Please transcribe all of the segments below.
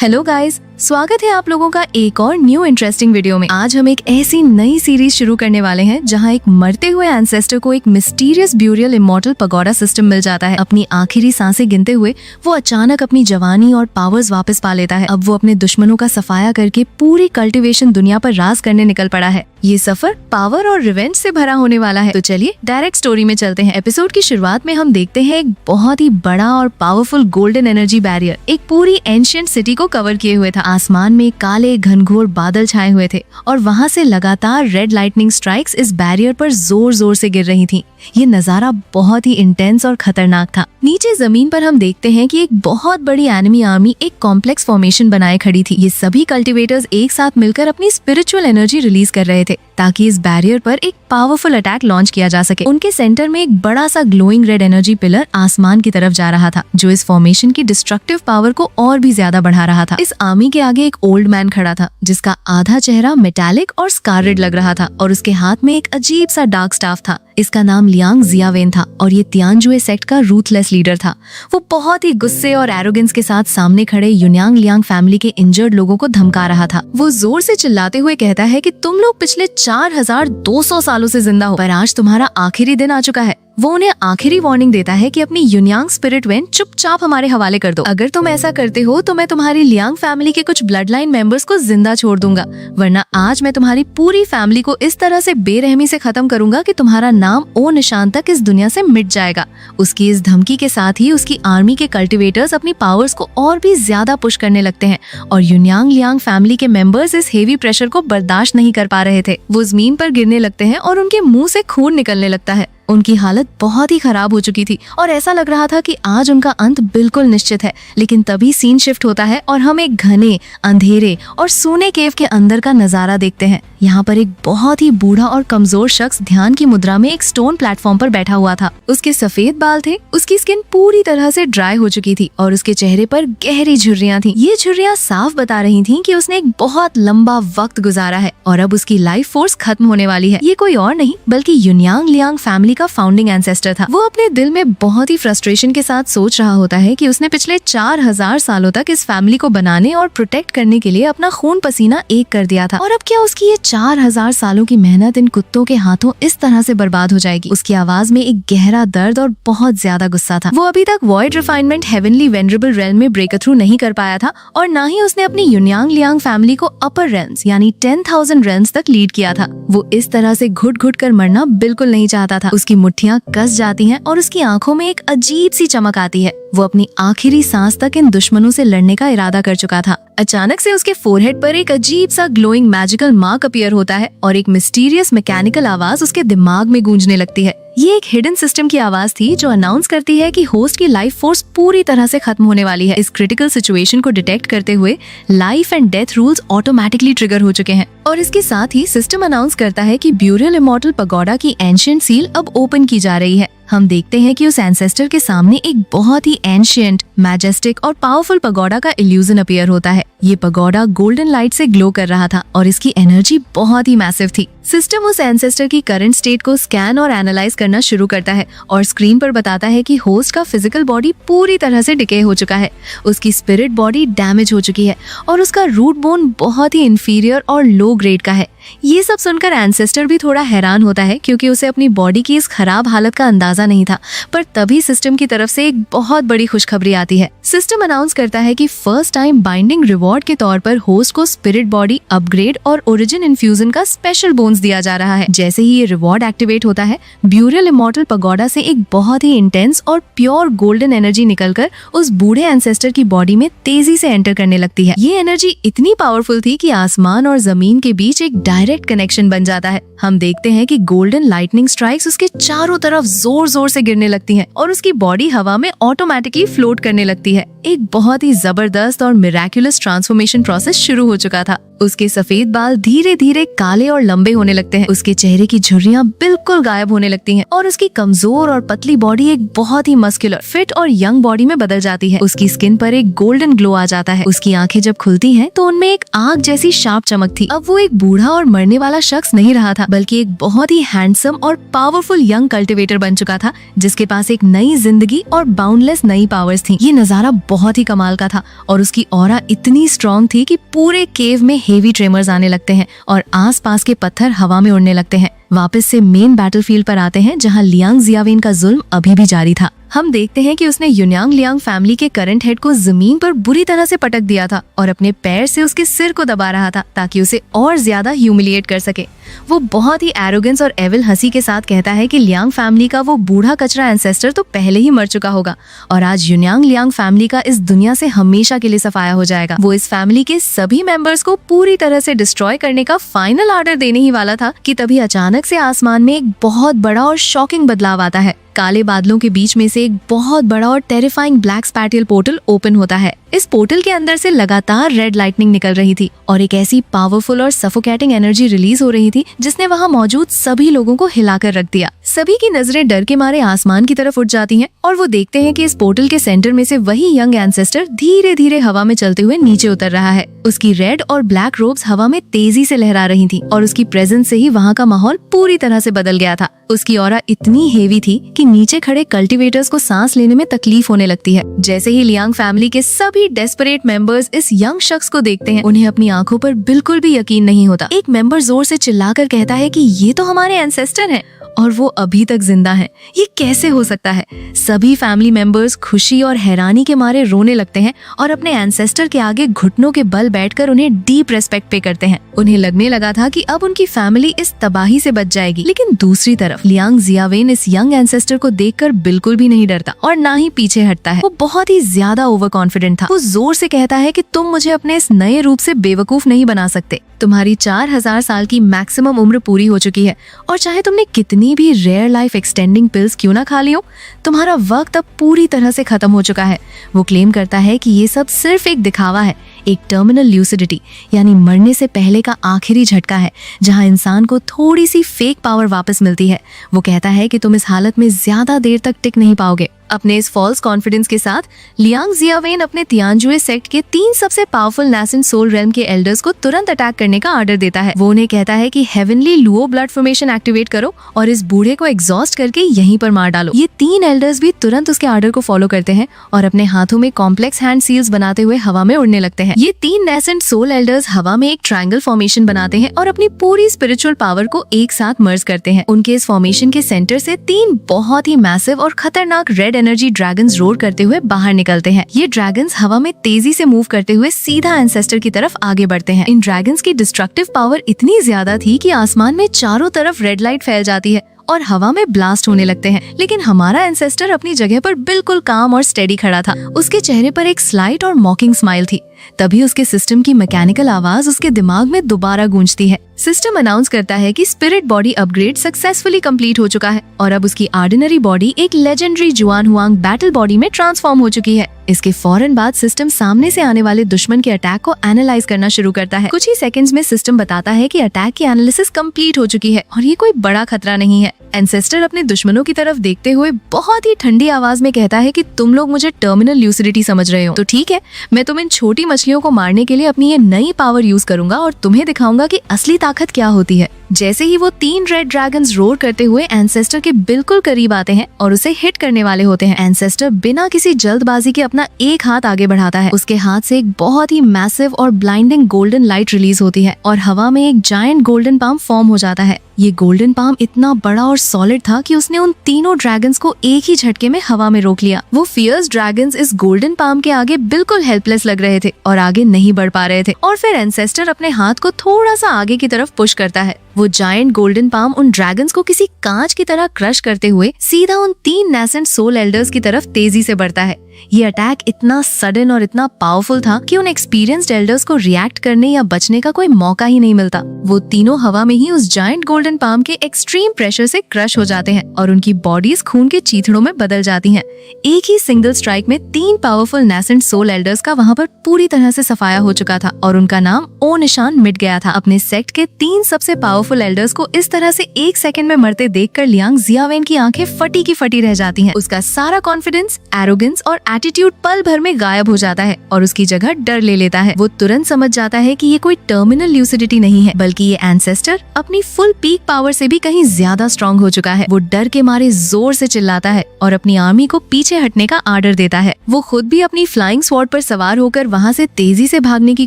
Hello guys, स्वागत है आप लोगों का एक और न्यू इंटरेस्टिंग वीडियो में। आज हम एक ऐसी नई सीरीज शुरू करने वाले हैं जहां एक मरते हुए एंसेस्टर को एक mysterious burial immortal pagoda system मिल जाता है। अपनी आखिरी सांसें गिनते हुए वो अचानक अपनी जवानी और पावर्स वापस पा लेता है। अब वो अपने दुश्मनों का सफाया करके पूरी कल्टीवेशन दुनिया पर राज करने निकल पड़ा है। ये सफर पावर और रिवेंज से भरा होने वाला है। तो चलिए डायरेक्ट स्टोरी में चलते हैं। एपिसोड की शुरुआत में हम देखते हैं एक बहुत ही बड़ा और पावरफुल गोल्डन एनर्जी बैरियर एक पूरी एंशिएंट सिटी को कवर किए हुए था। आसमान में काले घनघोर बादल छाए हुए थे और वहाँ से लगातार रेड लाइटनिंग स्ट्राइक्स इस बैरियर पर जोर जोर से गिर रही थीं। ये नजारा बहुत ही इंटेंस और खतरनाक था। नीचे जमीन पर हम देखते हैं कि एक बहुत बड़ी एनिमी आर्मी एक कॉम्प्लेक्स फॉर्मेशन बनाए खड़ी थी। ये सभी कल्टीवेटर्स एक साथ मिलकर अपनी स्पिरिचुअल एनर्जी रिलीज कर रहे थे ताकि इस बैरियर पर एक पावरफुल अटैक लॉन्च किया जा सके। उनके सेंटर में एक बड़ा सा ग्लोइंग रेड एनर्जी पिलर आसमान की तरफ जा रहा था, जो इस फॉर्मेशन की डिस्ट्रक्टिव पावर को और भी ज्यादा बढ़ा रहा था। इस आर्मी के आगे एक ओल्ड मैन खड़ा था जिसका आधा चेहरा मेटालिक और स्काररेड लग रहा था और उसके हाथ में एक अजीब सा डार्क स्टाफ था। इसका नाम लियांग जियावेन था और ये तियानजुए सेक्ट का रूथलेस लीडर था। वो बहुत ही गुस्से और एरोगेंस के साथ सामने खड़े यून्यांग लियांग फैमिली के इंजर्ड लोगों को धमका रहा था। वो जोर से चिल्लाते हुए कहता है कि तुम लोग पिछले 4200 सालों से जिंदा हो, पर आज तुम्हारा आखिरी दिन आ चुका है। वो उन्हें आखिरी वार्निंग देता है कि अपनी यून्यांग स्पिरिट वेन चुपचाप हमारे हवाले कर दो। अगर तुम ऐसा करते हो तो मैं तुम्हारी लियांग फैमिली के कुछ ब्लड लाइन मेंबर्स को जिंदा छोड़ दूंगा, वरना आज मैं तुम्हारी पूरी फैमिली को इस तरह से बेरहमी से खत्म करूंगा कि तुम्हारा नाम ओ निशान तक इस दुनिया से मिट जाएगा। उसकी इस धमकी के साथ ही उसकी आर्मी के कल्टीवेटर्स अपनी पावर्स को और भी ज्यादा पुश करने लगते हैं और यून्यांग लियांग फैमिली के मेंबर्स इस हेवी प्रेशर को बर्दाश्त नहीं कर पा रहे थे। वो जमीन पर गिरने लगते हैं और उनके मुंह से खून निकलने लगता है। उनकी हालत बहुत ही खराब हो चुकी थी और ऐसा लग रहा था कि आज उनका अंत बिल्कुल निश्चित है। लेकिन तभी सीन शिफ्ट होता है और हम एक घने, अंधेरे और सूने केव के अंदर का नजारा देखते हैं। यहाँ पर एक बहुत ही बूढ़ा और कमजोर शख्स ध्यान की मुद्रा में एक स्टोन प्लेटफॉर्म पर बैठा हुआ था। उसके सफेद बाल थे, उसकी स्किन पूरी तरह से ड्राई हो चुकी थी और उसके चेहरे पर गहरी झुर्रियां थीं। ये झुर्रियां साफ बता रही थीं कि उसने एक बहुत लंबा वक्त गुजारा है और अब उसकी लाइफ फोर्स खत्म होने वाली है। ये कोई और नहीं बल्कि यून्यांग लियांग फैमिली का फाउंडिंग एंसेस्टर था। वो अपने दिल में बहुत ही फ्रस्ट्रेशन के साथ सोच रहा होता है कि उसने पिछले 4000 सालों तक इस फैमिली को बनाने और प्रोटेक्ट करने के लिए अपना खून पसीना एक कर दिया था और अब क्या उसकी ये 4000 सालों की मेहनत इन कुत्तों के हाथों इस तरह से बर्बाद हो जाएगी। उसकी आवाज में एक गहरा दर्द और बहुत ज्यादा गुस्सा था। वो अभी तक void refinement heavenly venerable realm में ब्रेक थ्रू नहीं कर पाया था और न ही उसने अपनी यून्यांग लियांग फैमिली को अपर रेल्म्स यानी 10,000 रेल्म्स तक लीड किया था। वो इस तरह से घुट घुट कर मरना बिल्कुल नहीं चाहता था। उसकी मुट्ठियां कस जाती हैं और उसकी आंखों में एक अजीब सी चमक आती है। वो अपनी आखिरी सांस तक इन दुश्मनों से लड़ने का इरादा कर चुका था। अचानक से उसके फोरहेड पर एक अजीब सा ग्लोइंग मैजिकल मार्क अपीयर होता है और एक मिस्टीरियस मैकेनिकल आवाज उसके दिमाग में गूंजने लगती है। ये एक हिडन सिस्टम की आवाज थी जो अनाउंस करती है कि होस्ट की लाइफ फोर्स पूरी तरह से खत्म होने वाली है। इस क्रिटिकल सिचुएशन को डिटेक्ट करते हुए life and death rules automatically trigger हो चुके हैं और इसके साथ ही सिस्टम अनाउंस करता है कि ब्यूरियल इमॉर्टल पगोडा की एंशिएंट सील अब ओपन की जा रही है। हम देखते हैं कि उस एंसेस्टर के सामने एक बहुत ही एंशिएंट, मैजेस्टिक और पावरफुल पगोडा का इल्यूजन अपीयर होता है। ये पगोडा गोल्डन लाइट से ग्लो कर रहा था और इसकी एनर्जी बहुत ही मैसिव थी। सिस्टम उस एंसेस्टर की करंट स्टेट को स्कैन और एनालाइज करना शुरू करता है और स्क्रीन पर बताता है कि होस्ट का फिजिकल बॉडी पूरी तरह से डिके हो चुका है, उसकी स्पिरिट बॉडी डैमेज हो चुकी है और उसका रूट बोन बहुत ही इंफीरियर और लो ग्रेड का है। ये सब सुनकर एंसेस्टर भी थोड़ा हैरान होता है क्योंकि उसे अपनी बॉडी की इस खराब हालत का अंदाजा नहीं था। पर तभी सिस्टम की तरफ से एक बहुत बड़ी खुशखबरी आती है। सिस्टम अनाउंस करता है कि फर्स्ट टाइम बाइंडिंग रिवॉर्ड के तौर पर होस्ट को स्पिरिट बॉडी अपग्रेड और ओरिजिन इन्फ्यूजन का स्पेशल बोन्स दिया जा रहा है। जैसे ही ये रिवॉर्ड एक्टिवेट होता है, ब्यूरियल इमॉर्टल पगोडा से एक बहुत ही इंटेंस और प्योर गोल्डन एनर्जी निकलकर उस बूढ़े एंसेस्टर की बॉडी में तेजी से एंटर करने लगती है। ये एनर्जी इतनी पावरफुल थी कि आसमान और जमीन के बीच एक डायरेक्ट कनेक्शन बन जाता है। हम देखते हैं कि गोल्डन लाइटनिंग स्ट्राइक्स उसके चारों तरफ जोर जोर से गिरने लगती हैं और उसकी बॉडी हवा में ऑटोमेटिकली फ्लोट करने लगती है। एक बहुत ही जबरदस्त और मिराक्युलस ट्रांसफॉर्मेशन प्रोसेस शुरू हो चुका था। उसके सफेद बाल धीरे धीरे काले और लंबे होने लगते हैं। उसके चेहरे की झुर्रियां बिल्कुल गायब होने लगती हैं और उसकी कमजोर और पतली बॉडी एक बहुत ही मस्कुलर, फिट और यंग बॉडी में बदल जाती है। उसकी स्किन पर एक गोल्डन ग्लो आ जाता है। उसकी आंखें जब खुलती हैं तो उनमें एक आग जैसी शार्प चमक थी। अब वो एक बूढ़ा और मरने वाला शख्स नहीं रहा था, बल्कि एक बहुत ही हैंडसम और पावरफुल यंग कल्टिवेटर बन चुका था, जिसके पास एक नई जिंदगी और बाउंडलेस नई पावर्स थी। ये नजारा बहुत ही कमाल का था और उसकी ऑरा इतनी स्ट्रॉन्ग थी कि पूरे केव में हेवी ट्रेमर्स आने लगते हैं और आसपास के पत्थर हवा में उड़ने लगते हैं। वापस से मेन बैटलफील्ड पर आते हैं, जहां लियांग जियावेन का जुल्म अभी भी जारी था। हम देखते हैं कि उसने युन्यांग लियांग फैमिली के करंट हेड को जमीन पर बुरी तरह से पटक दिया था और अपने पैर से उसके सिर को दबा रहा था ताकि उसे और ज्यादा ह्यूमिलिएट कर सके। वो बहुत ही एरोगेंस और एविल हंसी के साथ कहता है कि लियांग फैमिली का वो बूढ़ा कचरा एंसेस्टर तो पहले ही मर चुका होगा और आज युन्यांग लियांग फैमिली का इस दुनिया से हमेशा के लिए सफाया हो जाएगा। वो इस फैमिली के सभी मेंबर्स को पूरी तरह से डिस्ट्रॉय करने का फाइनल ऑर्डर देने ही वाला था कि तभी अचानक से आसमान में एक बहुत बड़ा और शॉकिंग बदलाव आता है। काले बादलों के बीच में से एक बहुत बड़ा और terrifying black spatial portal open होता है। इस पोर्टल के अंदर से लगातार रेड लाइटनिंग निकल रही थी और एक ऐसी पावरफुल और सफोकेटिंग एनर्जी रिलीज हो रही थी जिसने वहां मौजूद सभी लोगों को हिलाकर रख दिया। सभी की नजरें डर के मारे आसमान की तरफ उठ जाती हैं और वो देखते हैं कि इस पोर्टल के सेंटर में से वही यंग एंसेस्टर धीरे धीरे हवा में चलते हुए नीचे उतर रहा है। उसकी रेड और ब्लैक रोब्स हवा में तेजी से लहरा रही थी और उसकी प्रेजेंस से ही वहाँ का माहौल पूरी तरह से बदल गया था। उसकी ऑरा इतनी हेवी थी कि नीचे खड़े कल्टीवेटर्स को सांस लेने में तकलीफ होने लगती है। जैसे ही लियांग फैमिली के सभी डेस्परेट मेंबर्स इस यंग शख्स को देखते हैं, उन्हें अपनी आंखों पर बिल्कुल भी यकीन नहीं होता। एक मेंबर जोर से चिल्लाकर कहता है कि ये तो हमारे एंसेस्टर हैं और वो अभी तक जिंदा हैं। ये कैसे हो सकता है? सभी फैमिली मेंबर्स खुशी और हैरानी के मारे रोने लगते हैं और अपने एंसेस्टर के आगे घुटनों के बल बैठकर उन्हें डीप रेस्पेक्ट पे करते हैं। उन्हें लगने लगा था कि अब उनकी फैमिली इस तबाही से बच जाएगी, लेकिन दूसरी तरफ लियांग जियावेन इस यंग एंसेस्टर को देखकर बिल्कुल भी नहीं डरता और ना ही पीछे हटता है। वो बहुत ही ज्यादा ओवर कॉन्फिडेंट था। वो जोर से कहता है कि तुम मुझे अपने इस नए रूप से बेवकूफ नहीं बना सकते। तुम्हारी 4000 साल की मैक्सिमम उम्र पूरी हो चुकी है और चाहे तुमने कितनी भी रेयर लाइफ एक्सटेंडिंग पिल्स क्यों ना खा ली हो, तुम्हारा वक्त अब पूरी तरह से खत्म हो चुका है। वो क्लेम करता है कि ये सब सिर्फ एक दिखावा है, एक टर्मिनल ल्यूसिडिटी यानी मरने से पहले का आखिरी झटका है, जहां इंसान को थोड़ी सी फेक पावर वापस मिलती है। वो कहता है कि तुम इस हालत में ज्यादा देर तक टिक नहीं पाओगे। अपने इस फॉल्स कॉन्फिडेंस के साथ लियांग जियावेन अपने तियानजुए सेक्ट के 3 सबसे पावरफुल नासेंट सोल रेल्म के एल्डर्स को तुरंत अटैक करने का ऑर्डर देता है। वो उन्हें कहता है कि heavenly Luo blood formation activate करो और इस बूढ़े को एग्जॉस्ट करके यहीं पर मार डालो। ये 3 एल्डर्स भी तुरंत उसके ऑर्डर को फॉलो करते हैं और अपने हाथों में कॉम्प्लेक्स हैंड सील्स बनाते हुए हवा में उड़ने लगते हैं। ये 3 नेसेंट सोल एल्डर्स हवा में एक ट्रायंगल फॉर्मेशन बनाते हैं और अपनी पूरी स्पिरिचुअल पावर को एक साथ मर्ज करते हैं। उनके इस फॉर्मेशन के सेंटर से 3 बहुत ही मैसिव और खतरनाक रेड एनर्जी ड्रैगन्स रोर करते हुए बाहर निकलते हैं। ये ड्रैगन्स हवा में तेजी से मूव करते हुए सीधा एंसेस्टर की तरफ आगे बढ़ते हैं। इन ड्रैगन्स की डिस्ट्रक्टिव पावर इतनी ज्यादा थी कि आसमान में चारों तरफ रेड लाइट फैल जाती है और हवा में ब्लास्ट होने लगते हैं। लेकिन हमारा एंसेस्टर अपनी जगह पर बिल्कुल काम और स्टेडी खड़ा था। उसके चेहरे पर एक स्लाइट और मॉकिंग स्माइल थी। तभी उसके सिस्टम की मैकेनिकल आवाज उसके दिमाग में दोबारा गूंजती है। सिस्टम अनाउंस करता है कि spirit body upgrade successfully complete हो चुका है और अब उसकी ऑर्डिनरी बॉडी एक लेजेंडरी जुआन हुआंग बैटल बॉडी में ट्रांसफॉर्म हो चुकी है। इसके फौरन बाद सिस्टम सामने से आने वाले दुश्मन के अटैक को एनालाइज करना शुरू करता है। कुछ ही सेकंड्स में सिस्टम बताता है कि अटैक की एनालिसिस कंप्लीट हो चुकी है और ये कोई बड़ा खतरा नहीं है। एंसेस्टर अपने दुश्मनों की तरफ देखते हुए बहुत ही ठंडी आवाज में कहता है कि तुम लोग मुझे टर्मिनल ल्यूसिडिटी समझ रहे हो, तो ठीक है, मैं तुम इन छोटी मछलियों को मारने के लिए अपनी ये नई पावर यूज करूंगा और तुम्हें दिखाऊंगा कि असली ताकत क्या होती है। जैसे ही वो 3 रेड ड्रैगन्स रोर करते हुए एंसेस्टर के बिल्कुल करीब आते हैं और उसे हिट करने वाले होते हैं, एंसेस्टर बिना किसी जल्दबाजी के अपना एक हाथ आगे बढ़ाता है। उसके हाथ से एक बहुत ही मैसिव और ब्लाइंडिंग गोल्डन लाइट रिलीज होती है और हवा में एक जायंट गोल्डन पाम फॉर्म हो जाता है। ये गोल्डन पाम इतना बड़ा और सॉलिड था कि उसने उन तीनों ड्रैगन्स को एक ही झटके में हवा में रोक लिया। वो फियर्स ड्रैगन्स इस गोल्डन पाम के आगे बिल्कुल हेल्पलेस लग रहे थे और आगे नहीं बढ़ पा रहे थे। और फिर एंसेस्टर अपने हाथ को थोड़ा सा आगे की तरफ पुश करता है। वो जायंट गोल्डन पाम उन ड्रैगन्स को किसी कांच की तरह क्रश करते हुए सीधा उन 3 नेसेंट सोल एल्डर्स की तरफ तेजी से बढ़ता है। ये अटैक इतना सडन और इतना पावरफुल था कि उन एक्सपीरियंस्ड एल्डर्स को रिएक्ट करने या बचने का कोई मौका ही नहीं मिलता। वो तीनों हवा में ही उस जायंट गोल्डन पाम के एक्सट्रीम प्रेशर से क्रश हो जाते हैं और उनकी बॉडीज खून के चीथड़ों में बदल जाती हैं। एक ही सिंगल स्ट्राइक में 3 पावरफुल नेसेंट सोल एल्डर्स का वहाँ पर पूरी तरह से सफाया हो चुका था और उनका नाम ओ निशान मिट गया था। अपने सेक्ट के 3 सबसे पावरफुल एल्डर्स को इस तरह से 1 सेकंड में मरते देखकर लियांग जियावेन की आंखें फटी की फटी रह जाती हैं। उसका सारा कॉन्फिडेंस, एरोगेंस और एटीट्यूड पल भर में गायब हो जाता है और उसकी जगह डर ले लेता है। वो तुरंत समझ जाता है कि ये कोई टर्मिनल ल्यूसिडिटी नहीं है, बल्कि ये एंसेस्टर अपनी फुल पीक पावर से भी कहीं ज्यादा स्ट्रॉन्ग हो चुका है। वो डर के मारे जोर से चिल्लाता है और अपनी आर्मी को पीछे हटने का आर्डर देता है। वो खुद भी अपनी फ्लाइंग स्वॉर्ड पर सवार होकर वहाँ से तेजी से भागने की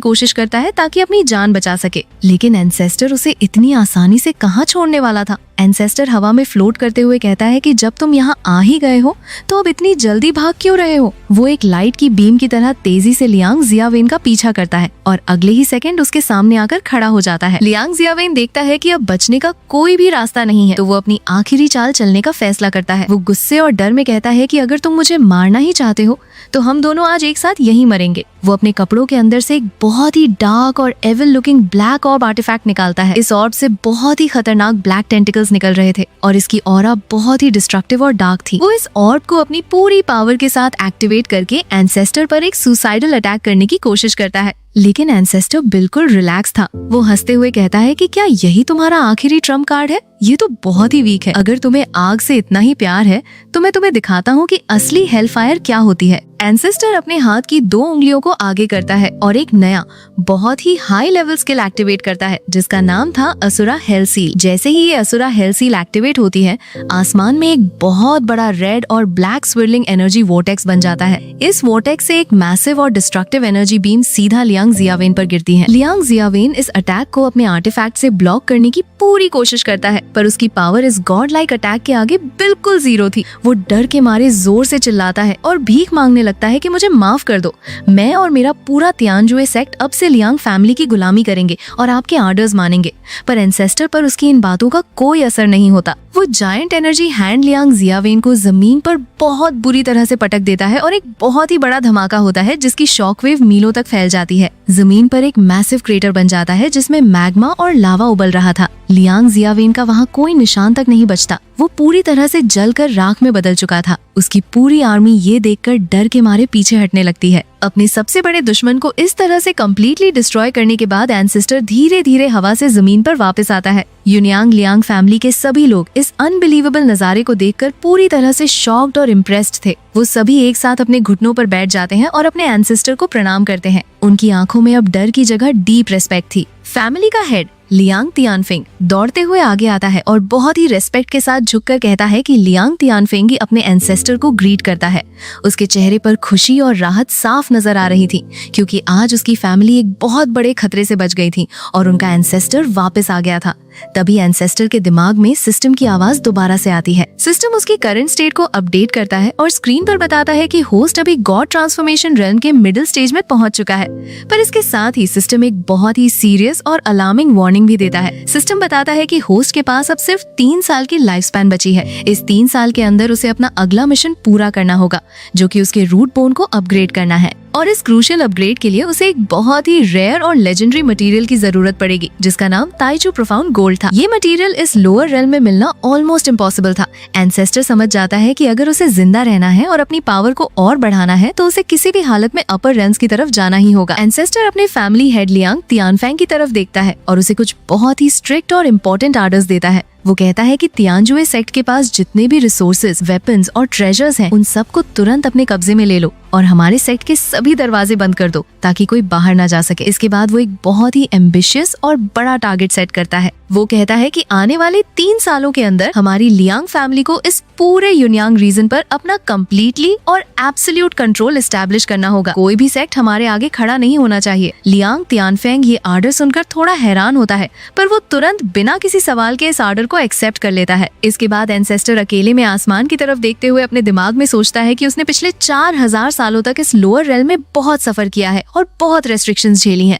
कोशिश करता है ताकि अपनी जान बचा सके, लेकिन एंसेस्टर उसे इतनी आसानी से कहाँ छोड़ने वाला था। एंसेस्टर हवा में फ्लोट करते हुए कहता है कि जब तुम यहाँ आ ही गए हो तो अब इतनी जल्दी भाग क्यों रहे हो। वो एक लाइट की बीम की तरह तेजी से लियांग जियावेन का पीछा करता है और अगले ही सेकंड उसके सामने आकर खड़ा हो जाता है। लियांग जियावेन देखता है कि अब बचने का कोई भी रास्ता नहीं है, तो वो अपनी आखिरी चाल चलने का फैसला करता है। वो गुस्से और डर में कहता है कि अगर तुम मुझे मारना ही चाहते हो तो हम दोनों आज एक साथ यहीं मरेंगे। वो अपने कपड़ों के अंदर से एक बहुत ही डार्क और evil looking black orb artifact निकालता है। इस ऑर्ब से बहुत ही खतरनाक ब्लैक टेंटिकल्स निकल रहे थे और इसकी ऑरा बहुत ही डिस्ट्रक्टिव और डार्क थी। वो इस ऑर्ब को अपनी पूरी पावर के साथ एक्टिवेट करके एंसेस्टर पर एक सुसाइडल अटैक करने की कोशिश करता है, लेकिन एंसेस्टर बिल्कुल रिलैक्स था। वो हंसते हुए कहता है कि क्या यही तुम्हारा आखिरी ट्रम्प कार्ड है? ये तो बहुत ही वीक है। अगर तुम्हें आग से इतना ही प्यार है तो मैं तुम्हें दिखाता हूँ कि असली हेलफायर क्या होती है। एंसेस्टर अपने हाथ की 2 उंगलियों को आगे करता है और एक नया बहुत ही हाई लेवल स्किल एक्टिवेट करता है जिसका नाम था असुरा हेल सील। जैसे ही ये असुरा हेल सील एक्टिवेट होती है, आसमान में एक बहुत बड़ा रेड और ब्लैक स्विरलिंग एनर्जी वोर्टेक्स बन जाता है। इस वोर्टेक्स से एक मैसिव और डिस्ट्रक्टिव एनर्जी बीम सीधा लियांग जियावेन पर गिरती है। लियांग जियावेन इस अटैक को अपने आर्टिफैक्ट से ब्लॉक करने की पूरी कोशिश करता है, पर उसकी पावर इस गॉड लाइक अटैक के आगे बिल्कुल जीरो थी। वो डर के मारे जोर से चिल्लाता है और भीख मांगने लगता है कि मुझे माफ कर दो, मैं और मेरा पूरा तियानजुए सेक्ट अब से लियांग फैमिली की गुलामी करेंगे और आपके आर्डर्स मानेंगे। पर एंसेस्टर पर उसकी इन बातों का कोई असर नहीं होता। वो जायंट एनर्जी हैंड लियांग जियावेन को जमीन पर बहुत बुरी तरह से पटक देता है और एक बहुत ही बड़ा धमाका होता है जिसकी शॉकवेव मीलों तक फैल जाती है। जमीन पर एक मैसिव क्रेटर बन जाता है जिसमें मैग्मा और लावा उबल रहा था। लियांग जियावेन का वहाँ कोई निशान तक नहीं बचता। वो पूरी तरह से जलकर राख में बदल चुका था। उसकी पूरी आर्मी ये देखकर डर के मारे पीछे हटने लगती है। अपने सबसे बड़े दुश्मन को इस तरह से कम्प्लीटली डिस्ट्रॉय करने के बाद एंसेस्टर धीरे धीरे हवा से जमीन पर वापस आता है। युनियांग लियांग फैमिली के सभी लोग इस अनबिलीवेबल नजारे को देखकर पूरी तरह से शॉक्ड और इम्प्रेस्ड थे। वो सभी एक साथ अपने घुटनों पर बैठ जाते हैं और अपने एंसेस्टर को प्रणाम करते हैं। उनकी आंखों में अब डर की जगह डीप रेस्पेक्ट थी। फैमिली का हेड लियांग तियानफिंग दौड़ते हुए आगे आता है और बहुत ही रेस्पेक्ट के साथ झुककर कहता है कि लियांग तियानफिंग अपने एंसेस्टर को ग्रीट करता है। उसके चेहरे पर खुशी और राहत साफ नजर आ रही थी क्योंकि आज उसकी फैमिली एक बहुत बड़े खतरे से बच गई थी और उनका एंसेस्टर वापस आ गया था। तभी एंसेस्टर के दिमाग में सिस्टम की आवाज दोबारा से आती है। सिस्टम उसकी करंट स्टेट को अपडेट करता है और स्क्रीन पर बताता है कि होस्ट अभी गॉड ट्रांसफॉर्मेशन रेल्म के मिडिल स्टेज में पहुंच चुका है। पर इसके साथ ही सिस्टम एक बहुत ही सीरियस और अलार्मिंग वार्निंग भी देता है। सिस्टम बताता है कि होस्ट के पास अब सिर्फ 3 साल की लाइफ स्पैन बची है। इस 3 साल के अंदर उसे अपना अगला मिशन पूरा करना होगा, जो कि उसके रूट बोन को अपग्रेड करना है। और इस क्रूशियल अपग्रेड के लिए उसे एक बहुत ही रेयर और लेजेंडरी मटेरियल की जरूरत पड़ेगी जिसका नाम ताइचू प्रोफाउंड गोल्ड था। ये मटेरियल इस लोअर रेल्म में मिलना ऑलमोस्ट इम्पॉसिबल था। एंसेस्टर समझ जाता है कि अगर उसे जिंदा रहना है और अपनी पावर को और बढ़ाना है तो उसे किसी भी हालत में अपर रेल्म्स की तरफ जाना ही होगा। एंसेस्टर अपने फैमिली हेड लियांग तियानफैंग की तरफ देखता है और उसे कुछ बहुत ही स्ट्रिक्ट और इम्पोर्टेंट आर्डर्स देता है। वो कहता है कि तियानजुए सेक्ट के पास जितने भी रिसोर्सेज, वेपन्स और ट्रेजर्स हैं, उन सबको तुरंत अपने कब्जे में ले लो और हमारे सेक्ट के सभी दरवाजे बंद कर दो ताकि कोई बाहर ना जा सके। इसके बाद वो एक बहुत ही एम्बिशियस और बड़ा टारगेट सेट करता है। वो कहता है कि आने वाले 3 सालों के अंदर हमारी लियांग फैमिली को इस पूरे युनियांग रीजन पर अपना कम्प्लीटली और एब्सोल्यूट कंट्रोल एस्टैब्लिश करना होगा। कोई भी सेक्ट हमारे आगे खड़ा नहीं होना चाहिए। लियांग तियानफैंग ये आर्डर सुनकर थोड़ा हैरान होता है, पर वो तुरंत बिना किसी सवाल के इस आर्डर को एक्सेप्ट कर लेता है। इसके बाद एंसेस्टर अकेले में आसमान की तरफ देखते हुए अपने दिमाग में सोचता है कि उसने पिछले 4000 सालों तक इस लोअर रेल्म में बहुत सफर किया है और बहुत रेस्ट्रिक्शंस झेली हैं।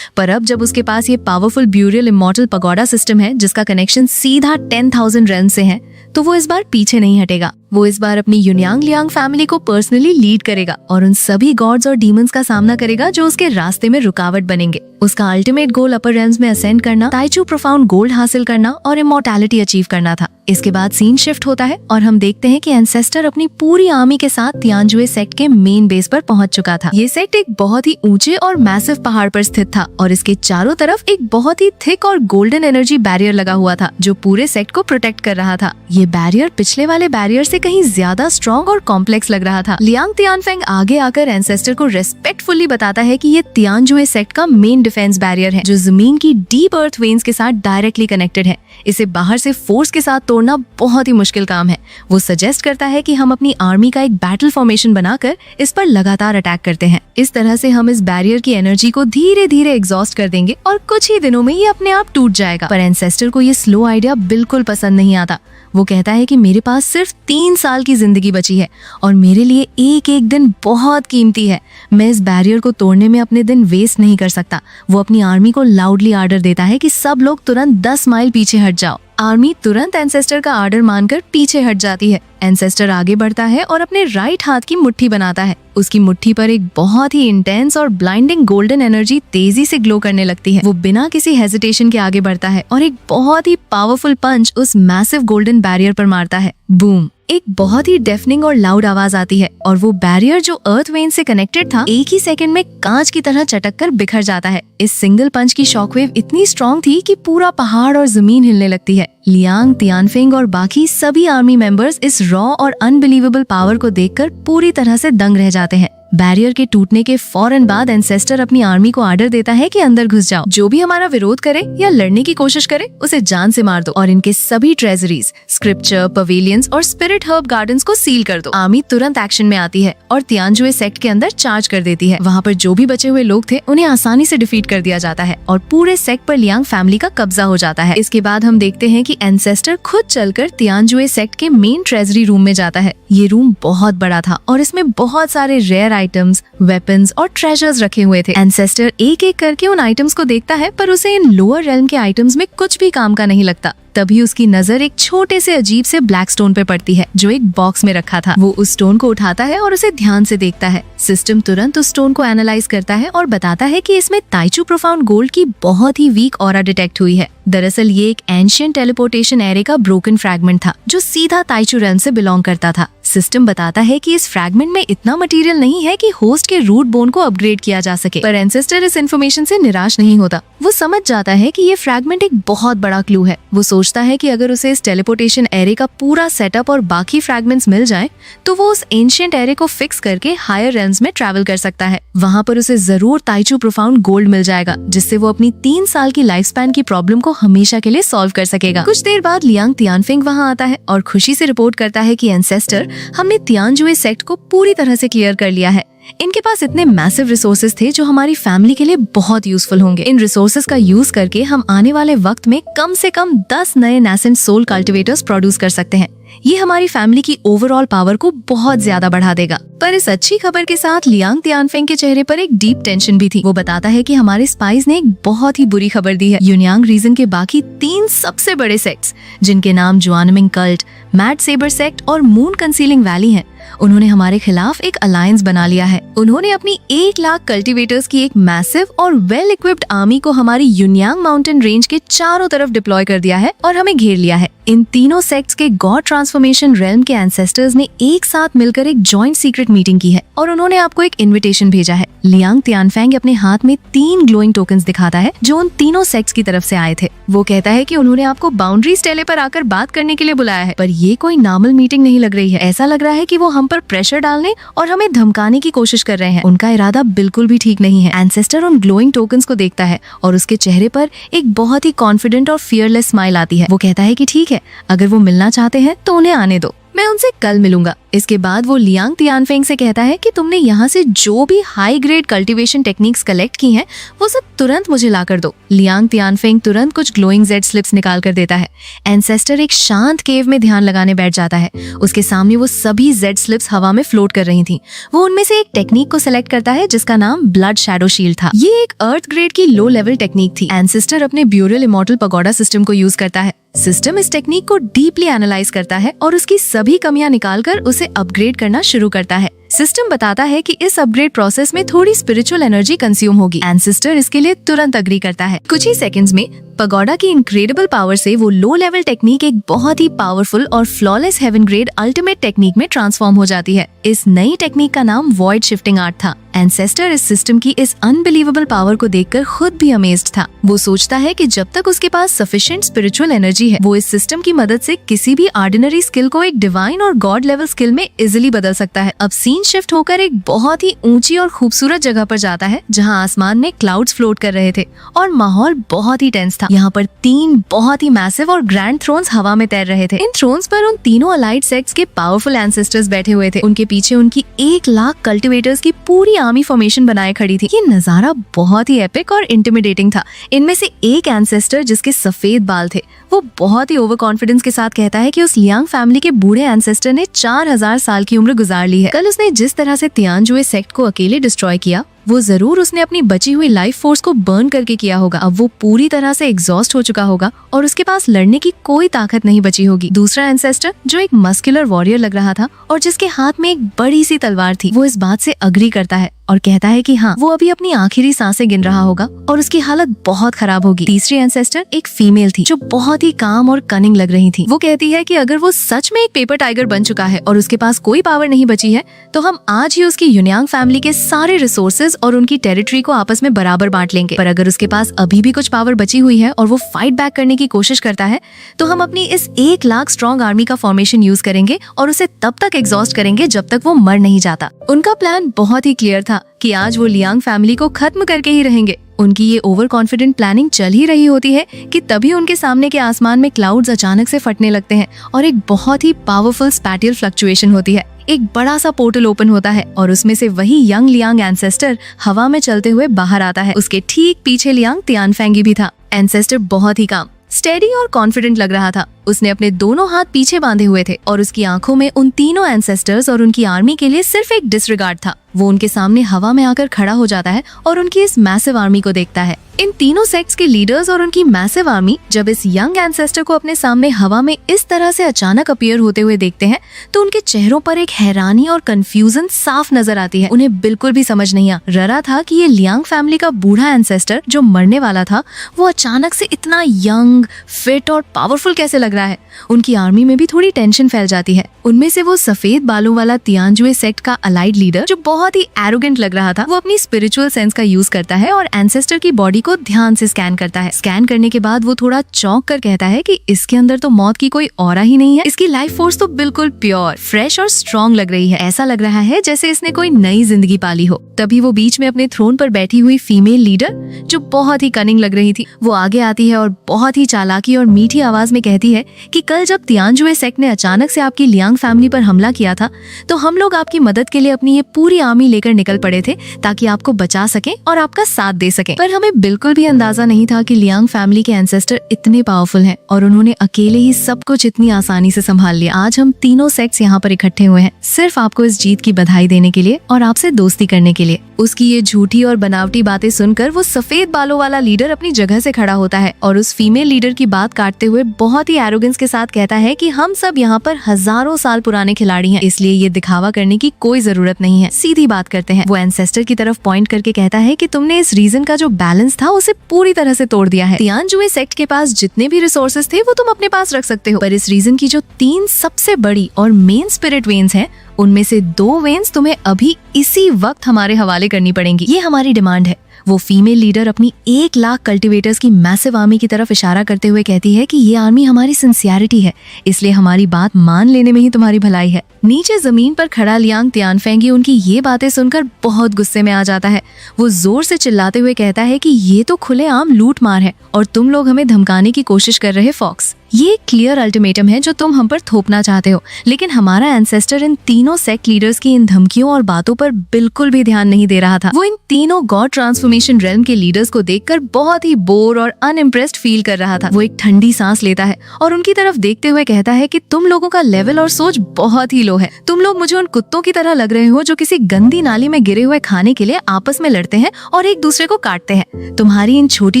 पर अब जब उसके पास ये powerful burial immortal pagoda system है जिसका कनेक्शन सीधा 10,000 रेल्म से है, तो वो इस बार पीछे नहीं हटेगा। वो इस बार अपनी युनियांग लियांग फैमिली को पर्सनली लीड करेगा और उन सभी गॉड्स और डीमंस का सामना करेगा जो उसके रास्ते में रुकावट बनेंगे। उसका अल्टीमेट गोल अपर रेल्म्स में असेंड करना, ताइचू प्रोफाउंड गोल्ड हासिल करना और इमॉर्टैलिटी अचीव करना था। इसके बाद सीन शिफ्ट होता है और हम देखते हैं कि एंसेस्टर अपनी पूरी आर्मी के साथ तियानजुए सेक्ट के मेन बेस पर पहुंच चुका था। ये सेक्ट एक बहुत ही ऊंचे और मैसिव पहाड़ पर स्थित था और इसके चारों तरफ एक बहुत ही थिक और गोल्डन एनर्जी बैरियर लगा हुआ था जो पूरे सेक्ट को प्रोटेक्ट कर रहा था। ये बैरियर पिछले वाले बैरियर से कहीं ज्यादा स्ट्रॉन्ग और कॉम्प्लेक्स लग रहा था। लियांग तियानफेंग आगे आकर एंसेस्टर को रेस्पेक्टफुली बताता है कि ये तियानजुए सेक्ट का मेन डिफेंस बैरियर है जो जमीन की डीप अर्थ वेन्स के साथ डायरेक्टली कनेक्टेड है। इसे बाहर से फोर्स के साथ तोड़ना बहुत ही मुश्किल काम है। वो सजेस्ट करता है कि हम अपनी आर्मी का एक बैटल फॉर्मेशन बनाकर इस पर लगातार अटैक करते हैं। इस तरह से हम इस बैरियर की एनर्जी को धीरे धीरे एग्जॉस्ट कर देंगे और कुछ ही दिनों में ये अपने आप टूट जाएगा। पर एंसेस्टर को ये स्लो आइडिया बिल्कुल पसंद नहीं आता। वो कहता है कि मेरे पास सिर्फ 3 साल की जिंदगी बची है और मेरे लिए एक एक दिन बहुत कीमती है। मैं इस बैरियर को तोड़ने में अपने दिन वेस्ट नहीं कर सकता। वो अपनी आर्मी को लाउडली आर्डर देता है कि सब लोग तुरंत 10 माइल पीछे हट जाओ। आर्मी तुरंत एंसेस्टर का आर्डर मानकर पीछे हट जाती है। एंसेस्टर आगे बढ़ता है और अपने राइट हाथ की मुट्ठी बनाता है। उसकी मुट्ठी पर एक बहुत ही इंटेंस और ब्लाइंडिंग गोल्डन एनर्जी तेजी से ग्लो करने लगती है। वो बिना किसी हेजिटेशन के आगे बढ़ता है और एक बहुत ही पावरफुल पंच उस मैसिव गोल्डन बैरियर पर मारता है। बूम! एक बहुत ही डेफनिंग और लाउड आवाज आती है और वो बैरियर जो अर्थ वेन से कनेक्टेड था एक ही सेकंड में कांच की तरह चटक कर बिखर जाता है। इस सिंगल पंच की शॉकवेव इतनी स्ट्रॉन्ग थी कि पूरा पहाड़ और जमीन हिलने लगती है। लियांग, तियानफेंग और बाकी सभी आर्मी मेंबर्स इस रॉ और अनबिलीवेबल पावर को देखकर पूरी तरह से दंग रह जाते हैं। बैरियर के टूटने के फौरन बाद एंसेस्टर अपनी आर्मी को आर्डर देता है कि अंदर घुस जाओ। जो भी हमारा विरोध करे या लड़ने की कोशिश करे उसे जान से मार दो और इनके सभी ट्रेजरीज, स्क्रिप्चर, पवेलियंस और स्पिरिट हर्ब गार्डन्स को सील कर दो। आर्मी तुरंत एक्शन में आती है और तियानजुए सेक्ट के अंदर चार्ज कर देती है। वहाँ पर जो भी बचे हुए लोग थे उन्हें आसानी से डिफीट कर दिया जाता है और पूरे सेक्ट पर लियांग फैमिली का कब्जा हो जाता है। इसके बाद हम देखते हैं कि एंसेस्टर खुद चलकर तियानजुए सेक्ट के मेन ट्रेजरी रूम में जाता है। ये रूम बहुत बड़ा था और इसमें बहुत सारे रेयर आइटम्स, वेपन्स और ट्रेजर्स रखे हुए थे। एंसेस्टर एक एक करके उन आइटम्स को देखता है पर उसे इन लोअर रेल्म के आइटम्स में कुछ भी काम का नहीं लगता। तभी उसकी नजर एक छोटे से अजीब से ब्लैक स्टोन पे पड़ती है जो एक बॉक्स में रखा था। वो उस स्टोन को उठाता है और उसे ध्यान से देखता है। सिस्टम तुरंत उस स्टोन को एनालाइज करता है और बताता है कि इसमें ताइचू प्रोफाउंड गोल्ड की बहुत ही वीक ऑरा डिटेक्ट हुई है। दरअसल ये एक एंशिएंट टेलीपोर्टेशन एरे का ब्रोकन फ्रैगमेंट था जो सीधा ताइचू रेल्म से बिलोंग करता था। सिस्टम बताता है कि इस फ्रैगमेंट में इतना मटेरियल नहीं है कि होस्ट के रूट बोन को अपग्रेड किया जा सके। पर एंसेस्टर इस इन्फॉर्मेशन से निराश नहीं होता। वो समझ जाता है कि ये फ्रैगमेंट एक बहुत बड़ा क्लू है। वो सोचता है कि अगर उसे इस टेलीपोर्टेशन एरे का पूरा सेटअप और बाकी फ्रैगमेंट्स मिल जाए तो वो उस एंशिएंट एरे को फिक्स करके हायर रेल्म्स में ट्रैवल कर सकता है। वहाँ पर उसे जरूर ताइचू प्रोफाउंड गोल्ड मिल जाएगा जिससे वो अपनी 3 साल की लाइफ स्पैन की प्रॉब्लम को हमेशा के लिए सॉल्व कर सकेगा। कुछ देर बाद लियांग तियानफेंग वहाँ आता है और खुशी से रिपोर्ट करता है कि एंसेस्टर, हमने तियानजुए सेक्ट को पूरी तरह से क्लियर कर लिया है। इनके पास इतने मैसिव रिसोर्सेज थे जो हमारी फैमिली के लिए बहुत यूजफुल होंगे। इन रिसोर्सेज का यूज करके हम आने वाले वक्त में कम से कम 10 नए नेसेंट सोल कल्टिवेटर्स प्रोड्यूस कर सकते हैं। ये हमारी फैमिली की ओवरऑल पावर को बहुत ज्यादा बढ़ा देगा। पर इस अच्छी खबर के साथ लियांग तियानफेंग के चेहरे पर एक डीप टेंशन भी थी। वो बताता है कि हमारे स्पाइस ने एक बहुत ही बुरी खबर दी है। युनियांग रीजन के बाकी 3 सबसे बड़े सेक्ट्स, जिनके नाम जुआनमिंग कल्ट, मैड सेबर सेक्ट और मून कंसीलिंग वैली हैं, उन्होंने हमारे खिलाफ एक अलायंस बना लिया है। उन्होंने अपनी 1 लाख कल्टीवेटर्स की एक मैसिव और वेल इक्विप्ड आर्मी को हमारी युनियांग माउंटेन रेंज के चारों तरफ डिप्लॉय कर दिया है और हमें घेर लिया है। इन तीनों सेक्ट्स के गॉड ट्रांसफॉर्मेशन रेल्म के एंसेस्टर्स ने एक साथ मिलकर एक जॉइंट सीक्रेट मीटिंग की है और उन्होंने आपको एक इनविटेशन भेजा है। लियांग तियानफेंग अपने हाथ में 3 ग्लोइंग टोकन्स दिखाता है जो उन तीनों सेक्ट्स की तरफ से आए थे। वो कहता है कि उन्होंने आपको बाउंड्री स्टेले पर आकर बात करने के लिए बुलाया है। पर ये कोई नॉर्मल मीटिंग नहीं लग रही है। ऐसा लग रहा है कि वो हम पर प्रेशर डालने और हमें धमकाने की कोशिश कर रहे हैं। उनका इरादा बिल्कुल भी ठीक नहीं है। एंसेस्टर उन ग्लोइंग टोकन्स को देखता है और उसके चेहरे पर एक बहुत ही कॉन्फिडेंट और फियरलेस स्माइल आती है। वो कहता है कि ठीक है, अगर वो मिलना चाहते हैं तो उन्हें आने दो, मैं उनसे कल मिलूंगा। इसके बाद वो लियांग तियानफेंग से कहता है कि तुमने यहाँ से जो भी high grade cultivation techniques collect की हैं, वो सब तुरंत मुझे ला कर दो। लियांग तियानफेंग तुरंत कुछ ग्लोइंग जेड स्लिप्स निकाल कर देता है। एंसेस्टर एक शांत केव में ध्यान लगाने बैठ जाता है। उसके सामने वो सभी जेड स्लिप्स हवा में फ्लोट कर रही थी। वो उनमें से एक टेक्निक को सिलेक्ट करता है जिसका नाम ब्लड शैडो शील्ड था। ये एक अर्थ ग्रेड की लो लेवल टेक्निक थी। एंसेस्टर अपने ब्यूरल इमॉर्टल पगोडा सिस्टम को यूज करता है। सिस्टम इस टेक्निक को डीपली एनालाइज करता है और उसकी सभी कमियां निकालकर उसे अपग्रेड करना शुरू करता है। सिस्टम बताता है कि इस अपग्रेड प्रोसेस में थोड़ी स्पिरिचुअल एनर्जी कंज्यूम होगी। एंसेस्टर इसके लिए तुरंत अग्री करता है। कुछ ही सेकंड्स में पगोडा की इनक्रेडिबल पावर से वो लो लेवल टेक्निक एक बहुत ही पावरफुल और flawless heaven grade ultimate technique में ट्रांसफॉर्म हो जाती है। इस नई टेक्निक का नाम वॉइड शिफ्टिंग आर्ट था। एंसेस्टर इस सिस्टम की इस अनबिलीवेबल पावर को देखकर खुद भी अमेज्ड था। वो सोचता है कि जब तक उसके पास सफिशिएंट स्पिरिचुअल एनर्जी है, वो इस सिस्टम की मदद से किसी भी ऑर्डिनरी स्किल को एक डिवाइन और गॉड लेवल स्किल में इजिली बदल सकता है। अब सीन शिफ्ट होकर एक बहुत ही ऊंची और खूबसूरत जगह पर जाता है, जहां आसमान में क्लाउड्स फ्लोट कर रहे थे और माहौल बहुत ही टेंस था। यहाँ पर 3 बहुत ही मैसिव और ग्रैंड थ्रोन्स हवा में तैर रहे थे। इन थ्रोन्स पर उन तीनों अलाइड सेक्ट्स के पावरफुल एंसेस्टर्स बैठे हुए थे। उनके पीछे उनकी 1 लाख कल्टिवेटर्स की पूरी आर्मी फॉर्मेशन बनाए खड़ी थी। ये नजारा बहुत ही एपिक और इंटिमिडेटिंग था। इनमें से एक एंसेस्टर, जिसके सफेद बाल थे, वो बहुत ही ओवर कॉन्फिडेंस के साथ कहता है कि उस लियांग फैमिली के बूढ़े एंसेस्टर ने 4000 साल की उम्र गुजार ली है। कल उसने जिस तरह से तियानजुए सेक्ट को अकेले डिस्ट्रॉय किया, वो जरूर उसने अपनी बची हुई लाइफ फोर्स को बर्न करके किया होगा। अब वो पूरी तरह से एग्जॉस्ट हो चुका होगा और उसके पास लड़ने की कोई ताकत नहीं बची होगी। दूसरा एंसेस्टर, जो एक मस्कुलर वॉरियर लग रहा था और जिसके हाथ में एक बड़ी सी तलवार थी, वो इस बात से अग्री करता है और कहता है कि हाँ, वो अभी अपनी आखिरी सांसें गिन रहा होगा और उसकी हालत बहुत खराब होगी। तीसरी एंसेस्टर एक फीमेल थी, जो बहुत ही काम और कनिंग लग रही थी। वो कहती है कि अगर वो सच में एक पेपर टाइगर बन चुका है और उसके पास कोई पावर नहीं बची है, तो हम आज ही उसकी यूनियांग फैमिली के सारे रिसोर्सेज और उनकी टेरिटरी को आपस में बराबर बांट लेंगे। पर अगर उसके पास अभी भी कुछ पावर बची हुई है और वो फाइट बैक करने की कोशिश करता है, तो हम अपनी इस 1 लाख स्ट्रॉन्ग आर्मी का फॉर्मेशन यूज करेंगे और उसे तब तक एग्जॉस्ट करेंगे जब तक वो मर नहीं जाता। उनका प्लान बहुत ही क्लियर था कि आज वो लियांग फैमिली को खत्म करके ही रहेंगे। उनकी ये ओवर कॉन्फिडेंट प्लानिंग चल ही रही होती है कि तभी उनके सामने के आसमान में क्लाउड्स अचानक से फटने लगते हैं और एक बहुत ही पावरफुल स्पैटियल फ्लक्चुएशन होती है। एक बड़ा सा पोर्टल ओपन होता है और उसमें से वही यंग लियांग एंसेस्टर हवा में चलते हुए बाहर आता है। उसके ठीक पीछे लियांग तियानफेंगी भी था। एंसेस्टर बहुत ही काम, स्टेडी और कॉन्फिडेंट लग रहा था। उसने अपने दोनों हाथ पीछे बांधे हुए थे और उसकी आंखों में उन तीनों एंसेस्टर्स और उनकी आर्मी के लिए सिर्फ एक डिसरिगार्ड था। वो उनके सामने हवा में आकर खड़ा हो जाता है और उनकी इस मैसिव आर्मी को देखता है। इन तीनों सेक्ट्स के लीडर्स और उनकी मैसिव आर्मी जब इस यंग एंसेस्टर को अपने सामने हवा में इस तरह से अचानक अपीयर होते हुए देखते हैं, तो उनके चेहरों पर एक हैरानी और कंफ्यूजन साफ नजर आती है। उन्हें बिल्कुल भी समझ नहीं आ रहा था कि ये लियांग फैमिली का बूढ़ा एंसेस्टर जो मरने वाला था, वो अचानक से इतना यंग, फिट और पावरफुल कैसे लग रहा है। उनकी आर्मी में भी थोड़ी टेंशन फैल जाती है। उनमें से वो सफेद बालों वाला तियानजुए सेक्ट का अलाइड लीडर, जो बहुत ही एरोगेंट लग रहा था, वो अपनी स्पिरिचुअल सेंस का यूज करता है और एंसेस्टर की बॉडी को ध्यान से स्कैन करता है। स्कैन करने के बाद वो थोड़ा चौंक कर कहता है कि इसके अंदर तो मौत की कोई ऑरा ही नहीं है। इसकी लाइफ फोर्स तो बिल्कुल प्योर, फ्रेश और स्ट्रॉन्ग लग रही है। ऐसा लग रहा है जैसे इसने कोई नई जिंदगी पाली हो। तभी वो बीच में अपने थ्रोन पर बैठी हुई फीमेल लीडर, जो बहुत ही कनिंग लग रही थी, वो आगे आती है और बहुत ही चालाकी और मीठी आवाज में कहती है कि कल जब तियानजुए सेक्ट ने अचानक से आपकी लियांग फैमिली पर हमला किया था, तो हम लोग आपकी मदद के लिए अपनी ये पूरी आर्मी लेकर निकल पड़े थे ताकि आपको बचा सके और आपका साथ दे सके। पर हमें बिल्कुल भी अंदाजा नहीं था कि लियांग फैमिली के एंसेस्टर इतने पावरफुल हैं और उन्होंने अकेले ही सब कुछ इतनी आसानी से संभाल लिया। आज हम तीनों सेक्ट्स यहाँ पर इकट्ठे हुए हैं सिर्फ आपको इस जीत की बधाई देने के लिए और आपसे दोस्ती करने के लिए। उसकी ये झूठी और बनावटी बातें सुनकर वो सफेद बालों वाला लीडर अपनी जगह से खड़ा होता है और उस फीमेल लीडर की बात काटते हुए बहुत ही एरोगेंस के साथ कहता है कि हम सब यहाँ पर हजारों साल पुराने खिलाड़ी हैं, इसलिए ये दिखावा करने की कोई जरूरत नहीं है। सीधी बात करते हैं। वो एंसेस्टर की तरफ पॉइंट करके कहता है कि तुमने इस रीजन का जो बैलेंस था उसे पूरी तरह से तोड़ दिया है। तियानजुए सेक्ट के पास जितने भी रिसोर्सेज थे वो तुम अपने पास रख सकते हो, पर इस रीजन की जो 3 सबसे बड़ी और मेन स्पिरिट वेन्स हैं, उनमें से 2 वेन्स तुम्हें अभी इसी वक्त हमारे हवाले करनी पड़ेंगी। ये हमारी डिमांड है। वो फीमेल लीडर अपनी 1 लाख कल्टिवेटर्स की मैसिव आर्मी की तरफ इशारा करते हुए कहती है कि ये आर्मी हमारी सिंसियरिटी है, इसलिए हमारी बात मान लेने में ही तुम्हारी भलाई है। नीचे जमीन पर खड़ा लियांग तियानफेंगी उनकी ये बातें सुनकर बहुत गुस्से में आ जाता है। वो जोर से चिल्लाते हुए कहता है कि ये तो खुलेआम लूट मार है और तुम लोग हमें धमकाने की कोशिश कर रहे फॉक्स। ये क्लियर अल्टीमेटम है जो तुम हम पर थोपना चाहते हो, लेकिन हमारा एंसेस्टर इन तीनों सेक्ट लीडर्स की इन धमकियों और बातों पर बिल्कुल भी ध्यान नहीं दे रहा था। वो इन तीनों गॉड ट्रांसफॉर्मेशन रेल्म के लीडर्स को देखकर बहुत ही बोर और अनइम्प्रेस्ड फील कर रहा था। वो एक ठंडी सांस लेता है और उनकी तरफ देखते हुए कहता है कि तुम लोगों का लेवल और सोच बहुत ही लो है। तुम लोग मुझे उन कुत्तों की तरह लग रहे हो जो किसी गंदी नाली में गिरे हुए खाने के लिए आपस में लड़ते हैं और एक दूसरे को काटते हैं। तुम्हारी इन छोटी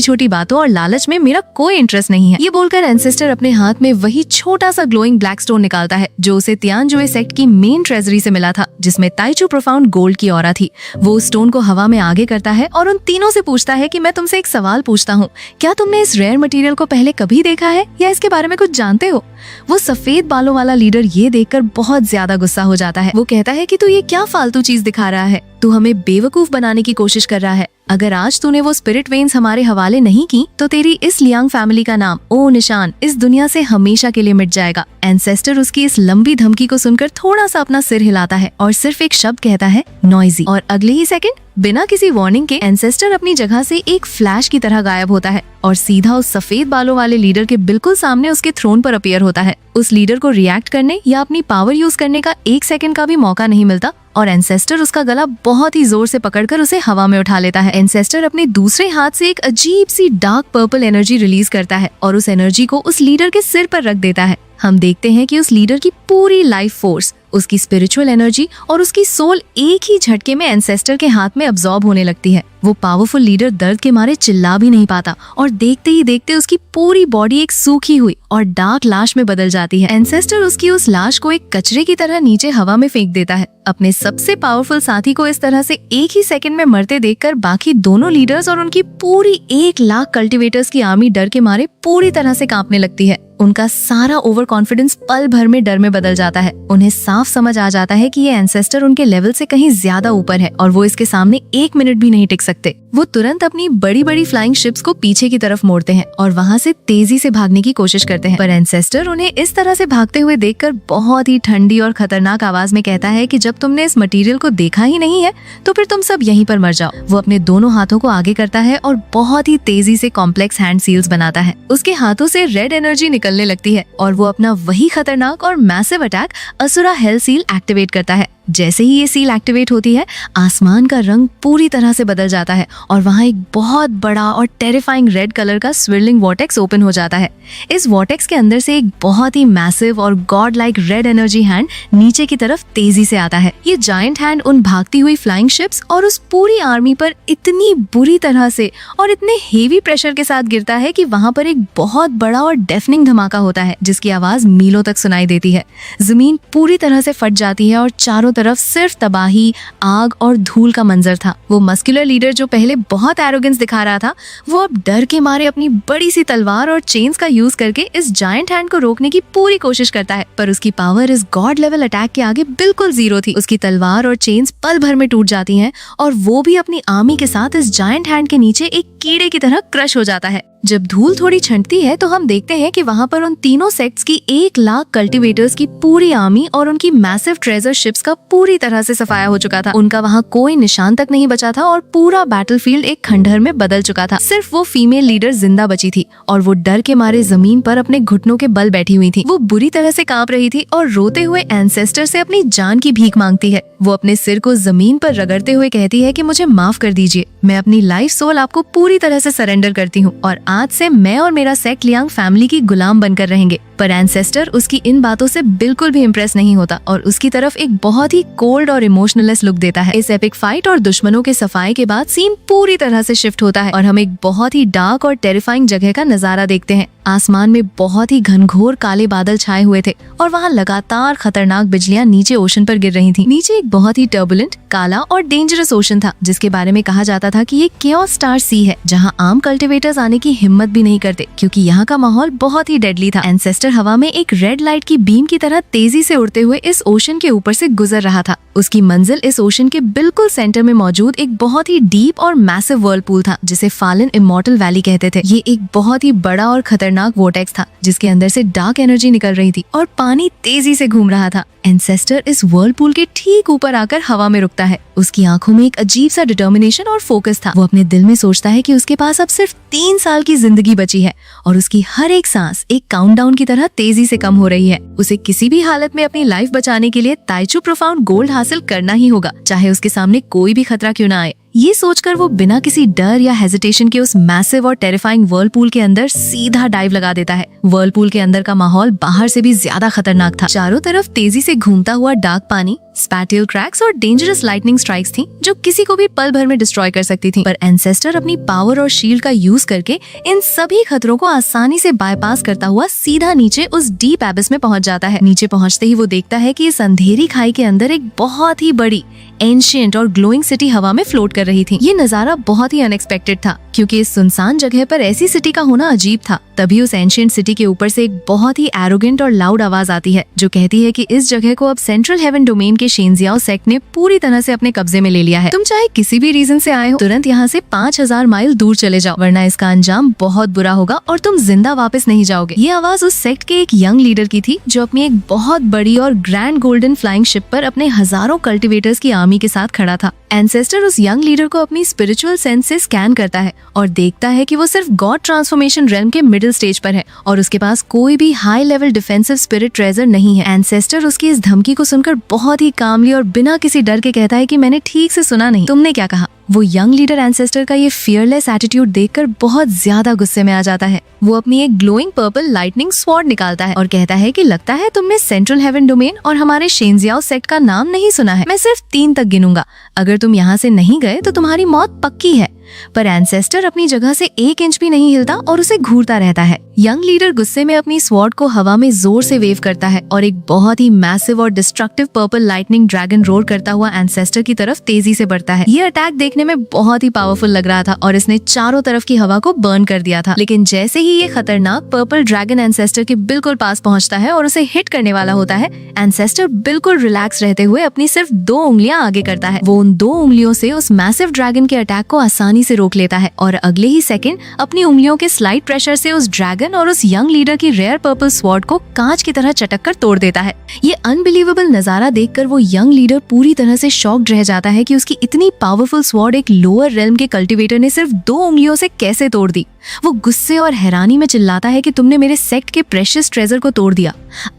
छोटी बातों और लालच में मेरा कोई इंटरेस्ट नहीं है। ये बोलकर एंसेस्टर अपने अपने हाथ में वही छोटा सा ग्लोइंग ब्लैक स्टोन निकालता है जो उसे तियानजुए सेक्ट की मेन ट्रेजरी से मिला था, जिसमें ताइचू प्रोफाउंड गोल्ड की ऑरा थी। वो स्टोन को हवा में आगे करता है और उन तीनों से पूछता है कि मैं तुमसे एक सवाल पूछता हूँ, क्या तुमने इस रेयर मटेरियल को पहले कभी देखा है या इसके बारे में कुछ जानते हो? वो सफेद बालों वाला लीडर ये देखकर बहुत ज्यादा गुस्सा हो जाता है। वो कहता है कि तू ये क्या फालतू चीज दिखा रहा है, तू हमें बेवकूफ बनाने की कोशिश कर रहा है। अगर आज तूने वो स्पिरिट वेन्स हमारे हवाले नहीं की तो तेरी इस लियांग फैमिली का नाम ओ निशान इस दुनिया से हमेशा के लिए मिट जाएगा। एंसेस्टर उसकी इस लंबी धमकी को सुनकर थोड़ा सा अपना सिर हिलाता है और सिर्फ एक शब्द कहता है, नॉइजी। और अगले ही सेकंड बिना किसी वार्निंग के एंसेस्टर अपनी जगह से एक फ्लैश की तरह गायब होता है और सीधा उस सफेद बालों वाले लीडर के बिल्कुल सामने उसके थ्रोन पर अपीयर होता है। उस लीडर को रिएक्ट करने या अपनी पावर यूज करने का एक सेकंड का भी मौका नहीं मिलता और एंसेस्टर उसका गला बहुत ही जोर से पकड़कर उसे हवा में उठा लेता है। एंसेस्टर अपने दूसरे हाथ से एक अजीब सी डार्क पर्पल एनर्जी रिलीज करता है और उस एनर्जी को उस लीडर के सिर पर रख देता है। हम देखते हैं कि उस लीडर की पूरी लाइफ फोर्स, उसकी स्पिरिचुअल एनर्जी और उसकी सोल एक ही झटके में एंसेस्टर के हाथ में अब्सॉर्ब होने लगती है। वो पावरफुल लीडर दर्द के मारे चिल्ला भी नहीं पाता और देखते ही देखते उसकी पूरी बॉडी एक सूखी हुई और डार्क लाश में बदल जाती है। एंसेस्टर उसकी उस लाश को एक कचरे की तरह नीचे हवा में फेंक देता है। अपने सबसे पावरफुल साथी को इस तरह से एक ही सेकंड में मरते देखकर बाकी दोनों लीडर्स और उनकी पूरी 1 लाख कल्टिवेटर्स की आर्मी डर के मारे पूरी तरह से कांपने लगती है। उनका सारा ओवर कॉन्फिडेंस पल भर में डर में बदल जाता है। उन्हें साफ समझ आ जाता है कि ये एंसेस्टर उनके लेवल से कहीं ज्यादा ऊपर है और वो इसके सामने 1 मिनट भी नहीं टिक सकते। वो तुरंत अपनी बड़ी बड़ी फ्लाइंग शिप्स को पीछे की तरफ मोड़ते हैं और वहाँ से तेजी से भागने की कोशिश करते हैं, पर एंसेस्टर उन्हें इस तरह से भागते हुए देखकर बहुत ही ठंडी और खतरनाक आवाज में कहता है कि जब तुमने इस मटेरियल को देखा ही नहीं है तो फिर तुम सब यहीं पर मर जाओ। वो अपने दोनों हाथों को आगे करता है और बहुत ही तेजी से कॉम्प्लेक्स हैंड सील्स बनाता है। उसके हाथों से रेड एनर्जी निकलने लगती है और वो अपना वही खतरनाक और massive attack Asura hell seal activate करता है। जैसे ही ये सील एक्टिवेट होती है, आसमान का रंग पूरी तरह से बदल जाता है और वहाँ एक बहुत बड़ा और टेरिफाइंग रेड कलर का स्विर्लिंग वॉर्टेक्स ओपन हो जाता है। इस वॉर्टेक्स के अंदर से एक बहुत ही मैसिव और God like red energy hand नीचे की तरफ तेजी से आता है। ये जायंट हैंड उन भागती हुई फ्लाइंग शिप्स और उस पूरी आर्मी पर इतनी बुरी तरह से और इतने हेवी प्रेशर के साथ गिरता है कि वहाँ पर एक बहुत बड़ा और डेफनिंग धमाका होता है जिसकी आवाज मीलों तक सुनाई देती है। जमीन पूरी तरह से फट जाती है और चारों तरफ सिर्फ तबाही, आग और धूल का मंजर था। वो मस्कुलर लीडर जो पहले बहुत एरोगेंस दिखा रहा था, वो अब डर के मारे अपनी बड़ी सी तलवार और चेन्स का यूज करके इस जायंट हैंड को रोकने की पूरी कोशिश करता है, पर उसकी पावर इस गॉड लेवल अटैक के आगे बिल्कुल जीरो थी। उसकी तलवार और चेन्स पल भर में टूट जाती हैं और वो भी अपनी आर्मी के साथ इस जायंट हैंड के नीचे एक कीड़े की तरह क्रश हो जाता है। जब धूल थोड़ी छंटती है तो हम देखते हैं कि वहाँ पर उन तीनों सेक्ट्स की 1 लाख कल्टिवेटर्स की पूरी आर्मी और उनकी मैसिव ट्रेजर शिप्स का पूरी तरह से सफाया हो चुका था। उनका वहाँ कोई निशान तक नहीं बचा था और पूरा बैटलफील्ड एक खंडहर में बदल चुका था। सिर्फ वो फीमेल लीडर जिंदा बची थी और वो डर के मारे जमीन पर अपने घुटनों के बल बैठी हुई थी। वो बुरी तरह से कांप रही थी और रोते हुए एंसेस्टर से अपनी जान की भीख मांगती है। वो अपने सिर को जमीन पर रगड़ते हुए कहती है कि मुझे माफ कर दीजिए, मैं अपनी लाइफ सोल आपको पूरी तरह से सरेंडर करती हूँ और आज से मैं और मेरा सेक्ट लियांग फैमिली की गुलाम बनकर रहेंगे। पर एंसेस्टर उसकी इन बातों से बिल्कुल भी इम्प्रेस नहीं होता और उसकी तरफ एक बहुत ही कोल्ड और इमोशनलेस लुक देता है। इस एपिक फाइट और दुश्मनों के सफाई के बाद सीन पूरी तरह से शिफ्ट होता है और हम एक बहुत ही डार्क और टेरिफाइंग जगह का नजारा देखते हैं। आसमान में बहुत ही घनघोर काले बादल छाए हुए थे और वहाँ लगातार खतरनाक बिजलियां नीचे ओशन पर गिर रही थी। नीचे एक बहुत ही टर्बुलेंट, काला और डेंजरस ओशन था जिसके बारे में कहा जाता था कि ये केओस स्टार सी है, जहाँ आम कल्टिवेटर्स आने की हिम्मत भी नहीं करते क्योंकि यहाँ का माहौल बहुत ही डेडली था। एंसेस्टर हवा में एक रेड लाइट की बीम की तरह तेजी से उड़ते हुए इस ओशन के ऊपर से गुजर रहा था। उसकी मंजिल इस ओशन के बिल्कुल सेंटर में मौजूद एक बहुत ही डीप और मैसिव व्हर्लपूल था जिसे फालन इमॉर्टल वैली कहते थे। ये एक बहुत ही बड़ा और खतरनाक वोर्टेक्स था जिसके अंदर से डार्क एनर्जी निकल रही थी और पानी तेजी से घूम रहा था। एंसेस्टर इस व्हर्लपूल के ठीक ऊपर आकर हवा में रुकता है। उसकी आंखों में एक अजीब सा डिटर्मिनेशन और फोकस था। वो अपने दिल में सोचता है कि उसके पास अब सिर्फ 3 साल की जिंदगी बची है और उसकी हर एक सांस एक काउंटडाउन की तरह तेजी से कम हो रही है। उसे किसी भी हालत में अपनी लाइफ बचाने के लिए ताइचू प्रोफाउंड गोल्ड हासिल करना ही होगा, चाहे उसके सामने कोई भी खतरा क्यों ना आए। ये सोचकर वो बिना किसी डर या हेजिटेशन के उस मैसिव और टेरिफाइंग व्हर्लपूल के अंदर सीधा डाइव लगा देता है। व्हर्लपूल के अंदर का माहौल बाहर से भी ज्यादा खतरनाक था। चारों तरफ तेजी से घूमता हुआ डार्क पानी, स्पैटियल क्रैक्स और डेंजरस लाइटनिंग स्ट्राइक्स थी जो किसी को भी पल भर में डिस्ट्रॉय कर सकती थी। पर एंसेस्टर अपनी पावर और शील्ड का यूज करके इन सभी खतरों को आसानी से बाईपास करता हुआ सीधा नीचे उस डीप एबिस में पहुंच जाता है। नीचे पहुंचते ही वो देखता है कि इस अंधेरी खाई के अंदर एक बहुत ही बड़ी एंशिएंट और ग्लोइंग सिटी हवा में फ्लोट कर रही थी। ये नजारा बहुत ही अनएक्सपेक्टेड था क्योंकि इस सुनसान जगह पर ऐसी सिटी का होना अजीब था। तभी उस एंशिएंट सिटी के ऊपर से एक बहुत ही एरोगेंट और लाउड आवाज आती है जो कहती है कि इस जगह को अब सेंट्रल हेवन डोमेन के शेंजियाओ सेक्ट ने पूरी तरह से अपने कब्जे में ले लिया है। तुम चाहे किसी भी रीजन से आए हो, तुरंत यहाँ से 5000 माइल दूर चले जाओ, वरना इसका अंजाम बहुत बुरा होगा और तुम जिंदा वापस नहीं जाओगे। ये आवाज उस सेक्ट के एक यंग लीडर की थी जो अपनी एक बहुत बड़ी और ग्रैंड गोल्डन फ्लाइंग शिप पर अपने हजारों कल्टिवेटर्स की आर्मी के साथ खड़ा था। एंसेस्टर उस यंग लीडर को अपनी स्पिरिचुअल सेंस से स्कैन करता है और देखता है कि वो सिर्फ गॉड ट्रांसफॉर्मेशन रेल्म के मिडिल स्टेज पर है और उसके पास कोई भी high level defensive spirit treasure नहीं है। एंसेस्टर उसकी इस धमकी को सुनकर बहुत ही कामली और बिना किसी डर के कहता है कि मैंने ठीक से सुना नहीं, तुमने क्या कहा? वो यंग लीडर एंसेस्टर का ये फियरलेस एटीट्यूड देखकर बहुत ज्यादा गुस्से में आ जाता है। वो अपनी एक ग्लोइंग पर्पल लाइटनिंग स्वॉर्ड निकालता है और कहता है कि लगता है तुमने सेंट्रल हेवन डोमेन और हमारे शेंजियाओ सेक्ट का नाम नहीं सुना है। मैं सिर्फ 3 तक गिनूंगा, अगर तुम यहाँ से नहीं गए तो तुम्हारी मौत पक्की है। पर एंसेस्टर अपनी जगह से 1 इंच भी नहीं हिलता और उसे घूरता रहता है। यंग लीडर गुस्से में अपनी स्वॉर्ड को हवा में जोर से वेव करता है और एक बहुत ही मैसिव और destructive purple lightning dragon roar करता हुआ एंसेस्टर की तरफ तेजी से बढ़ता है। ये अटैक देखने में बहुत ही पावरफुल लग रहा था और इसने चारों तरफ की हवा को बर्न कर दिया था। लेकिन जैसे ही ये खतरनाक पर्पल ड्रैगन एंसेस्टर के बिल्कुल पास पहुंचता है और उसे हिट करने वाला होता है, एंसेस्टर बिल्कुल रिलैक्स रहते हुए अपनी सिर्फ 2 उंगलियां आगे करता है। वो उन 2 उंगलियों से उस मैसिव ड्रैगन के अटैक को आसानी से रोक लेता है और अगले ही सेकंड अपनी उंगलियों के स्लाइट प्रेशर से उस ड्रैगन और उस यंग लीडर की रेयर पर्पल स्वॉर्ड को कांच की तरह चटक कर तोड़ देता है। ये अनबिलीवेबल नजारा देखकर वो यंग लीडर पूरी तरह से शॉक्ड रह जाता है कि उसकी इतनी पावरफुल स्वॉर्ड एक लोअर रेल्म के कल्टिवेटर ने सिर्फ 2 उंगलियों से कैसे तोड़ दी। वो गुस्से और हैरानी में चिल्लाता है कि तुमने मेरे सेक्ट के प्रेशियस ट्रेजर को तोड़ दिया,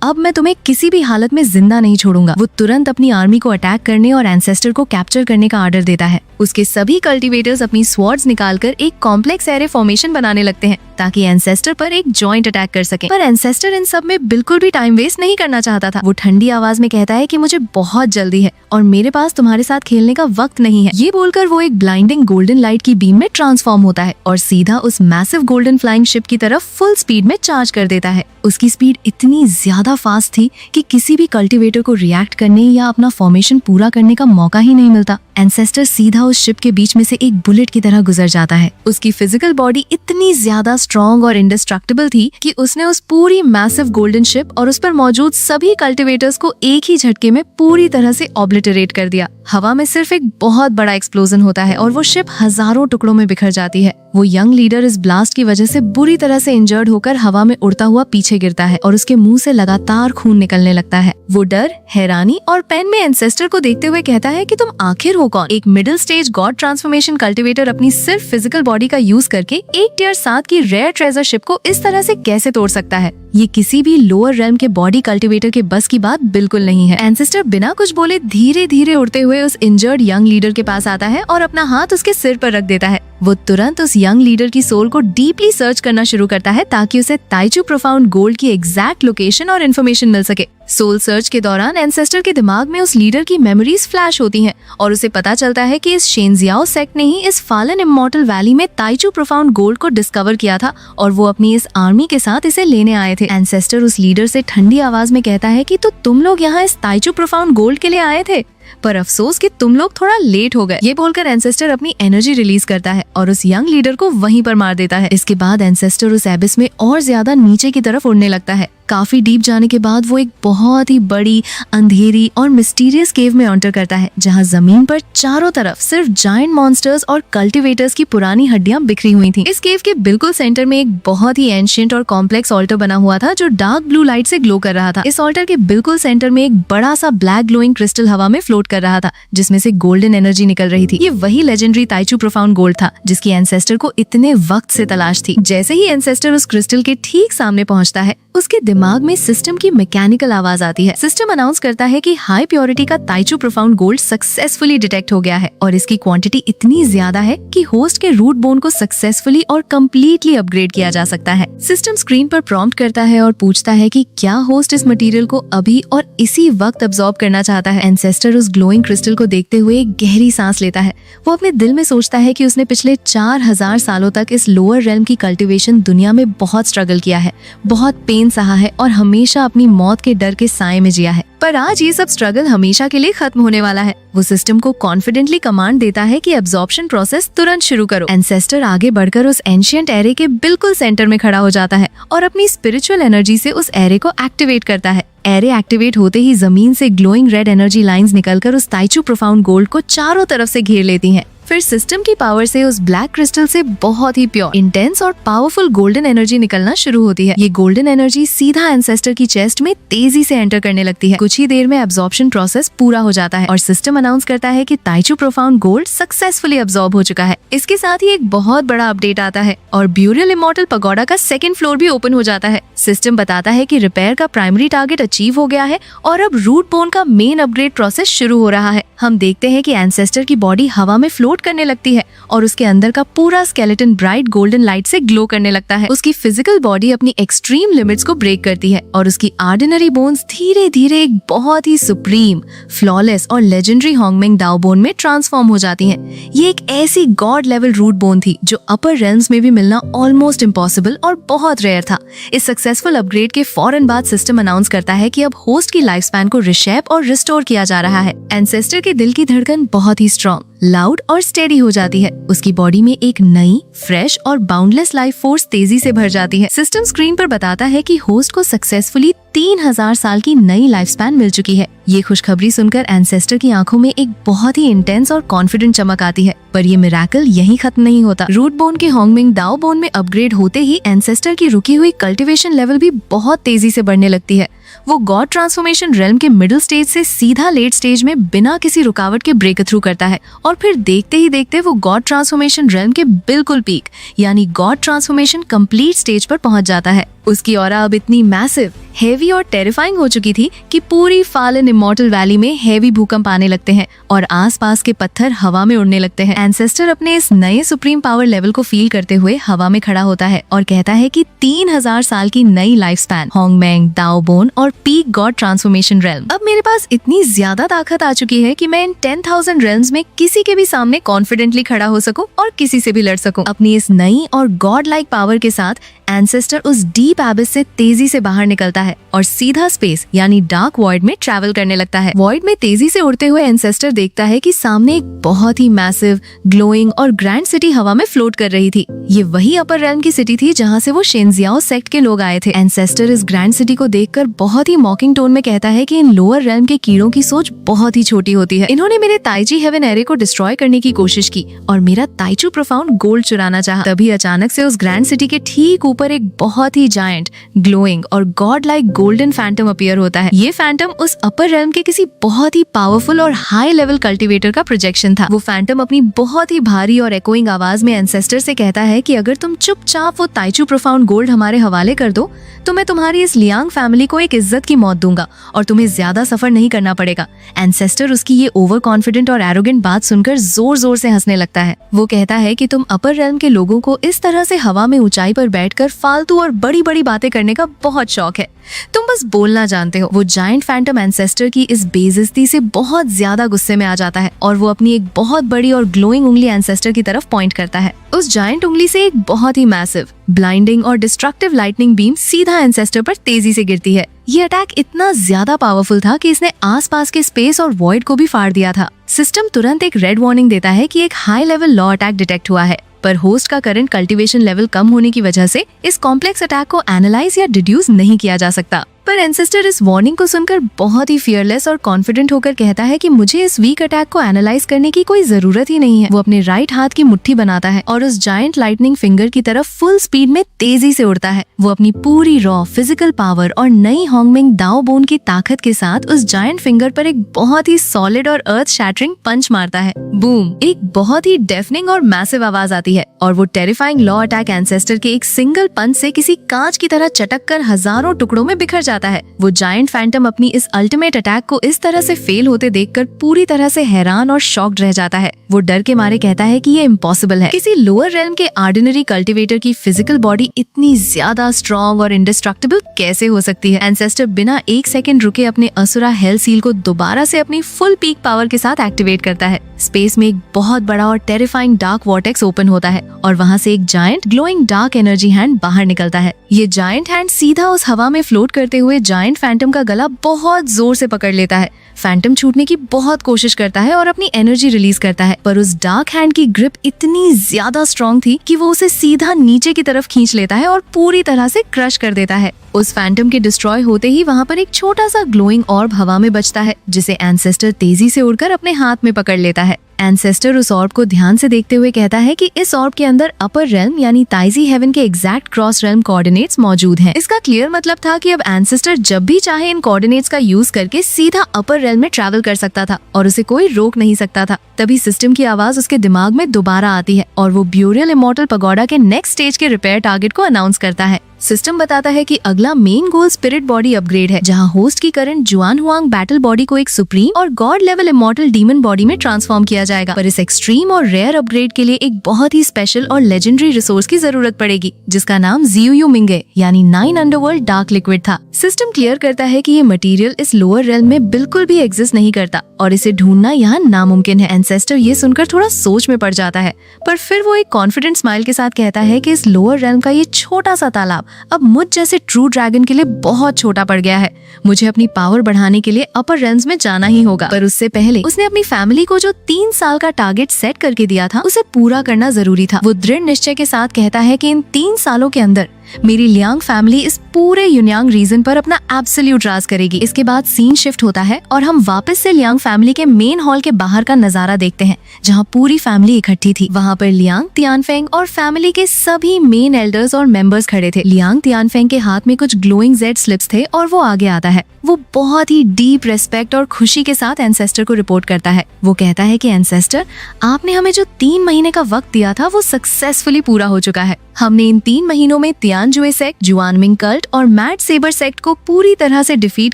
अब मैं तुम्हें किसी भी हालत में जिंदा नहीं छोड़ूंगा। वो तुरंत अपनी आर्मी को अटैक करने और एंसेस्टर को कैप्चर करने का ऑर्डर देता है। उसके सभी कल्टिवेटर्स अपनी स्वॉर्ड्स निकालकर एक कॉम्प्लेक्स एरे फॉर्मेशन बनाने लगते हैं ताकि एंसेस्टर पर एक जॉइंट अटैक कर सके। पर एंसेस्टर इन सब में बिल्कुल भी टाइम वेस्ट नहीं करना चाहता था। वो ठंडी आवाज में कहता है कि मुझे बहुत जल्दी है और मेरे पास तुम्हारे साथ खेलने का वक्त नहीं है। ये बोलकर वो एक ब्लाइंडिंग गोल्डन लाइट की बीम में ट्रांसफॉर्म होता है और सीधा उस मैसिव गोल्डन फ्लाइंग शिप की तरफ फुल स्पीड में चार्ज कर देता है। उसकी स्पीड इतनी ज्यादा फास्ट थी कि किसी भी कल्टिवेटर को रिएक्ट करने या अपना फॉर्मेशन पूरा करने का मौका ही नहीं मिलता। एंसेस्टर सीधा उस शिप के बीच में से एक बुलेट की तरह गुजर जाता है। उसकी फिजिकल बॉडी इतनी ज्यादा स्ट्रॉन्ग और इंडिस्ट्रक्टिबल थी कि उसने उस पूरी मैसिव गोल्डन शिप और उस पर मौजूद सभी कल्टिवेटर्स को एक ही झटके में पूरी तरह से ऑब्लिटरेट कर दिया। हवा में सिर्फ एक बहुत बड़ा एक्सप्लोजन होता है और वो शिप हजारों टुकड़ों में बिखर जाती है। वो यंग लीडर इस ब्लास्ट की वजह से बुरी तरह से इंजर्ड होकर हवा में उड़ता हुआ पीछे गिरता है और उसके मुंह से लगातार खून निकलने लगता है। वो डर, हैरानी और पेन में एंसेस्टर को देखते हुए कहता है कि तुम आखिर हो कौन? एक middle stage God transformation cultivator अपनी सिर्फ फिजिकल बॉडी का यूज करके एक टियर 7 की रेयर ट्रेजर शिप को इस तरह से कैसे तोड़ सकता है? ये किसी भी लोअर रेल्म के बॉडी कल्टिवेटर के बस की बात बिल्कुल नहीं है। एंसेस्टर बिना कुछ बोले धीरे धीरे उड़ते हुए उस इंजर्ड यंग लीडर के पास आता है और अपना हाथ उसके सिर पर रख देता है। वो तुरंत उस यंग लीडर की सोल को डीपली सर्च करना शुरू करता है ताकि उसे ताइचू प्रोफाउंड गोल्ड की एग्जैक्ट लोकेशन और इन्फॉर्मेशन मिल सके। सोल सर्च के दौरान एंसेस्टर के दिमाग में उस लीडर की मेमोरीज फ्लैश होती हैं और उसे पता चलता है कि इस शेंजियाओ सेक्ट ने ही इस फालन इमॉर्टल वैली में ताइचू प्रोफाउंड गोल्ड को डिस्कवर किया था और वो अपनी इस आर्मी के साथ इसे लेने आए थे। एंसेस्टर उस लीडर से ठंडी आवाज में कहता है कि तो तुम लोग यहाँ इस ताइचू प्रोफाउंड गोल्ड के लिए आए थे, पर अफसोस कि तुम लोग थोड़ा लेट हो गए। ये बोलकर एंसेस्टर अपनी एनर्जी रिलीज करता है और उस यंग लीडर को वहीं पर मार देता है। इसके बाद एंसेस्टर उस एबिस में और ज्यादा नीचे की तरफ उड़ने लगता है। काफी डीप जाने के बाद वो एक बहुत ही बड़ी, अंधेरी और मिस्टीरियस केव में एंटर करता है जहाँ जमीन पर चारों तरफ सिर्फ जायंट मॉन्स्टर्स और कल्टिवेटर्स की पुरानी हड्डियां बिखरी हुई थी। इस केव के बिल्कुल सेंटर में एक बहुत ही एंशिएंट और कॉम्प्लेक्स ऑल्टर बना हुआ था जो डार्क ब्लू लाइट से ग्लो कर रहा था। इस ऑल्टर के बिल्कुल सेंटर में एक बड़ा सा ब्लैक ग्लोइंग क्रिस्टल हवा में फ्लोट कर रहा था जिसमें से गोल्डन एनर्जी निकल रही थी। ये वही लेजेंडरी ताइचू प्रोफाउंड गोल्ड था जिसकी एंसेस्टर को इतने वक्त से तलाश थी। जैसे ही एंसेस्टर उस क्रिस्टल के ठीक सामने पहुंचता है, उसके दिमाग में सिस्टम की मैकेनिकल आवाज आती है। सिस्टम अनाउंस करता है कि हाई प्योरिटी का ताइचू प्रोफाउंड गोल्ड सक्सेसफुली डिटेक्ट हो गया है और इसकी क्वांटिटी इतनी ज्यादा है कि होस्ट के रूट बोन को सक्सेसफुली और कम्प्लीटली अपग्रेड किया जा सकता है। सिस्टम स्क्रीन पर प्रॉम्प्ट करता है और पूछता है कि क्या होस्ट इस मटेरियल को अभी और इसी वक्त अब्सॉर्ब करना चाहता है। एंसेस्टर उस ग्लोइंग क्रिस्टल को देखते हुए एक गहरी सांस लेता है। वो अपने दिल में सोचता है कि उसने पिछले 4000 सालों तक इस लोअर रेल्म की कल्टीवेशन दुनिया में बहुत स्ट्रगल किया है, बहुत पेन सहा है और हमेशा अपनी मौत के डर के साए में जिया है। पर आज ये सब स्ट्रगल हमेशा के लिए खत्म होने वाला है। वो सिस्टम को कॉन्फिडेंटली कमांड देता है कि एब्जॉर्प्शन प्रोसेस तुरंत शुरू करो। एंसेस्टर आगे बढ़कर उस एंशिएंट एरे के बिल्कुल सेंटर में खड़ा हो जाता है और अपनी स्पिरिचुअल एनर्जी से उस एरे को एक्टिवेट करता है। एरे एक्टिवेट होते ही जमीन से ग्लोइंग रेड एनर्जी लाइंस निकलकर उस ताइचू प्रोफाउंड गोल्ड को चारों तरफ से घेर लेती हैं। फिर सिस्टम की पावर से उस ब्लैक क्रिस्टल से बहुत ही प्योर, इंटेंस और पावरफुल गोल्डन एनर्जी निकलना शुरू होती है। ये गोल्डन एनर्जी सीधा एंसेस्टर की चेस्ट में तेजी से एंटर करने लगती है। कुछ ही देर में एब्जॉर्प्शन प्रोसेस पूरा हो जाता है और सिस्टम अनाउंस करता है कि ताइचू प्रोफाउंड गोल्ड सक्सेसफुली अब्सॉर्ब हो चुका है। इसके साथ ही एक बहुत बड़ा अपडेट आता है और ब्यूरियल इमॉर्टल पगोडा का सेकंड फ्लोर भी ओपन हो जाता है। सिस्टम बताता है कि रिपेयर का प्राइमरी टारगेट अचीव हो गया है और अब रूट बोन का मेन अपग्रेड प्रोसेस शुरू हो रहा है। हम देखते हैं कि एंसेस्टर की बॉडी हवा में फ्लोट करने लगती है और उसके अंदर का पूरा स्केलेटन ब्राइट गोल्डन लाइट से ग्लो करने लगता है। उसकी फिजिकल बॉडी अपनी एक्सट्रीम लिमिट्स को ब्रेक करती है और उसकी ऑर्डिनरी बोन्स धीरे धीरे एक बहुत ही सुप्रीम, फ्लॉलेस और लेजेंडरी होंगमेंग दाओ बोन में ट्रांसफॉर्म हो जाती हैं। ये एक ऐसी गॉड लेवल रूट बोन थी जो अपर रेल्म्स में भी मिलना ऑलमोस्ट इम्पॉसिबल और बहुत रेयर था। इस सक्सेसफुल अपग्रेड के फौरन बाद सिस्टम अनाउंस करता है कि अब होस्ट की लाइफ स्पैन को रिशेप और रिस्टोर किया जा रहा है। एंसेस्टर के दिल की धड़कन बहुत ही स्ट्रॉन्ग, लाउड और स्टेडी हो जाती है। उसकी बॉडी में एक नई, फ्रेश और बाउंडलेस लाइफ फोर्स तेजी से भर जाती है। सिस्टम स्क्रीन पर बताता है कि होस्ट को सक्सेसफुली 3000 साल की नई लाइफ स्पैन मिल चुकी है। ये खुशखबरी सुनकर एंसेस्टर की आंखों में एक बहुत ही इंटेंस और कॉन्फिडेंट चमक आती है। पर ये मिरेकल यहीं खत्म नहीं होता। रूट बोन के होंगमेंग दाओ बोन में अपग्रेड होते ही एंसेस्टर की रुकी हुई कल्टीवेशन लेवल भी बहुत तेजी से बढ़ने लगती है। वो गॉड ट्रांसफॉर्मेशन रेल्म के मिडिल स्टेज से सीधा लेट स्टेज में बिना किसी रुकावट के ब्रेक थ्रू करता है और फिर देखते ही देखते वो गॉड ट्रांसफॉर्मेशन रेल्म के बिल्कुल पीक यानी गॉड ट्रांसफॉर्मेशन कंप्लीट स्टेज पर पहुंच जाता है। उसकी ऑरा अब इतनी मैसिव, हेवी और टेरिफाइंग हो चुकी थी कि पूरी फॉलन इमॉर्टल वैली में हेवी भूकंप आने लगते हैं और आसपास के पत्थर हवा में उड़ने लगते हैं। एंसेस्टर अपने इस नए सुप्रीम पावर लेवल को फील करते हुए हवा में खड़ा होता है और कहता है कि 3000 साल की नई लाइफ स्पैन, होंगमेंग दाओ बोन और पीक गॉड ट्रांसफॉर्मेशन रेल्म। अब मेरे पास इतनी ज्यादा ताकत आ चुकी है कि मैं इन 10,000 रेल्म्स में किसी के भी सामने कॉन्फिडेंटली खड़ा हो सकूं और किसी से भी लड़ सकूं। अपनी इस नई और गॉड लाइक पावर के साथ एंसेस्टर उस डीप एबिस से तेजी से बाहर निकलता है और सीधा स्पेस यानी डार्क वॉइड में ट्रैवल करने लगता है। वॉइड में तेजी से उड़ते हुए एंसेस्टर देखता है कि सामने एक बहुत ही मैसिव, ग्लोइंग और ग्रैंड सिटी हवा में फ्लोट कर रही थी। ये वही अपर रेल्म की सिटी थी जहाँ से वो शेंजियाओ सेक्ट के लोग आए थे। एंसेस्टर इस ग्रैंड सिटी को देखकर बहुत ही मॉकिंग टोन में कहता है कि इन लोअर रेल्म के कीड़ों की सोच बहुत ही छोटी होती है। इन्होंने मेरे ताइची हेवन एरे को डिस्ट्रॉय करने की कोशिश की और मेरा ताइचू प्रोफाउंड गोल्ड चुराना चाहा। तभी अचानक से उस ग्रैंड सिटी के ठीक ऊपर एक बहुत ही जायंट, ग्लोइंग और God like golden Phantom appear होता है। ये फैंटम उस अपर रेल्म के किसी बहुत ही पावरफुल और हाई लेवल कल्टीवेटर का प्रोजेक्शन था। वो फैंटम अपनी बहुत ही भारी और एकोइंग आवाज में एंसेस्टर से कहता है कि अगर तुम चुपचाप वो ताइचू प्रोफाउंड गोल्ड हमारे हवाले कर दो तो मैं तुम्हारी इस लियांग फैमिली को एक इज्जत की मौत दूंगा और तुम्हें ज्यादा सफर नहीं करना पड़ेगा। एंसेस्टर उसकी ये ओवर कॉन्फिडेंट और एरोगेंट बात सुनकर जोर जोर से हंसने लगता है। वो कहता है कि तुम अपर रेल्म के लोगों को इस तरह से हवा में ऊंचाई पर बैठकर फालतू और बड़ी बड़ी बातें करने का बहुत शौक है, तुम बस बोलना जानते हो। वो जायंट फैंटम एंसेस्टर की इस बेइज्जती से बहुत ज्यादा गुस्से में आ जाता है और वो अपनी एक बहुत बड़ी और ग्लोइंग उंगली एंसेस्टर की तरफ पॉइंट करता है। उस जायंट उंगली से एक बहुत ही मैसिव, ब्लाइंडिंग और डिस्ट्रक्टिव लाइटनिंग बीम सीधा एंसेस्टर पर तेजी से गिरती है। ये अटैक इतना ज्यादा पावरफुल था कि इसने आसपास के स्पेस और वॉइड को भी फाड़ दिया था। सिस्टम तुरंत एक रेड वार्निंग देता है कि एक high level law attack detect हुआ है, पर होस्ट का करंट कल्टीवेशन लेवल कम होने की वजह से इस कॉम्प्लेक्स अटैक को एनालाइज या डिड्यूस नहीं किया जा सकता। पर एंसेस्टर इस वार्निंग को सुनकर बहुत ही फियरलेस और कॉन्फिडेंट होकर कहता है कि मुझे इस वीक अटैक को एनालाइज करने की कोई जरूरत ही नहीं है। वो अपने राइट हाथ की मुट्ठी बनाता है और उस जायंट लाइटनिंग फिंगर की तरफ फुल स्पीड में तेजी से उड़ता है। वो अपनी पूरी रॉ फिजिकल पावर और नई होंगमिंग दाओ बोन की ताकत के साथ उस जायंट फिंगर पर एक बहुत ही सॉलिड और अर्थ शैटरिंग पंच मारता है। बूम! एक बहुत ही डेफनिंग और मैसिव आवाज आती है और वो टेरिफाइंग लॉ अटैक एंसेस्टर के एक सिंगल पंच से किसी कांच की तरह चटक कर हजारों टुकड़ों में बिखर जाता है। वो जायंट फैंटम अपनी इस अल्टीमेट अटैक को इस तरह से फेल होते देखकर पूरी तरह से हैरान और शॉक्ड रह जाता है। वो डर के मारे कहता है कि ये इम्पॉसिबल है। किसी लोअर रेल्म के ऑर्डिनरी कल्टिवेटर की फिजिकल बॉडी इतनी ज्यादा स्ट्रॉन्ग और इंडिस्ट्रक्टिबल कैसे हो सकती है? एंसेस्टर बिना एक सेकंड रुके अपने असुरा हेल सील को दोबारा से अपनी फुल पीक पावर के साथ एक्टिवेट करता है। स्पेस में एक बहुत बड़ा और टेरिफाइंग डार्क वॉर्टेक्स ओपन होता है और वहाँ से एक giant glowing dark energy hand बाहर निकलता है। ये जायंट हैंड सीधा उस हवा में फ्लोट करते हुए जायंट फैंटम का गला बहुत जोर से पकड़ लेता है। फैंटम छूटने की बहुत कोशिश करता है और अपनी एनर्जी रिलीज करता है, पर उस डार्क हैंड की ग्रिप इतनी ज्यादा स्ट्रॉन्ग थी कि वो उसे सीधा नीचे की तरफ खींच लेता है और पूरी तरह से क्रश कर देता है। उस फैंटम के डिस्ट्रॉय होते ही वहाँ पर एक छोटा सा ग्लोइंग ऑर्ब हवा में बचता है, जिसे एंसेस्टर तेजी से उड़कर अपने हाथ में पकड़ लेता है। एंसेस्टर उस ऑर्ब को ध्यान से देखते हुए कहता है कि इस ऑर्ब के अंदर अपर रेल्म यानी ताइजी हेवन के एग्जैक्ट क्रॉस रेल्म कोऑर्डिनेट्स मौजूद हैं। इसका क्लियर मतलब था कि अब एंसेस्टर जब भी चाहे इन कोऑर्डिनेट्स का यूज करके सीधा अपर रेल्म में ट्रैवल कर सकता था और उसे कोई रोक नहीं सकता था। तभी सिस्टम की आवाज उसके दिमाग में दोबारा आती है और वो ब्यूरियल इमॉर्टल पगोडा के नेक्स्ट स्टेज के रिपेयर टारगेट को अनाउंस करता है। सिस्टम बताता है कि अगला main goal spirit body upgrade है, जहां होस्ट की करंट जुआन हुआंग बैटल बॉडी को एक सुप्रीम और god level immortal demon body में ट्रांसफॉर्म किया जाएगा। पर इस एक्सट्रीम और रेयर अपग्रेड के लिए एक बहुत ही स्पेशल और लेजेंडरी रिसोर्स की जरूरत पड़ेगी, जिसका नाम जियू मिंगे यानी 9 अंडरवर्ल्ड डार्क लिक्विड था। सिस्टम क्लियर करता है कि ये मटेरियल इस लोअर रेल्म में बिल्कुल भी एग्जिस्ट नहीं करता और इसे ढूंढना यहाँ नामुमकिन है। एंसेस्टर ये सुनकर थोड़ा सोच में पड़ जाता है, पर फिर वो एक कॉन्फिडेंट स्माइल के साथ कहता है कि इस लोअर रेल्म का ये छोटा सा तालाब अब मुझ जैसे ट्रू ड्रैगन के लिए बहुत छोटा पड़ गया है। मुझे अपनी पावर बढ़ाने के लिए अपर रेल्म्स में जाना ही होगा। पर उससे पहले उसने अपनी फैमिली को जो 3 साल का टारगेट सेट करके दिया था, उसे पूरा करना जरूरी था। वो दृढ़ निश्चय के साथ कहता है कि इन 3 सालों के अंदर मेरी लियांग फैमिली इस पूरे यूनियांग रीजन पर अपना एब्सोल्यूट राज करेगी। इसके बाद सीन शिफ्ट होता है और हम वापस से लियांग फैमिली के मेन हॉल के बाहर का नजारा देखते हैं, जहां पूरी फैमिली इकट्ठी थी। वहां पर लियांग, तियानफेंग और फैमिली के सभी मेन एल्डर्स और मेंबर्स खड़े थे। लियांग तियानफेंग के हाथ में कुछ ग्लोइंग जेड स्लिप्स थे और वो आगे आता है। वो बहुत ही डीप रेस्पेक्ट और खुशी के साथ एंसेस्टर को रिपोर्ट करता है। वो कहता है कि एंसेस्टर, आपने हमें जो 3 महीने का वक्त दिया था वो सक्सेसफुली पूरा हो चुका है। हमने इन 3 महीनों में तियानजुए सेक्ट, जुआनमिंग कल्ट और मैड सेबर सेक्ट को पूरी तरह से डिफीट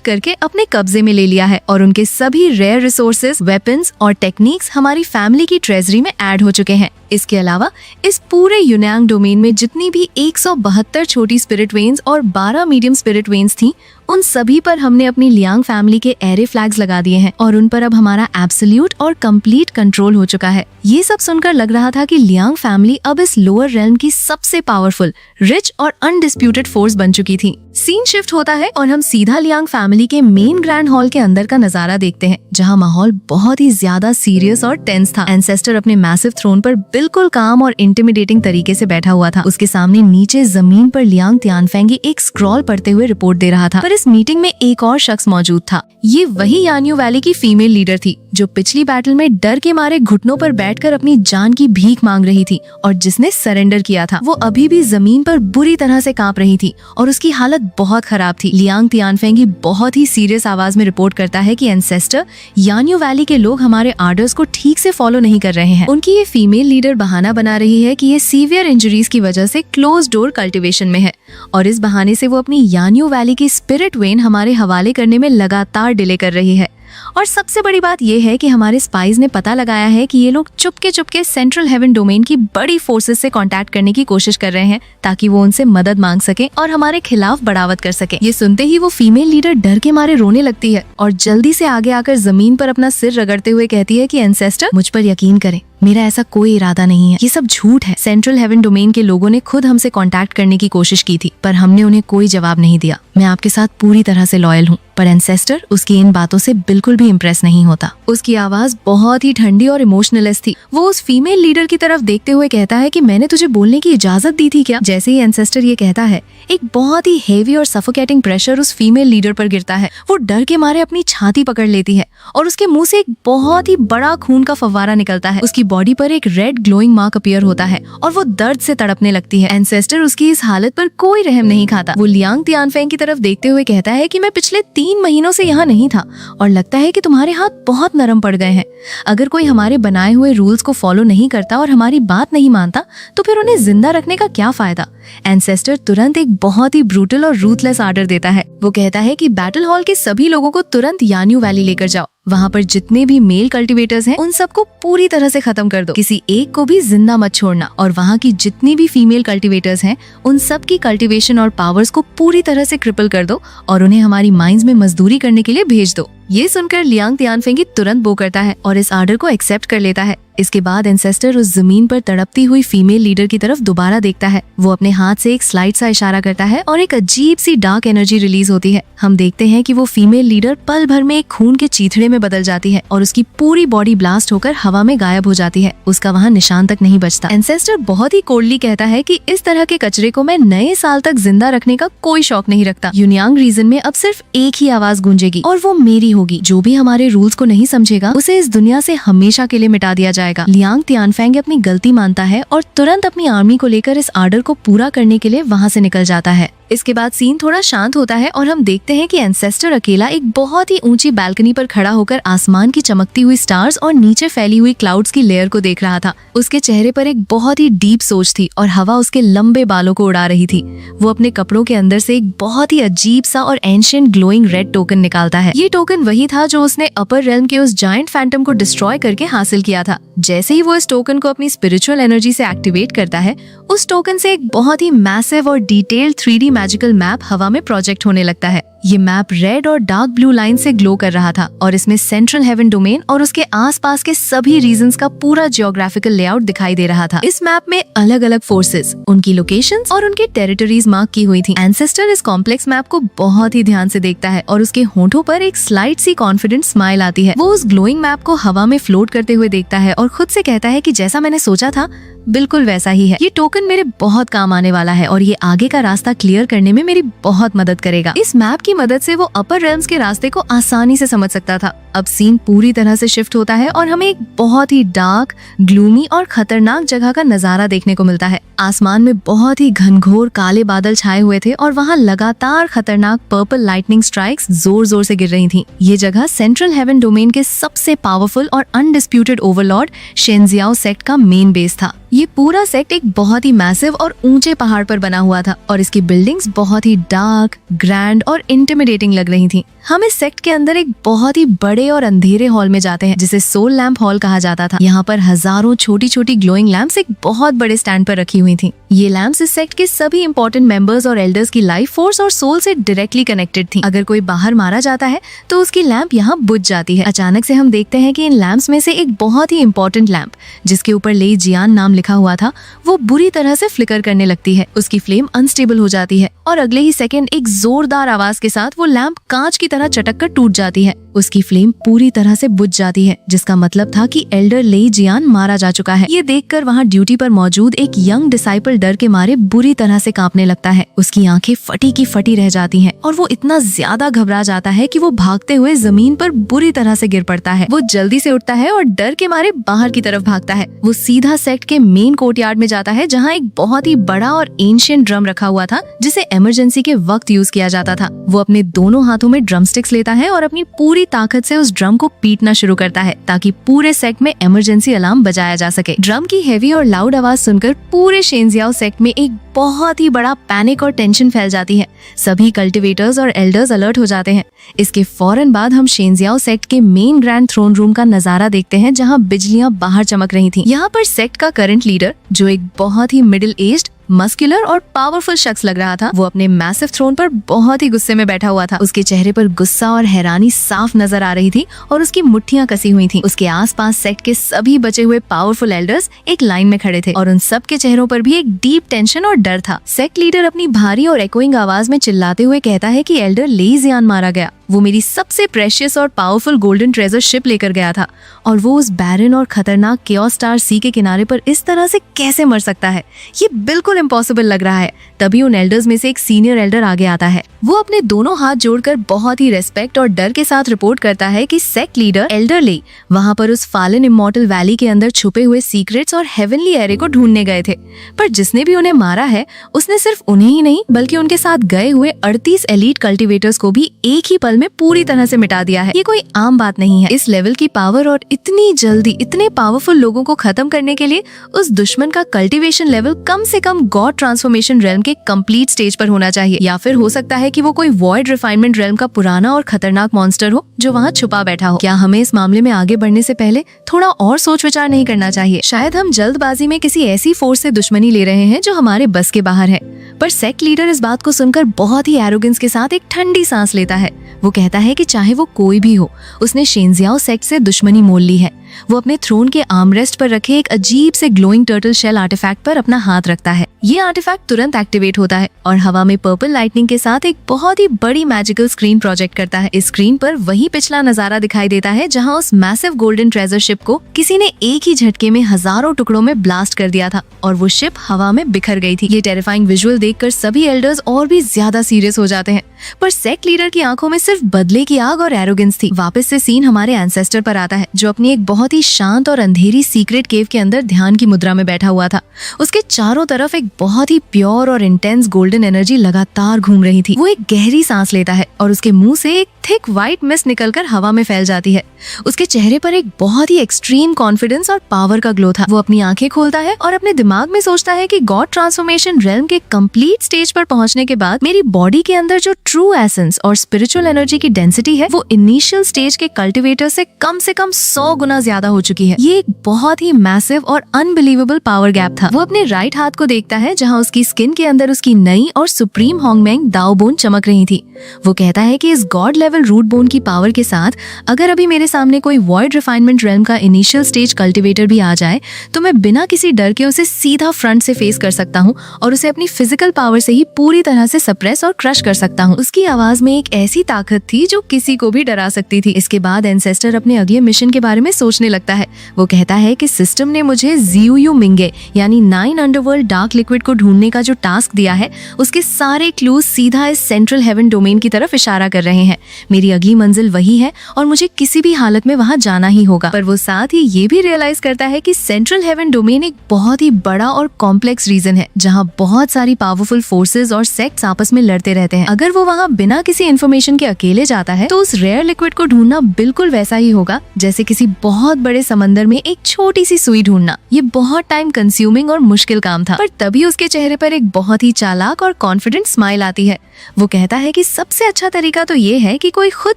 करके अपने कब्जे में ले लिया है और उनके सभी रेयर रिसोर्सेज, वेपन्स और टेक्निक्स हमारी फैमिली की ट्रेजरी में ऐड हो चुके हैं। इसके अलावा इस पूरे यूनियांग डोमेन में जितनी भी 172 छोटी स्पिरिट वेन्स और 12 मीडियम स्पिरिट वेन्स थी, उन सभी पर हमने अपनी लियांग फैमिली के एरे फ्लैग्स लगा दिए हैं और उन पर अब हमारा एब्सोल्यूट और कंप्लीट कंट्रोल हो चुका है। ये सब सुनकर लग रहा था कि लियांग फैमिली अब इस लोअर रेल्म की सबसे पावरफुल, रिच और अनडिस्प्यूटेड फोर्स बन चुकी थी। सीन शिफ्ट होता है और हम सीधा लियांग फैमिली के मेन ग्रैंड हॉल के अंदर का नजारा देखते हैं, जहां माहौल बहुत ही ज्यादा सीरियस और टेंस था। एंसेस्टर अपने मैसिव थ्रोन पर बिल्कुल काम और इंटिमिडेटिंग तरीके से बैठा हुआ था। उसके सामने नीचे जमीन पर लियांग तियानफेंगी एक स्क्रॉल पढ़ते हुए रिपोर्ट दे रहा था। पर इस मीटिंग में एक और शख्स मौजूद था। ये वही यान्यू वैली की फीमेल लीडर थी, जो पिछली बैटल में डर के मारे घुटनों पर बैठकर अपनी जान की भीख मांग रही थी और जिसने सरेंडर किया था। वो अभी भी जमीन पर बुरी तरह से कांप रही थी और उसकी हालत बहुत खराब थी। लियांग तियानफेंगी बहुत ही सीरियस आवाज में रिपोर्ट करता है कि एंसेस्टर, यान्यू वैली के लोग हमारे आर्डर्स को ठीक से फॉलो नहीं कर रहे हैं। उनकी ये फीमेल लीडर बहाना बना रही है कि ये सीवियर इंजरीज की वजह से क्लोज डोर कल्टिवेशन में है और इस बहाने से वो अपनी यान्यू वैली की स्पिरिट वेन हमारे हवाले करने में लगातार डिले कर रही है। और सबसे बड़ी बात यह है कि हमारे स्पाइज ने पता लगाया है कि ये लोग Chupke Chupke central heaven domain की बड़ी फोर्सेस से कांटेक्ट करने की कोशिश कर रहे हैं, ताकि वो उनसे मदद मांग सके और हमारे खिलाफ बगावत कर सके। ये सुनते ही वो फीमेल लीडर डर के मारे रोने लगती है और जल्दी से आगे आकर जमीन पर अपना सिर रगड़ते हुए कहती है कि एंसेस्टर, मुझ पर यकीन करें, मेरा ऐसा कोई इरादा नहीं है, ये सब झूठ है। सेंट्रल हेवन डोमेन के लोगों ने खुद हमसे कांटेक्ट करने की कोशिश की थी, पर हमने उन्हें कोई जवाब नहीं दिया। मैं आपके साथ पूरी तरह से लॉयल हूँ। पर एंसेस्टर उसकी इन बातों से बिल्कुल भी इम्प्रेस नहीं होता। उसकी आवाज बहुत ही ठंडी और इमोशनलेस थी। वो उस फीमेल लीडर की तरफ देखते हुए कहता है कि मैंने तुझे बोलने की इजाजत दी थी क्या? जैसे ही एंसेस्टर ये कहता है, एक बहुत ही हेवी और सफोकेटिंग प्रेशर उस फीमेल लीडर पर गिरता है। वो डर के मारे अपनी छाती पकड़ लेती है और उसके मुंह से एक बहुत ही बड़ा खून का फव्वारा निकलता है। उसकी बॉडी पर एक रेड ग्लोइंग मार्क अपीयर होता है और वो दर्द से तड़पने लगती है। एंसेस्टर उसकी इस हालत पर कोई रहम नहीं खाता। वो लियांग तियानफेंग की तरफ देखते हुए कहता है कि मैं पिछले 3 महीनों से यहाँ नहीं था और लगता है कि तुम्हारे हाथ बहुत नरम पड़ गए हैं। अगर कोई हमारे बनाए हुए रूल्स को फॉलो नहीं करता और हमारी बात नहीं मानता तो फिर उन्हें जिंदा रखने का क्या फायदा? एंसेस्टर तुरंत एक बहुत ही ब्रूटल और रूथलेस आर्डर देता है। वो कहता है कि बैटल हॉल के सभी लोगों को तुरंत यान्यू वैली लेकर जाओ। वहाँ पर जितने भी मेल कल्टीवेटर्स हैं उन सबको पूरी तरह से खत्म कर दो। किसी एक को भी जिंदा मत छोड़ना। और वहाँ की जितनी भी फीमेल कल्टीवेटर्स हैं उन सब की कल्टीवेशन और पावर्स को पूरी तरह से क्रिपल कर दो और उन्हें हमारी माइंस में मजदूरी करने के लिए भेज दो। ये सुनकर लियांग तियानफेंगी तुरंत बो करता है और इस आर्डर को एक्सेप्ट कर लेता है। इसके बाद एंसेस्टर उस जमीन पर तड़पती हुई फीमेल लीडर की तरफ दोबारा देखता है। वो अपने हाथ से एक स्लाइड सा इशारा करता है और एक अजीब सी डार्क एनर्जी रिलीज होती है। हम देखते हैं कि वो फीमेल लीडर पल भर में एक खून के चीथड़े में बदल जाती है और उसकी पूरी बॉडी ब्लास्ट होकर हवा में गायब हो जाती है। उसका वहाँ निशान तक नहीं बचता। एंसेस्टर बहुत ही कोल्डली कहता है कि इस तरह के कचरे को मैं नए साल तक जिंदा रखने का कोई शौक नहीं रखता। यूनियांग रीजन में अब सिर्फ एक ही आवाज गूंजेगी और वो मेरी होगी। जो भी हमारे रूल्स को नहीं समझेगा उसे इस दुनिया से हमेशा के लिए मिटा दिया जाएगा। लियांग तियानफेंग अपनी गलती मानता है और तुरंत अपनी आर्मी को लेकर इस आर्डर को पूरा करने के लिए वहाँ से निकल जाता है। इसके बाद सीन थोड़ा शांत होता है और हम देखते हैं कि एंसेस्टर अकेला एक बहुत ही ऊंची बालकनी पर खड़ा होकर आसमान की चमकती हुई स्टार्स और नीचे फैली हुई क्लाउड्स की लेयर को देख रहा था। उसके चेहरे पर एक बहुत ही डीप सोच थी और हवा उसके लंबे बालों को उड़ा रही थी। वो अपने कपड़ों के अंदर से एक बहुत ही अजीब सा और एंशिएंट ग्लोइंग रेड टोकन निकालता है। ये टोकन वही था जो उसने अपर रेल्म के उस जायंट फैंटम को डिस्ट्रॉय करके हासिल किया था। जैसे ही वो इस टोकन को अपनी स्पिरिचुअल एनर्जी से एक्टिवेट करता है, उस टोकन से एक बहुत ही मैसिव और डिटेल्ड 3D मैजिकल मैप हवा में प्रोजेक्ट होने लगता है। ये मैप रेड और डार्क ब्लू लाइन से ग्लो कर रहा था और इसमें सेंट्रल हेवन डोमेन और उसके आसपास के सभी रीजन्स का पूरा जियोग्राफिकल लेआउट दिखाई दे रहा था। इस मैप में अलग अलग फोर्सेस, उनकी लोकेशंस और उनके टेरिटरीज मार्क की हुई थी। एंसेस्टर इस कॉम्प्लेक्स मैप को बहुत ही ध्यान से देखता है और उसके होंठों पर एक स्लाइट सी कॉन्फिडेंट स्माइल आती है। वो उस ग्लोइंग मैप को हवा में फ्लोट करते हुए देखता है और खुद से कहता है कि जैसा मैंने सोचा था बिल्कुल वैसा ही है। ये टोकन मेरे बहुत काम आने वाला है और ये आगे का रास्ता क्लियर करने में मेरी बहुत मदद करेगा। इस मैप की मदद से वो अपर रेल्म्स के रास्ते को आसानी से समझ सकता था। अब सीन पूरी तरह से शिफ्ट होता है और हमें एक बहुत ही डार्क, ग्लूमी और खतरनाक जगह का नजारा देखने को मिलता है। आसमान में बहुत ही घनघोर काले बादल छाए हुए थे और वहाँ लगातार खतरनाक पर्पल लाइटनिंग स्ट्राइक्स जोर जोर से गिर रही थी। ये जगह सेंट्रल हेवन डोमेन के सबसे पावरफुल और अनडिस्प्यूटेड ओवरलॉर्ड शेनजियाओ सेक्ट का मेन बेस था। ये पूरा सेक्ट एक बहुत ही मैसिव और ऊंचे पहाड़ पर बना हुआ था और इसकी बिल्डिंग्स बहुत ही डार्क, ग्रैंड और इंटिमिडेटिंग लग रही थी। हम इस सेक्ट के अंदर एक बहुत ही बड़े और अंधेरे हॉल में जाते हैं जिसे सोल लैंप हॉल कहा जाता था। यहाँ पर हजारों छोटी छोटी ग्लोइंग लैंप्स एक बहुत बड़े स्टैंड पर रखी हुई थी। ये लैंप्स इस सेक्ट के सभी इंपॉर्टेंट मेंबर्स और एल्डर्स की लाइफ फोर्स और सोल से डायरेक्टली कनेक्टेड थी। अगर कोई बाहर मारा जाता है तो उसकी लैंप यहाँ बुझ जाती है। अचानक से हम देखते हैं कि इन लैंप्स में से एक बहुत ही इंपॉर्टेंट लैंप जिसके ऊपर लेई जियान नाम लिखा हुआ था, वो बुरी तरह से फ्लिकर करने लगती है। उसकी फ्लेम अनस्टेबल हो जाती है और अगले ही सेकंड एक जोरदार आवाज के साथ वो लैंप कांच की तरह चटक कर टूट जाती है। उसकी फ्लेम पूरी तरह से बुझ जाती है, जिसका मतलब था कि एल्डर लेई जियान मारा जा चुका है। ये देखकर वहाँ ड्यूटी पर मौजूद एक यंग डिसाइपल डर के मारे बुरी तरह से कांपने लगता है। उसकी आंखें फटी की फटी रह जाती हैं और वो इतना ज्यादा घबरा जाता है कि वो भागते हुए जमीन पर बुरी तरह से गिर पड़ता है। वो जल्दी से उठता है और डर के मारे बाहर की तरफ भागता है। वो सीधा सेक्ट के मेन कोर्टयार्ड में जाता है जहाँ एक बहुत ही बड़ा और एंशिएंट ड्रम रखा हुआ था जिसे इमरजेंसी के वक्त यूज किया जाता था। वो अपने दोनों हाथों में ड्रम स्टिक्स लेता है और अपनी पूरी ताकत से उस ड्रम को पीटना शुरू करता है ताकि पूरे सेक्ट में इमरजेंसी अलार्म बजाया जा सके। ड्रम की हेवी और लाउड आवाज सुनकर पूरे शेनजियाओ सेक्ट में एक बहुत ही बड़ा पैनिक और टेंशन फैल जाती है। सभी कल्टिवेटर्स और एल्डर्स अलर्ट हो जाते हैं। इसके फौरन बाद हम शेनजियाओ सेक्ट के मेन ग्रैंड थ्रोन रूम का नजारा देखते हैं जहां बिजलियां बाहर चमक रही थी। यहाँ पर सेक्ट का करंट लीडर, जो एक बहुत ही मिडिल एज्ड मस्कुलर और पावरफुल शख्स लग रहा था। वो अपने मैसिव थ्रोन पर बहुत ही गुस्से में बैठा हुआ था। उसके चेहरे पर गुस्सा और हैरानी साफ नजर आ रही थी और उसकी मुट्ठियां कसी हुई थीं। उसके आसपास सेक्ट के सभी बचे हुए पावरफुल एल्डर्स एक लाइन में खड़े थे और उन सब के चेहरों पर भी एक डीप टेंशन और डर था। सेक्ट लीडर अपनी भारी और एकोइंग आवाज में चिल्लाते हुए कहता है कि एल्डर लेजियान मारा गया। वो मेरी सबसे प्रेशियस और पावरफुल गोल्डन ट्रेजर शिप लेकर गया था और वो उस बैरन और खतरनाक केओस स्टार सी के किनारे पर इस तरह से कैसे मर सकता है? ये बिल्कुल इम्पॉसिबल लग रहा है। तभी उन एल्डर्स में से एक सीनियर एल्डर आगे आता है। वो अपने दोनों हाथ जोड़कर बहुत ही रेस्पेक्ट और डर के साथ रिपोर्ट करता है कि सेक्ट लीडर एल्डर ले वहाँ पर उस फॉलन इमॉर्टल वैली के अंदर छुपे हुए सीक्रेट्स और हेवनली एरे को ढूंढने गए थे। पर जिसने भी उन्हें मारा है उसने सिर्फ उन्हें ही नहीं बल्कि उनके साथ गए हुए 38 एलीट कल्टिवेटर्स को भी एक ही पल में पूरी तरह से मिटा दिया है। ये कोई आम बात नहीं है। इस लेवल की पावर और इतनी जल्दी इतने पावरफुल लोगों को खत्म करने के लिए उस दुश्मन का कल्टीवेशन लेवल कम से कम गॉड ट्रांसफॉर्मेशन रेल्म के कंप्लीट स्टेज पर होना चाहिए, या फिर हो सकता है कि वो कोई वॉइड रिफाइनमेंट रेल्म का पुराना और खतरनाक मॉन्स्टर हो जो वहाँ छुपा बैठा हो। क्या हमें इस मामले में आगे बढ़ने से पहले थोड़ा और सोच विचार नहीं करना चाहिए? शायद हम जल्दबाजी में किसी ऐसी फोर्स से दुश्मनी ले रहे हैं जो हमारे बस के बाहर है। पर सेक्ट लीडर इस बात को सुनकर बहुत ही एरोगेंस के साथ एक ठंडी सांस लेता है। वो कहता है कि चाहे वो कोई भी हो, उसने शेंजियाओ सेक्ट से दुश्मनी मोल ली है। वो अपने थ्रोन के आर्मरेस्ट पर रखे एक अजीब से ग्लोइंग टर्टल शेल आर्टिफैक्ट पर अपना हाथ रखता है। ये आर्टिफैक्ट तुरंत एक्टिवेट होता है और हवा में पर्पल लाइटनिंग के साथ एक बहुत ही बड़ी मैजिकल स्क्रीन प्रोजेक्ट करता है। इस स्क्रीन पर वही पिछला नजारा दिखाई देता है जहां उस मैसिव गोल्डन ट्रेजर शिप को किसी ने एक ही झटके में हजारों टुकड़ों में ब्लास्ट कर दिया था और वो शिप हवा में बिखर गई थी। ये टेरिफाइंग विजुअल देखकर सभी एल्डर्स और भी ज्यादा सीरियस हो जाते हैं, पर सेक्ट लीडर की आंखों में सिर्फ बदले की आग और एरोगेंस थी। वापस से सीन हमारे एंसेस्टर पर आता है जो अपनी एक बहुत ही शांत और अंधेरी सीक्रेट केव के अंदर ध्यान की मुद्रा में बैठा हुआ था। उसके चारों तरफ एक बहुत ही प्योर और इंटेंस गोल्डन एनर्जी लगातार घूम रही थी। वो एक गहरी सांस लेता है और उसके मुंह से एक थिक व्हाइट मिस्ट निकलकर हवा में फैल जाती है। उसके चेहरे पर एक बहुत ही एक्सट्रीम कॉन्फिडेंस और पावर का ग्लो था। वो अपनी आंखें खोलता है और अपने दिमाग में सोचता है कि गॉड ट्रांसफॉर्मेशन रेल्म के कंप्लीट स्टेज पर पहुंचने के बाद मेरी बॉडी के अंदर जो ट्रू एसेंस और स्पिरिचुअल एनर्जी की डेंसिटी है वो इनिशियल स्टेज के कल्टिवेटर से कम 100 गुना ज्यादा हो चुकी है। ये एक बहुत ही मैसिव और अनबिलीवेबल पावर गैप था। वो अपने राइट हाथ को देखता है जहाँ उसकी स्किन के अंदर उसकी नई और सुप्रीम होंगमेंग दाओ बोन चमक रही थी। वो कहता है कि इस गॉड लेवल रूट बोन की पावर के साथ अगर अभी मेरे सामने कोई वॉइड रिफाइनमेंट रेल्म का इनिशियल स्टेज कल्टिवेटर भी आ जाए तो मैं बिना किसी डर के उसे सीधा फ्रंट से फेस कर सकता हूँ और उसे अपनी फिजिकल पावर से ही पूरी तरह से सप्रेस और क्रश कर सकता हूँ। उसकी आवाज में एक ऐसी ताकत थी जो किसी को भी डरा सकती थी। इसके बाद एंसेस्टर अपने अगले मिशन के बारे में सोचने लगता है। वो कहता है कि सिस्टम ने मुझे जियू मिंगे यानी 9 अंडरवर्ल्ड डार्क लिक्विड को ढूंढने का जो टास्क दिया है उसके सारे क्लूज सीधा इस सेंट्रल हेवन डोमेन की तरफ इशारा कर रहे हैं। मेरी अगली मंजिल वही है और मुझे किसी भी हालत में वहां जाना ही होगा। पर वो साथ ही ये भी रियलाइज करता है कि सेंट्रल हेवन डोमेन एक बहुत ही बड़ा और कॉम्प्लेक्स रीजन है जहाँ बहुत सारी पावरफुल फोर्सेस और सेक्ट्स आपस में लड़ते रहते हैं। अगर वो वहाँ बिना किसी इन्फॉर्मेशन के अकेले जाता है तो उस रेयर लिक्विड को ढूंढना बिल्कुल वैसा ही होगा जैसे किसी बहुत बड़े समंदर में एक छोटी सी सुई ढूंढना। ये बहुत टाइम कंज्यूमिंग और मुश्किल काम था। पर तभी उसके चेहरे पर एक बहुत ही चालाक और कॉन्फिडेंट स्माइल आती है। वो कहता है कि सबसे अच्छा तरीका तो ये है कि कोई खुद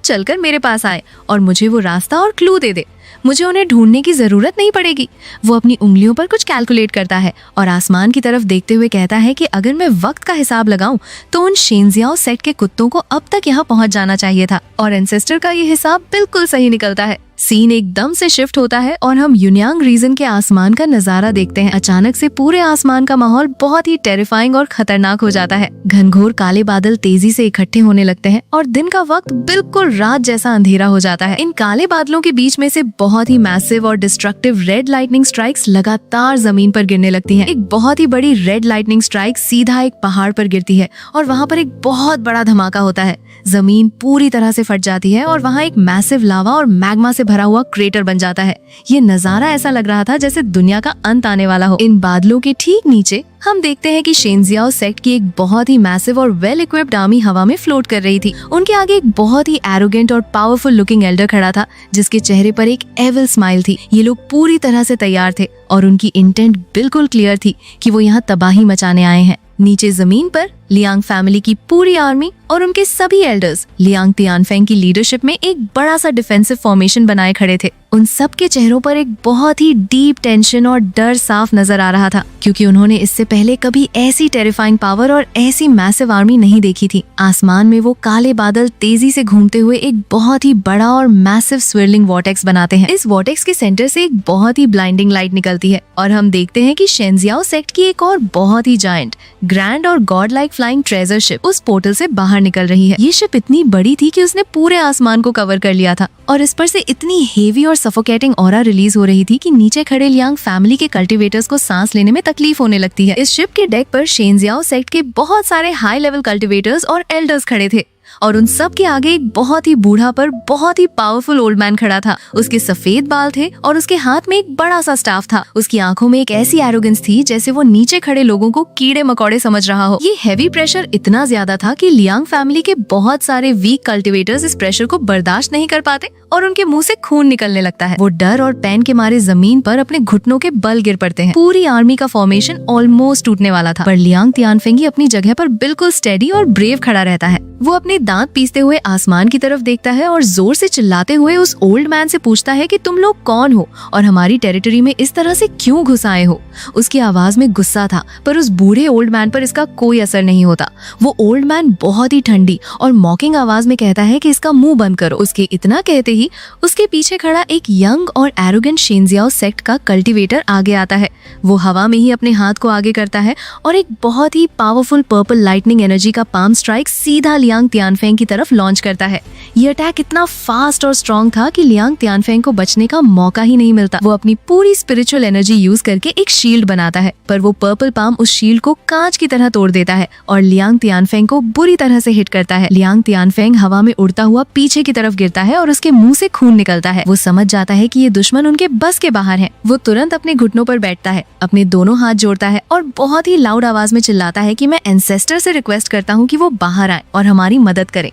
चलकर मेरे पास आए और मुझे वो रास्ता और क्लू दे दे। मुझे उन्हें ढूंढने की जरूरत नहीं पड़ेगी। वो अपनी उंगलियों पर कुछ कैलकुलेट करता है और आसमान की तरफ देखते हुए कहता है कि अगर मैं वक्त का हिसाब लगाऊं तो उन शेंजियाओ सेक्ट के कुत्तों को अब तक यहाँ पहुंच जाना चाहिए था। और एंसेस्टर का ये हिसाब बिल्कुल सही निकलता है। सीन एकदम से शिफ्ट होता है और हम यूनियांग रीजन के आसमान का नजारा देखते हैं। अचानक से पूरे आसमान का माहौल बहुत ही टेरिफाइंग और खतरनाक हो जाता है। घनघोर काले बादल तेजी से इकट्ठे होने लगते हैं और दिन का वक्त बिल्कुल रात जैसा अंधेरा हो जाता है। इन काले बादलों के बीच में से बहुत ही मैसिव और डिस्ट्रक्टिव रेड लाइटनिंग स्ट्राइक्स लगातार जमीन पर गिरने लगती हैं। एक बहुत ही बड़ी रेड लाइटनिंग स्ट्राइक सीधा एक पहाड़ पर गिरती है और वहाँ पर एक बहुत बड़ा धमाका होता है। जमीन पूरी तरह से फट जाती है और वहाँ एक मैसिव लावा और मैग्मा से भरा हुआ क्रेटर बन जाता है। ये नजारा ऐसा लग रहा था जैसे दुनिया का अंत आने वाला हो। इन बादलों के ठीक नीचे हम देखते हैं कि शेंजियाओ सेक्ट की एक बहुत ही मैसिव और वेल इक्विप्ड आर्मी हवा में फ्लोट कर रही थी। उनके आगे एक बहुत ही एरोगेंट और पावरफुल लुकिंग एल्डर खड़ा था जिसके चेहरे पर एक एविल स्माइल थी। ये लोग पूरी तरह से तैयार थे और उनकी इंटेंट बिल्कुल क्लियर थी कि वो यहाँ तबाही मचाने आए हैं। नीचे जमीन पर लियांग फैमिली की पूरी आर्मी और उनके सभी एल्डर्स लियांग तियानफेंग की लीडरशिप में एक बड़ा सा डिफेंसिव फॉर्मेशन बनाए खड़े थे। उन सब के चेहरों पर एक बहुत ही डीप टेंशन और डर साफ नजर आ रहा था, क्योंकि उन्होंने इससे पहले कभी ऐसी टेरिफाइंग पावर और ऐसी मैसिव आर्मी नहीं देखी थी। आसमान में वो काले बादल तेजी से घूमते हुए एक बहुत ही बड़ा और मैसिव स्विर्लिंग वॉर्टेक्स बनाते हैं। इस वॉर्टेक्स के सेंटर से एक बहुत ही ब्लाइंडिंग लाइट निकलती है और हम देखते हैं कि शेंजियाओ सेक्ट की एक और बहुत ही जायंट, ग्रैंड और God like flying treasure ship उस पोर्टल से बाहर निकल रही है। ये शिप इतनी बड़ी थी कि उसने पूरे आसमान को कवर कर लिया था और इस पर से इतनी हेवी और सफोकेटिंग ऑरा रिलीज हो रही थी कि नीचे खड़े लियांग फैमिली के कल्टीवेटर्स को सांस लेने में तकलीफ होने लगती है। इस शिप के डेक पर शेंजियाओ सेक्ट के बहुत सारे हाई लेवल कल्टीवेटर्स और एल्डर्स खड़े थे और उन सब के आगे एक बहुत ही बूढ़ा पर बहुत ही पावरफुल ओल्ड मैन खड़ा था। उसके सफेद बाल थे और उसके हाथ में एक बड़ा सा स्टाफ था। उसकी आंखों में एक ऐसी एरोगेंस थी जैसे वो नीचे खड़े लोगों को कीड़े मकोड़े समझ रहा हो। ये हैवी प्रेशर इतना ज्यादा था कि लियांग फैमिली के बहुत सारे वीक कल्टीवेटर्स इस प्रेशर को बर्दाश्त नहीं कर पाते और उनके मुंह से खून निकलने लगता है। वो डर और पैन के मारे जमीन पर अपने घुटनों के बल गिर पड़ते हैं। पूरी आर्मी का फॉर्मेशन ऑलमोस्ट टूटने वाला था, पर लियांग तियानफेंगी अपनी जगह पर बिल्कुल स्टेडी और ब्रेव खड़ा रहता है। वो अपने दांत पीसते हुए आसमान की तरफ देखता है और जोर से चिल्लाते हुए उस ओल्ड मैन से पूछता है कि तुम लोग कौन हो और हमारी टेरिटरी में इस तरह से क्यों घुस आए हो। उसकी आवाज में गुस्सा था, पर उस बूढ़े ओल्ड मैन पर इसका कोई असर नहीं होता। वो ओल्ड मैन बहुत ही ठंडी और मॉकिंग आवाज में कहता है कि इसका मुंह बंद करो। उसके इतना कहते ही उसके पीछे खड़ा एक यंग और एरोगेंट शेंजियाओ सेक्ट का कल्टीवेटर आगे आता है। वो हवा में ही अपने हाथ को आगे करता है और एक बहुत ही पावरफुल पर्पल लाइटनिंग एनर्जी का पाम स्ट्राइक सीधा लियांग तियानफेंग की तरफ लॉन्च करता है। ये अटैक इतना फास्ट और स्ट्रॉन्ग था कि लियांग तियानफेंग को बचने का मौका ही नहीं मिलता। वो अपनी पूरी स्पिरिचुअल एनर्जी यूज करके एक शील्ड बनाता है, पर वो पर्पल पाम उस शील्ड को कांच की तरह तोड़ देता है और लियांग तियानफेंग को बुरी तरह से हिट करता है। लियांग तियानफेंग हवा में उड़ता हुआ पीछे की तरफ गिरता है और उसके मुंह से खून निकलता है। वो समझ जाता है कि ये दुश्मन उनके बस के बाहर है। वो तुरंत अपने घुटनों पर बैठता है, अपने दोनों हाथ जोड़ता है और बहुत ही लाउड आवाज में चिल्लाता है कि मैं एंसेस्टर से रिक्वेस्ट करता हूँ कि वो बाहर आए और हमारी मदद करें।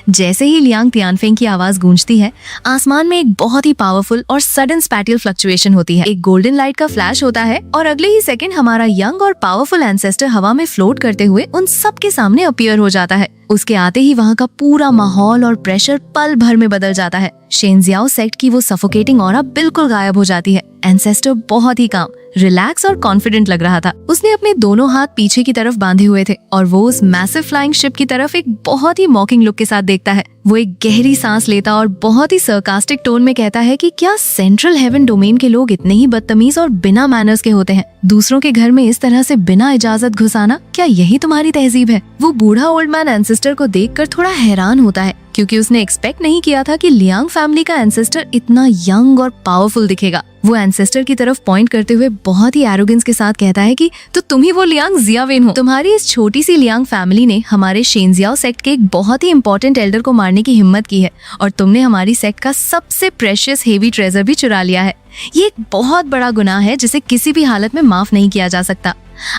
जैसे ही लियांग तियानफेंग की आवाज गूंजती है, आसमान में एक बहुत ही पावरफुल और सडन स्पैटियल फ्लक्चुएशन होती है। एक गोल्डन लाइट का फ्लैश होता है और अगले ही सेकंड हमारा यंग और पावरफुल एंसेस्टर हवा में फ्लोट करते हुए उन सब के सामने अपीयर हो जाता है। उसके आते ही वहाँ का पूरा माहौल और प्रेशर पल भर में बदल जाता है। शेंजियाओ सेक्ट की वो सफोकेटिंग ऑरा बिल्कुल गायब हो जाती है। एंसेस्टर बहुत ही काम, रिलैक्स और कॉन्फिडेंट लग रहा था। उसने अपने दोनों हाथ पीछे की तरफ बांधे हुए थे और वो उस मैसिव फ्लाइंग शिप की तरफ एक बहुत ही मॉकिंग लुक के साथ देखता है। वो एक गहरी सांस लेता और बहुत ही सरकास्टिक टोन में कहता है कि क्या सेंट्रल हेवन डोमेन के लोग इतने ही बदतमीज और बिना मैनर्स के होते हैं? दूसरों के घर में इस तरह से बिना इजाजत घुस आना, क्या यही तुम्हारी तहजीब है? वो बूढ़ा ओल्ड मैन एंसेस्टर को देखकर थोड़ा हैरान होता है, क्योंकि उसने एक्सपेक्ट नहीं किया था कि लियांग फैमिली का एंसेस्टर इतना यंग और पावरफुल दिखेगा। वो एंसेस्टर की तरफ पॉइंट करते हुए बहुत ही एरोगेंस के साथ कहता है कि तो तुम ही वो लियांग जियावेन हो। तुम्हारी इस छोटी सी लियांग फैमिली ने हमारे शेंजियाओ सेक्ट के एक बहुत ही इंपॉर्टेंट एल्डर को मारने की हिम्मत की है और तुमने हमारी सेक्ट का सबसे प्रेशियस हेवी ट्रेजर भी चुरा लिया है। ये एक बहुत बड़ा गुनाह है जिसे किसी भी हालत में माफ नहीं किया जा सकता।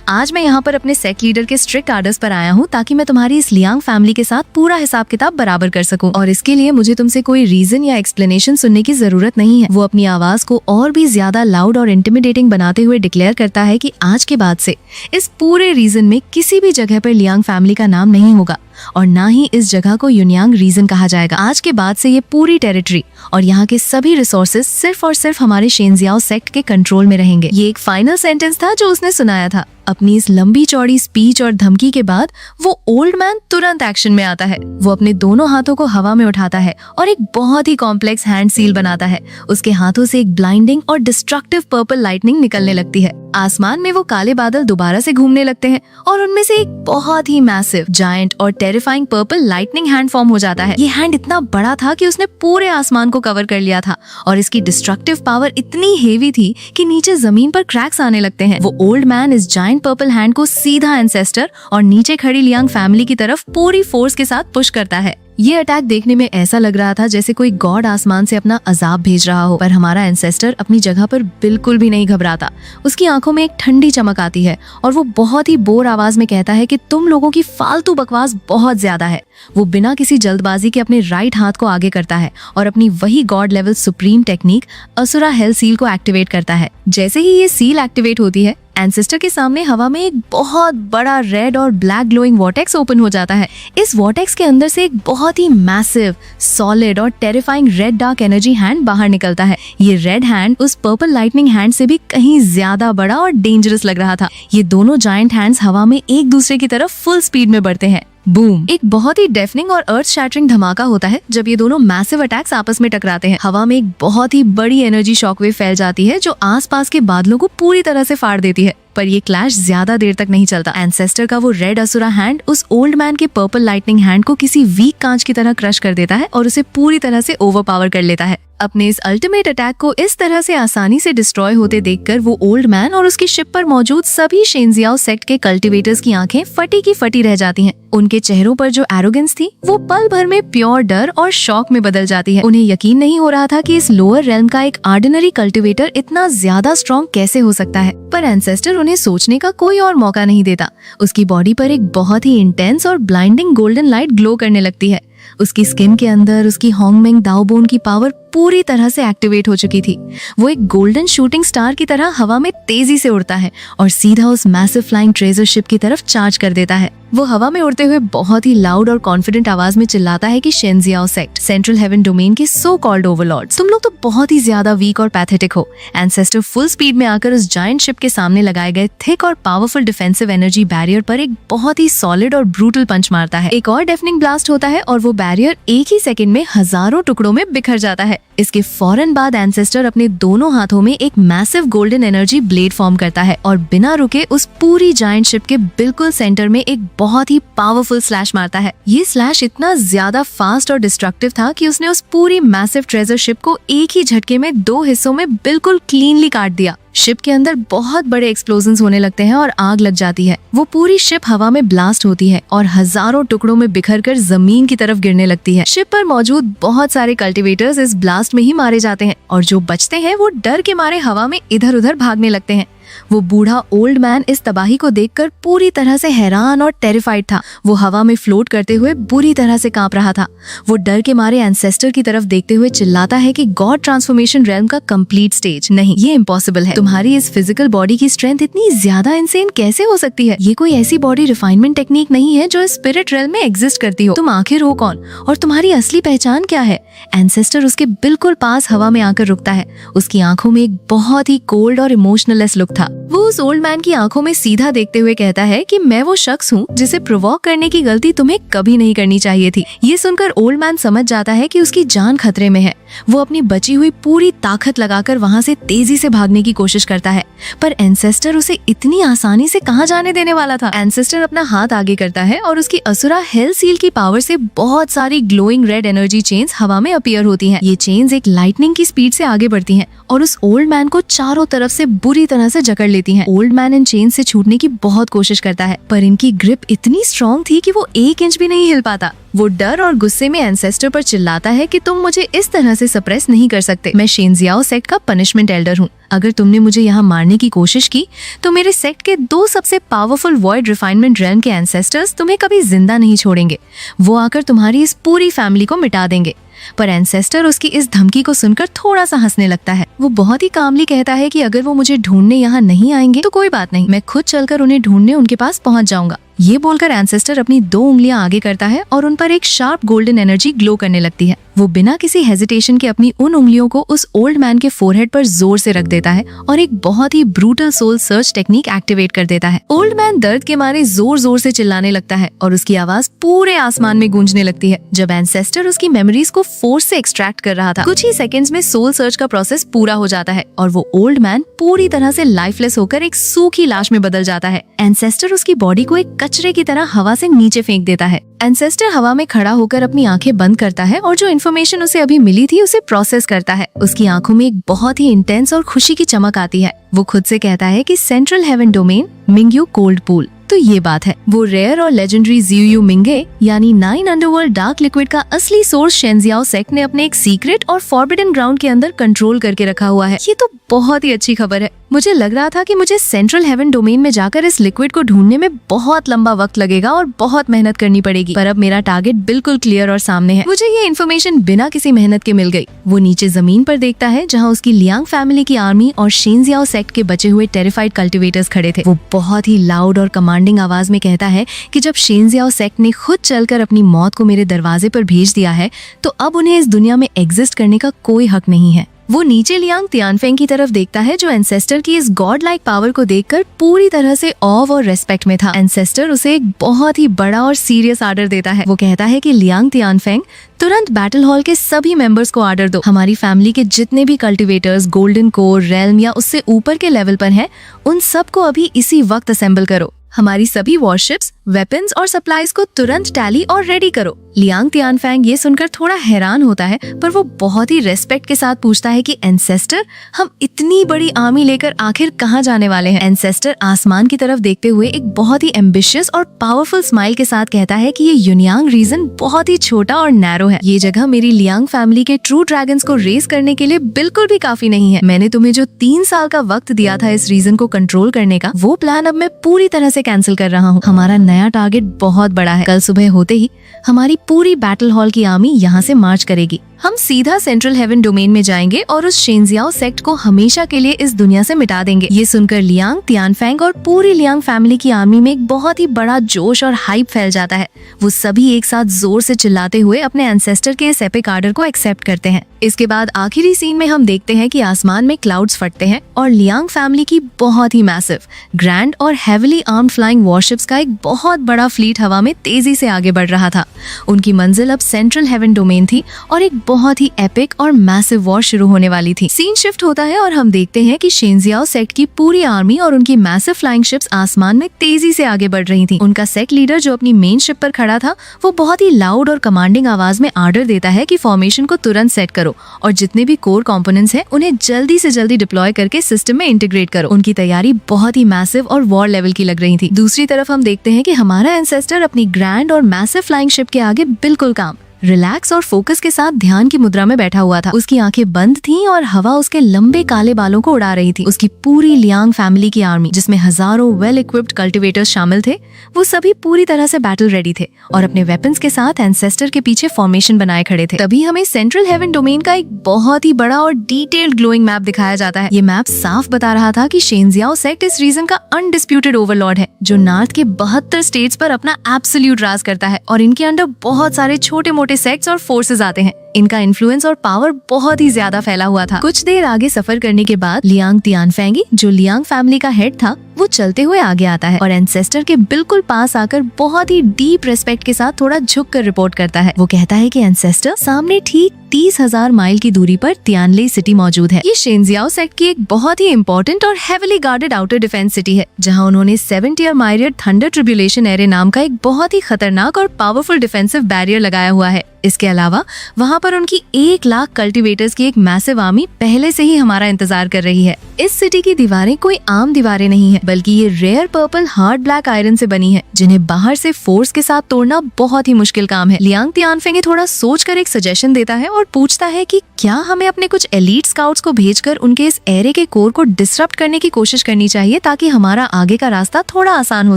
आज मैं यहाँ पर अपने सेक्ट लीडर के स्ट्रिक्ट आर्डर्स पर आया हूँ ताकि मैं तुम्हारी इस लियांग फैमिली के साथ पूरा हिसाब किताब बराबर कर सकूं, और इसके लिए मुझे तुमसे कोई रीजन या एक्सप्लेनेशन सुनने की जरूरत नहीं है। वो अपनी आवाज को और भी ज्यादा लाउड और इंटिमिडेटिंग बनाते हुए डिक्लेयर करता है कि आज के बाद से इस पूरे रीजन में किसी भी जगह पर लियांग फैमिली का नाम नहीं होगा और ना ही इस जगह को यूनियांग रीजन कहा जाएगा। आज के बाद से ये पूरी टेरिटरी और यहाँ के सभी रिसोर्सेज सिर्फ और सिर्फ हमारे शेंजियाओ सेक्ट के कंट्रोल में रहेंगे। ये एक फाइनल सेंटेंस था जो उसने सुनाया था। अपनी इस लंबी चौड़ी स्पीच और धमकी के बाद वो ओल्ड मैन तुरंत एक्शन में आता है। वो अपने दोनों हाथों को हवा में उठाता है और एक बहुत ही कॉम्प्लेक्स हैंड सील बनाता है। उसके हाथों से एक ब्लाइंडिंग और डिस्ट्रक्टिव पर्पल लाइटनिंग निकलने लगती है। आसमान में वो काले बादल दोबारा से घूमने लगते हैं और उनमें से एक बहुत ही मैसिव, जायंट और terrifying purple lightning hand form हो जाता है। ये हैंड इतना बड़ा था कि उसने पूरे आसमान को कवर कर लिया था और इसकी डिस्ट्रक्टिव पावर इतनी हेवी थी कि नीचे जमीन पर क्रैक्स आने लगते हैं। वो ओल्ड मैन इस जायंट पर्पल हैंड को सीधा एंसेस्टर और नीचे खड़ी लियांग फैमिली की तरफ पूरी फोर्स के साथ पुश करता है। ये अटैक देखने में ऐसा लग रहा था जैसे कोई गॉड आसमान से अपना अजाब भेज रहा हो, पर हमारा एंसेस्टर अपनी जगह पर बिल्कुल भी नहीं घबराता। उसकी आंखों में एक ठंडी चमक आती है और वो बहुत ही बोर आवाज में कहता है कि तुम लोगों की फालतू बकवास बहुत ज्यादा है। वो बिना किसी जल्दबाजी के अपने राइट हाथ को आगे करता है और अपनी वही god level supreme technique Asura hell seal को एक्टिवेट करता है। जैसे ही ये सील एक्टिवेट होती है, एंसेस्टर के सामने हवा में एक बहुत बड़ा रेड और ब्लैक ग्लोइंग वॉर्टेक्स ओपन हो जाता है। इस वॉर्टेक्स के अंदर से एक बहुत ही मैसिव, सॉलिड और terrifying red dark energy hand बाहर निकलता है। ये रेड हैंड उस पर्पल लाइटनिंग हैंड से भी कहीं ज्यादा बड़ा और डेंजरस लग रहा था। ये दोनों जायंट हैंड्स हवा में एक दूसरे की तरफ फुल स्पीड में बढ़ते हैं। बूम! एक बहुत ही डेफनिंग और अर्थ शैटरिंग धमाका होता है जब ये दोनों मैसिव अटैक्स आपस में टकराते हैं। हवा में एक बहुत ही बड़ी एनर्जी शॉकवेव फैल जाती है जो आसपास के बादलों को पूरी तरह से फाड़ देती है। पर ये क्लैश ज्यादा देर तक नहीं चलता। एंसेस्टर का वो रेड असुरा हैंड उस ओल्ड मैन के पर्पल लाइटनिंग हैंड को किसी वीक कांच की तरह क्रश कर देता है और उसे पूरी तरह से ओवरपावर कर लेता है। अपने इस अल्टीमेट अटैक को इस तरह से आसानी से डिस्ट्रॉय होते देखकर वो ओल्ड मैन और उसकी शिप पर मौजूद सभी शेंजियाओ सेक्ट के कल्टिवेटर्स की आंखें फटी की फटी रह जाती हैं। उनके चेहरों पर जो एरोगेंस थी वो पल भर में प्योर डर और शॉक में बदल जाती है। उन्हें यकीन नहीं हो रहा था कि इस लोअर रेल्म का एक ऑर्डिनरी कल्टिवेटर इतना ज्यादा स्ट्रॉन्ग कैसे हो सकता है। पर एंसेस्टर उन्हें सोचने का कोई और मौका नहीं देता। उसकी बॉडी पर एक बहुत ही इंटेंस और ब्लाइंडिंग गोल्डन लाइट ग्लो करने लगती है। उसकी स्किन के अंदर उसकी होंगमेंग दाओबोन की पावर पूरी तरह से एक्टिवेट हो चुकी थी। वो एक गोल्डन शूटिंग स्टार की तरह हवा में तेजी से उड़ता है और सीधा उस मैसिव फ्लाइंग ट्रेजर शिप की तरफ चार्ज कर देता है। वो हवा में उड़ते हुए बहुत ही लाउड और कॉन्फिडेंट आवाज में चिल्लाता है कि शेंजियाओ सेक्ट, सेंट्रल हेवन डोमेन के सो कॉल्ड ओवरलॉर्ड्स, तुम लोग तो बहुत ही ज्यादा वीक और पैथेटिक हो। एंसेस्टर फुल स्पीड में आकर उस जायंट शिप के सामने लगाए गए थिक और पावरफुल डिफेंसिव एनर्जी बैरियर पर एक बहुत ही सॉलिड और ब्रूटल पंच मारता है। एक और डेफनिंग ब्लास्ट होता है और वो बैरियर एक ही सेकंड में हजारों टुकड़ों में बिखर जाता है। इसके फौरन बाद एंसेस्टर अपने दोनों हाथों में एक massive golden energy blade form करता है और बिना रुके उस पूरी जायंट शिप के बिल्कुल सेंटर में एक बहुत ही पावरफुल स्लैश मारता है। ये स्लैश इतना ज्यादा फास्ट और डिस्ट्रक्टिव था कि उसने उस पूरी मैसिव ट्रेजर शिप को एक ही झटके में 2 हिस्सों में बिल्कुल क्लीनली काट दिया। शिप के अंदर बहुत बड़े एक्सप्लोजन्स होने लगते हैं और आग लग जाती है। वो पूरी शिप हवा में ब्लास्ट होती है और हजारों टुकड़ों में बिखरकर जमीन की तरफ गिरने लगती है। शिप पर मौजूद बहुत सारे कल्टिवेटर्स इस ब्लास्ट में ही मारे जाते हैं और जो बचते हैं वो डर के मारे हवा में इधर उधर भागने लगते हैं। वो बूढ़ा ओल्ड मैन इस तबाही को देखकर पूरी तरह से हैरान और टेरिफाइड था। वो हवा में फ्लोट करते हुए बुरी तरह से कांप रहा था। वो डर के मारे एंसेस्टर की तरफ देखते हुए चिल्लाता है कि गॉड ट्रांसफॉर्मेशन रेल्म का कंप्लीट स्टेज नहीं, ये इम्पॉसिबल है। तुम्हारी इस फिजिकल बॉडी की स्ट्रेंथ इतनी ज्यादा इनसेन कैसे हो सकती है? ये कोई ऐसी बॉडी रिफाइनमेंट टेक्निक नहीं है जो स्पिरिट रेल्म में एग्जिस्ट करती हो। तुम आखिर हो कौन और तुम्हारी असली पहचान क्या है? एंसेस्टर उसके बिल्कुल पास हवा में आकर रुकता है। उसकी आंखों में एक बहुत ही कोल्ड और इमोशनलेस लुक था। वो उस ओल्ड मैन की आंखों में सीधा देखते हुए कहता है कि मैं वो शख्स हूँ जिसे प्रोवोक करने की गलती तुम्हें कभी नहीं करनी चाहिए थी। ये सुनकर ओल्ड मैन समझ जाता है कि उसकी जान खतरे में है। वो अपनी बची हुई पूरी ताकत लगाकर वहाँ से तेजी से भागने की कोशिश करता है, पर एंसेस्टर उसे इतनी आसानी से कहाँ जाने देने वाला था। एंसेस्टर अपना हाथ आगे करता है और उसकी असुरा हेल सील की पावर से बहुत सारी ग्लोइंग रेड एनर्जी चेन्स हवा में अपीयर होती हैं। ये चेन्स एक लाइटनिंग की स्पीड से आगे बढ़ती हैं और उस ओल्ड मैन को चारों तरफ से बुरी तरह से जकड़ लेती हैं। ओल्ड मैन इन चेन से छूटने की बहुत कोशिश करता है, पर इनकी ग्रिप इतनी स्ट्रॉन्ग थी कि वो 1 इंच भी नहीं हिल पाता। वो डर और गुस्से में एंसेस्टर पर चिल्लाता है कि तुम मुझे इस तरह से सप्रेस नहीं कर सकते। मैं शेंजियाओ सेक्ट का पनिशमेंट एल्डर हूँ। अगर तुमने मुझे यहाँ मारने की कोशिश की तो मेरे सेक्ट के 2 सबसे पावरफुल वॉइड रिफाइनमेंट रेल्म के एंसेस्टर्स तुम्हें कभी जिंदा नहीं छोड़ेंगे। वो आकर तुम्हारी इस पूरी फैमिली को मिटा देंगे। पर एंसेस्टर उसकी इस धमकी को सुनकर थोड़ा सा हंसने लगता है। वो बहुत ही कामली कहता है कि अगर वो मुझे ढूंढने यहाँ नहीं आएंगे तो कोई बात नहीं, मैं खुद चलकर उन्हें ढूंढने उनके पास पहुँच जाऊंगा। ये बोलकर एंसेस्टर अपनी 2 उंगलियां आगे करता है और उन पर एक शार्प गोल्डन एनर्जी ग्लो करने लगती है। वो बिना किसी हेजिटेशन के अपनी उन उंगलियों को उस ओल्ड मैन के फोरहेड पर जोर से रख देता है और एक बहुत ही brutal soul search technique activate कर देता है। ओल्ड मैन दर्द के मारे जोर जोर से चिल्लाने लगता है और उसकी आवाज पूरे आसमान में गूंजने लगती है। जब एंसेस्टर उसकी मेमोरीज को फोर्स से एक्सट्रैक्ट कर रहा था, कुछ ही सेकंड्स में सोल सर्च का प्रोसेस पूरा हो जाता है और वो ओल्ड मैन पूरी तरह से लाइफलेस होकर एक सूखी लाश में बदल जाता है। एंसेस्टर उसकी बॉडी को एक कचरे की तरह हवा से नीचे फेंक देता है। एंसेस्टर हवा में खड़ा होकर अपनी आंखें बंद करता है और जो इन्फॉर्मेशन उसे अभी मिली थी उसे प्रोसेस करता है। उसकी आंखों में एक बहुत ही इंटेंस और खुशी की चमक आती है। वो खुद से कहता है कि central heaven domain Mingyu cold pool, तो ये बात है। वो रेयर और लेजेंडरी ज़ियुयू मिंगे यानी 9 अंडरवर्ल्ड डार्क लिक्विड का असली सोर्स शेंजियाओ सेक्ट ने अपने एक सीक्रेट और फॉरबिडन ग्राउंड के अंदर कंट्रोल करके रखा हुआ है। ये तो बहुत ही अच्छी खबर है। मुझे लग रहा था कि मुझे सेंट्रल हेवन डोमेन में जाकर इस लिक्विड को ढूंढने में बहुत लंबा वक्त लगेगा और बहुत मेहनत करनी पड़ेगी, पर अब मेरा टारगेट बिल्कुल क्लियर और सामने है। मुझे ये इन्फॉर्मेशन बिना किसी मेहनत के मिल गई। वो नीचे जमीन पर देखता है जहाँ उसकी लियांग फैमिली की आर्मी और शेंजियाओ सेक्ट के बचे हुए टेरिफाइड कल्टिवेटर्स खड़े थे। वो बहुत ही लाउड और कमांडिंग आवाज में कहता है कि जब शेंजियाओ सेक्ट ने खुद चलकर अपनी मौत को मेरे दरवाजे पर भेज दिया है तो अब उन्हें इस दुनिया में एग्जिस्ट करने का कोई हक नहीं है। वो नीचे लियांग तियानफेंग की तरफ देखता है जो एंसेस्टर की इस गॉड लाइक पावर को देखकर पूरी तरह से ऑव और रेस्पेक्ट में था। एंसेस्टर उसे एक बहुत ही बड़ा और सीरियस आर्डर देता है। वो कहता है कि लियांग तियानफेंग तुरंत बैटल हॉल के सभी मेंबर्स को आर्डर दो। हमारी फैमिली के जितने भी कल्टिवेटर्स गोल्डन कोर, रेल्म या उससे ऊपर के लेवल पर हैं, उन सबको अभी इसी वक्त असेंबल करो। हमारी सभी वॉरशिप्स, वेपन्स और सप्लाईज को तुरंत टैली और रेडी करो। लियांग तियानफेंग ये सुनकर थोड़ा हैरान होता है, पर वो बहुत ही रेस्पेक्ट के साथ पूछता है कि एंसेस्टर, हम इतनी बड़ी आर्मी लेकर आखिर कहाँ जाने वाले हैं? एंसेस्टर आसमान की तरफ देखते हुए एक बहुत ही एम्बिशियस और पावरफुल स्माइल के साथ कहता है कि ये युनियांग रीजन बहुत ही छोटा और नैरो है। ये जगह मेरी लियांग फैमिली के ट्रू ड्रैगन्स को रेस करने के लिए बिल्कुल भी काफी नहीं है। मैंने तुम्हें जो 3 साल का वक्त दिया था इस रीजन को कंट्रोल करने का, वो प्लान अब मैं पूरी तरह से कैंसिल कर रहा हूँ। हमारा नया टारगेट बहुत बड़ा है। कल सुबह होते ही हमारी पूरी बैटल हॉल की आर्मी यहाँ से मार्च करेगी। हम सीधा सेंट्रल हेवन डोमेन में जाएंगे और उस शेंजियाओ सेक्ट को हमेशा के लिए इस दुनिया से मिटा देंगे। ये सुनकर लियांग तियानफेंग और पूरी लियांग फैमिली की आर्मी में एक बहुत ही बड़ा जोश और हाइप फैल जाता है। वो सभी एक साथ जोर से चिल्लाते हुए अपने एंसेस्टर के इस एपिक आर्डर को एक्सेप्ट करते हैं। इसके बाद आखिरी सीन में हम देखते हैं कि आसमान में क्लाउड्स फटते हैं और लियांग फैमिली की बहुत ही मैसिव, ग्रैंड और हेविली आर्म्ड फ्लाइंग वॉरशिप्स का एक बहुत बड़ा फ्लीट हवा में तेजी से आगे बढ़ रहा था। उनकी मंजिल अब सेंट्रल हेवन डोमेन थी और एक बहुत ही एपिक और मैसिव वॉर शुरू होने वाली थी। सीन शिफ्ट होता है और हम देखते हैं कि शेंजियाओ सेक्ट की पूरी आर्मी और उनकी मैसिव फ्लाइंग शिप्स आसमान में तेजी से आगे बढ़ रही थी। उनका सेक्ट लीडर जो अपनी मेन शिप पर खड़ा था, वो बहुत ही लाउड और कमांडिंग आवाज में आर्डर देता है कि फॉर्मेशन को तुरंत सेट करो और जितने भी कोर कंपोनेंट्स हैं उन्हें जल्दी से जल्दी डिप्लॉय करके सिस्टम में इंटीग्रेट करो। उनकी तैयारी बहुत ही मैसिव और वॉर लेवल की लग रही थी। दूसरी तरफ हम देखते हैं कि हमारा एंसेस्टर अपनी ग्रैंड और मैसिव फ्लाइंग शिप के आगे बिल्कुल काम, रिलैक्स और फोकस के साथ ध्यान की मुद्रा में बैठा हुआ था। उसकी आंखें बंद थीं और हवा उसके लंबे काले बालों को उड़ा रही थी। उसकी पूरी लियांग फैमिली की आर्मी, जिसमें हजारों वेल इक्विप्ड कल्टिवेटर्स शामिल थे, वो सभी पूरी तरह से बैटल रेडी थे और अपने वेपन्स के साथ एंसेस्टर के पीछे फॉर्मेशन बनाए खड़े थे। तभी हमें सेंट्रल हेवन डोमेन का एक बहुत ही बड़ा और डिटेल्ड ग्लोइंग मैप दिखाया जाता है। ये मैप साफ बता रहा था कि शेंजियाओ सेक्ट इस रीजन का अनडिस्प्यूटेड ओवरलॉर्ड है, जो नॉर्थ के 72 स्टेट्स पर अपना एब्सोल्यूट राज करता है और इनके अंडर बहुत सारे छोटे मोटे सेक्ट्स और फोर्सेस आते हैं। इनका इन्फ्लुएंस और पावर बहुत ही ज्यादा फैला हुआ था। कुछ देर आगे सफर करने के बाद लियांग तियानफेंगी, जो लियांग फैमिली का हेड था, वो चलते हुए आगे आता है और एंसेस्टर के बिल्कुल पास आकर बहुत ही डीप रेस्पेक्ट के साथ थोड़ा झुक कर रिपोर्ट करता है। वो कहता है कि एंसेस्टर, सामने ठीक 30,000 माइल की दूरी पर तियानले सिटी मौजूद है। ये शेंजियाओ सेक्ट की एक बहुत ही इंपॉर्टेंट और heavily guarded outer defence city है, जहाँ उन्होंने 7 टियर माइरियड थंडर ट्रिब्यूलेशन एरे नाम का एक बहुत ही खतरनाक और पावरफुल डिफेंसिव बैरियर लगाया हुआ है। इसके अलावा वहाँ पर उनकी 1 लाख कल्टिवेटर्स की एक मैसिव आर्मी पहले से ही हमारा इंतजार कर रही है। इस सिटी की दीवारें कोई आम दीवारें नहीं है, बल्कि ये rare purple hard black iron से बनी है, जिन्हें बाहर से फोर्स के साथ तोड़ना बहुत ही मुश्किल काम है। लियांग तियानफेंगी थोड़ा सोचकर एक सजेशन देता है और पूछता है कि क्या हमें अपने कुछ एलीट स्काउट्स को भेजकर उनके इस एरे के कोर को डिसरप्ट करने की कोशिश करनी चाहिए, ताकि हमारा आगे का रास्ता थोड़ा आसान हो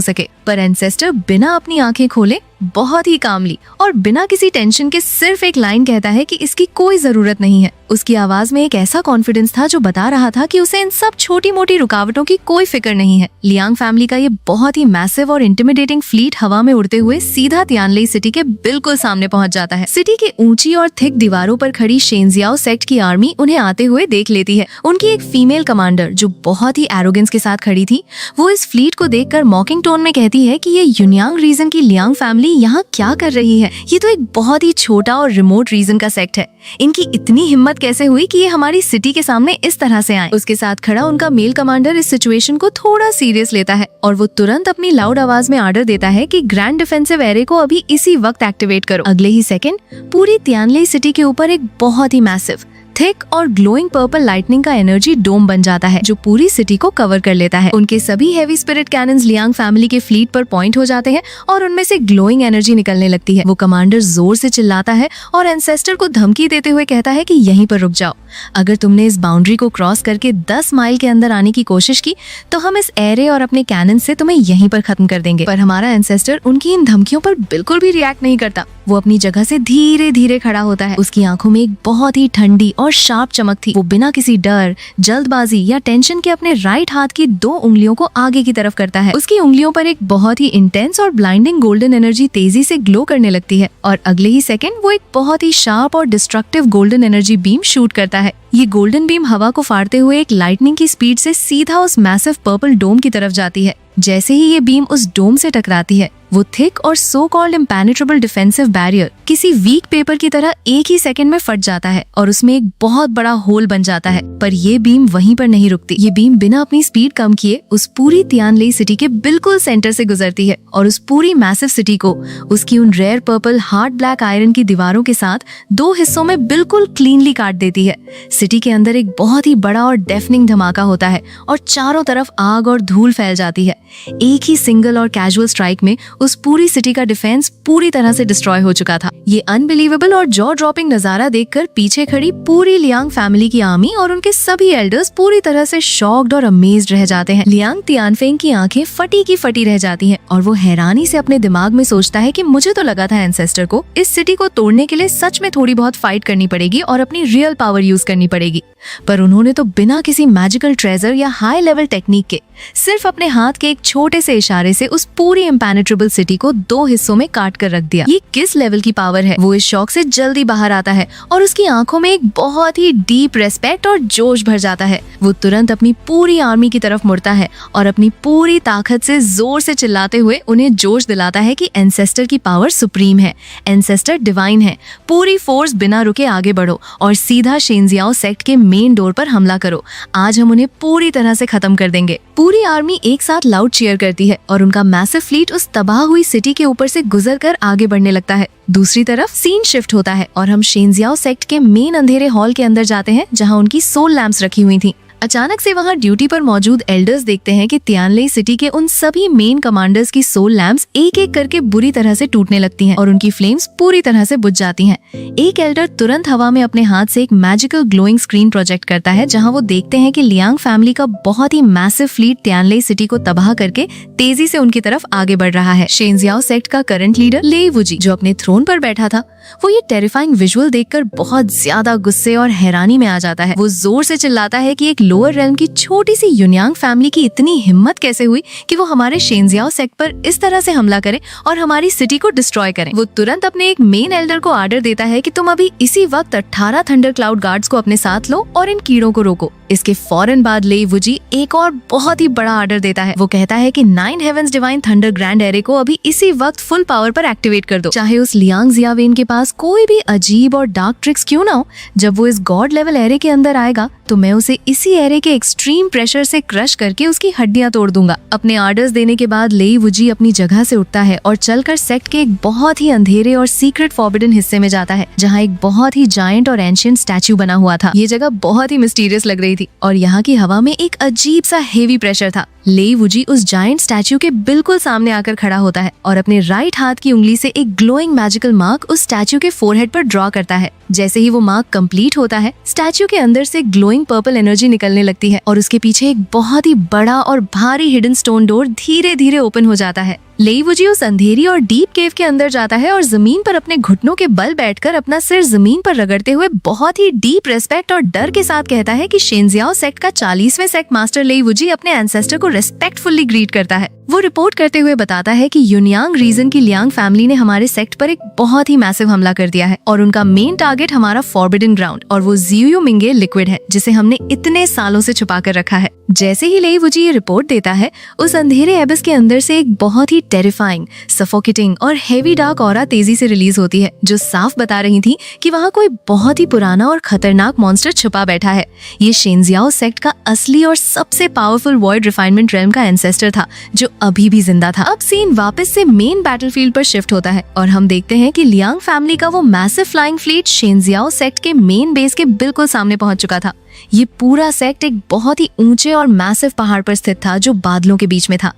सके। पर एंसेस्टर बिना अपनी आंखें खोले बहुत ही कामली और बिना किसी टेंशन के सिर्फ एक लाइन कहता है कि इसकी कोई जरूरत नहीं है। उसकी आवाज में एक ऐसा कॉन्फिडेंस था जो बता रहा था कि उसे इन सब छोटी मोटी रुकावटों की कोई फिक्र नहीं है। लियांग फैमिली का ये बहुत ही मैसिव और इंटिमिडेटिंग फ्लीट हवा में उड़ते हुए सीधा तियानले सिटी के बिल्कुल सामने पहुंच जाता है। सिटी के ऊंची और थिक दीवारों पर खड़ी शेंजियाओ सेक्ट की आर्मी उन्हें आते हुए देख लेती है। उनकी एक फीमेल कमांडर, जो बहुत ही एरोगेंस के साथ खड़ी थी, वो इस फ्लीट को देखकर मॉकिंग टोन में कहती है कि ये युनियांग रीजन की लियांग फैमिली यहाँ क्या कर रही है? ये तो एक बहुत ही छोटा और रिमोट रीजन का सेक्ट है। इनकी इतनी हिम्मत कैसे हुई कि ये हमारी सिटी के सामने इस तरह से आए? उसके साथ खड़ा उनका मेल कमांडर इस सिचुएशन को थोड़ा सीरियस लेता है और वो तुरंत अपनी लाउड आवाज में आर्डर देता है कि ग्रैंड डिफेंसिव एरे को अभी इसी वक्त एक्टिवेट करो। अगले ही सेकंड पूरी तियानले सिटी के ऊपर एक बहुत ही मैसिव, थिक और ग्लोइंग पर्पल लाइटनिंग का एनर्जी डोम बन जाता है जो पूरी सिटी को कवर कर लेता है। उनके सभी heavy spirit cannons Liang family के फ्लीट पर पॉइंट हो जाते हैं और उनमें से ग्लोइंग एनर्जी निकलने लगती है। वो कमांडर जोर से चिल्लाता है और एंसेस्टर को धमकी देते हुए कहता है कि यहीं पर रुक जाओ। अगर तुमने इस बाउंड्री को क्रॉस करके 10 माइल के अंदर आने की कोशिश की तो हम इस एरे और अपने कैनन से तुम्हें यहीं पर खत्म कर देंगे। पर हमारा एंसेस्टर उनकी इन धमकियों पर बिल्कुल भी रिएक्ट नहीं करता। वो अपनी जगह से धीरे धीरे खड़ा होता है। उसकी आंखों में एक बहुत ही ठंडी और शार्प चमक थी। वो बिना किसी डर, जल्दबाजी या टेंशन के अपने राइट हाथ की 2 उंगलियों को आगे की तरफ करता है। उसकी उंगलियों पर एक बहुत ही इंटेंस और ब्लाइंडिंग गोल्डन एनर्जी तेजी से ग्लो करने लगती है और अगले ही सेकंड वो एक बहुत ही शार्प और destructive golden energy beam shoot करता है। ये गोल्डन बीम हवा को फाड़ते हुए एक लाइटनिंग की स्पीड से सीधा उस मैसिव पर्पल डोम की तरफ जाती है। जैसे ही ये बीम उस डोम से टकराती है वो थिक और so called impenetrable defensive barrier किसी वीक पेपर की तरह एक ही सेकंड में फट जाता है और उसमें एक बहुत बड़ा होल बन जाता है। पर ये बीम वहीं पर नहीं रुकती। ये बीम बिना अपनी स्पीड कम किए उस पूरी तियानलेई सिटी के बिल्कुल सेंटर से गुजरती है और उस पूरी मैसिव सिटी को उसकी उन rare purple hard black iron की दीवारों के साथ 2 हिस्सों में बिल्कुल क्लीनली काट देती है। सिटी के अंदर एक बहुत ही बड़ा और डेफनिंग धमाका होता है और चारों तरफ आग और धूल फैल जाती है। एक ही सिंगल और कैजुअल स्ट्राइक में उस पूरी सिटी का डिफेंस पूरी तरह से डिस्ट्रॉय हो चुका था। ये अनबिलीवेबल और जॉ ड्रॉपिंग नजारा देखकर पीछे खड़ी पूरी लियांग फैमिली की आर्मी और उनके सभी एल्डर्स पूरी तरह से शॉक्ड और अमेज्ड रह जाते हैं। लियांग तियानफेंग की आंखें फटी की फटी रह जाती हैं और वो हैरानी से अपने दिमाग में सोचता है कि मुझे तो लगा था एंसेस्टर को इस सिटी को तोड़ने के लिए सच में थोड़ी बहुत फाइट करनी पड़ेगी और अपनी रियल पावर यूज करनी पड़ेगी, पर उन्होंने तो बिना किसी मैजिकल ट्रेजर या हाई लेवल टेक्निक के सिर्फ अपने हाथ के एक छोटे से इशारे से उस पूरी इम्पेनेट्रेबल सिटी को 2 हिस्सों में काट कर रख दिया। ये किस लेवल की पावर है? वो इस शौक से जल्दी बाहर आता है और उसकी आंखों में एक बहुत ही डीप रेस्पेक्ट और जोश भर जाता है। वो तुरंत अपनी पूरी आर्मी की तरफ मुड़ता है और अपनी पूरी ताकत से जोर से चिल्लाते हुए उन्हें जोश दिलाता है कि एंसेस्टर की पावर सुप्रीम है, एंसेस्टर डिवाइन है। पूरी फोर्स बिना रुके आगे बढ़ो और सीधा शेंजियाओ सेक्ट के मेन डोर पर हमला करो। आज हम उन्हें पूरी तरह से खत्म कर देंगे। पूरी आर्मी एक साथ लाउड चीयर करती है और उनका मैसिव फ्लीट उस तबाह हुई सिटी के ऊपर से गुजरकर आगे बढ़ने लगता है। दूसरी तरफ सीन शिफ्ट होता है और हम शेंजियाओ सेक्ट के मेन अंधेरे हॉल के अंदर जाते हैं जहां उनकी सोल लैंप्स रखी हुई थी। अचानक से वहां ड्यूटी पर मौजूद एल्डर्स देखते हैं कि तियानलेई सिटी के उन सभी मेन कमांडर्स की सोल लैंप्स एक एक करके बुरी तरह से टूटने लगती हैं और उनकी फ्लेम्स पूरी तरह से बुझ जाती हैं। एक एल्डर तुरंत हवा में अपने हाथ से एक मैजिकल ग्लोइंग स्क्रीन प्रोजेक्ट करता है जहां वो देखते हैं कि लियांग फैमिली का बहुत ही मैसिव फ्लीट तियानलेई सिटी को तबाह करके तेजी से उनकी तरफ आगे बढ़ रहा है। शेंजियाओ सेक्ट का करंट लीडर लेई वुजी जो अपने थ्रोन पर बैठा था, वो ये टेरिफाइंग विजुअल देखकर बहुत ज्यादा गुस्से और हैरानी में आ जाता है। वो जोर से चिल्लाता है कि एक लोअर रेल्म की छोटी सी युनियांग फैमिली की इतनी हिम्मत कैसे हुई कि वो हमारे शेंजियाओ सेक्ट पर इस तरह से हमला करें और हमारी सिटी को डिस्ट्रॉय करें। वो तुरंत अपने एक मेन एल्डर को ऑर्डर देता है कि तुम अभी इसी वक्त 18 थंडर क्लाउड गार्ड्स को अपने साथ लो और इन कीड़ों को रोको। इसके फौरन बाद लेई वुजी एक और बहुत ही बड़ा ऑर्डर देता है। वो कहता है कि 9 heavens divine thunder grand array को अभी इसी वक्त फुल पावर पर एक्टिवेट कर दो, चाहे उस लियांग जियावेन के पास कोई भी अजीब और डार्क ट्रिक्स क्यों ना हो। जब वो इस गॉड लेवल एरे के अंदर आएगा तो मैं उसे इसी एरे के एक्सट्रीम प्रेशर से क्रश करके उसकी हड्डियां तोड़ दूंगा। अपने ऑर्डर्स देने के बाद लेई वुजी अपनी जगह से उठता है और चलकर सेक्ट के एक बहुत ही अंधेरे और सीक्रेट फॉरबिडन हिस्से में जाता है जहाँ एक बहुत ही जायंट और एंशिएंट स्टैच्यू बना हुआ था। ये जगह बहुत ही मिस्टीरियस लग रही थी और यहाँ की हवा में एक अजीब सा हेवी प्रेशर था। लेई वुजी उस जायंट स्टैच्यू के बिल्कुल सामने आकर खड़ा होता है और अपने राइट हाथ की उंगली से एक ग्लोइंग मैजिकल मार्क उस स्टैच्यू के फोरहेड पर ड्रॉ करता है। जैसे ही वो मार्क कंप्लीट होता है, स्टैच्यू के अंदर से ग्लोइंग पर्पल एनर्जी निकलने लगती है और उसके पीछे एक बहुत ही बड़ा और भारी हिडन स्टोन डोर धीरे धीरे ओपन हो जाता है। लेई वुजी उस अंधेरी और डीप केव के अंदर जाता है और जमीन पर अपने घुटनों के बल बैठकर अपना सिर जमीन पर रगड़ते हुए बहुत ही डीप रेस्पेक्ट और डर के साथ कहता है कि शेंजियाओ सेक्ट का 40वें सेक्ट मास्टर लेई वुजी अपने एंसेस्टर को रिस्पेक्टफुली ग्रीट करता है। वो रिपोर्ट करते हुए बताता है कि युनियांग रीजन की लियांग फैमिली ने हमारे सेक्ट पर एक बहुत ही मैसिव हमला कर दिया है और उनका मेन टारगेट हमारा फॉरबिडन ग्राउंड और वो जियो मिंगे लिक्विड है जिसे हमने इतने सालों से छुपा कर रखा है। जैसे ही लेई वुजी ये रिपोर्ट देता है, उस अंधेरे एबिस के अंदर से एक बहुत ही टेरिफाइंग, सफोकेटिंग और हेवी डार्क ऑरा तेजी से रिलीज होती है, जो साफ बता रही थी कि वहाँ कोई बहुत ही पुराना और खतरनाक मॉन्स्टर छुपा बैठा है। ये शेंजियाओ सेक्ट का असली और सबसे पावरफुल वॉइड रिफाइनमेंट रेल्म का एंसेस्टर था, जो अभी भी जिंदा था। अब सीन वापस से मेन बैटलफील्ड पर शिफ्ट होता है और हम देखते हैं कि लियांग फैमिली का वो मैसिव फ्लाइंग फ्लीट शेंजियाओ सेक्ट के मेन बेस के बिल्कुल सामने पहुंच चुका था। ये पूरा सेक्ट एक बहुत ही ऊंचे और मैसिव पहाड़ पर स्थित था, जो बादलों के बीच में था,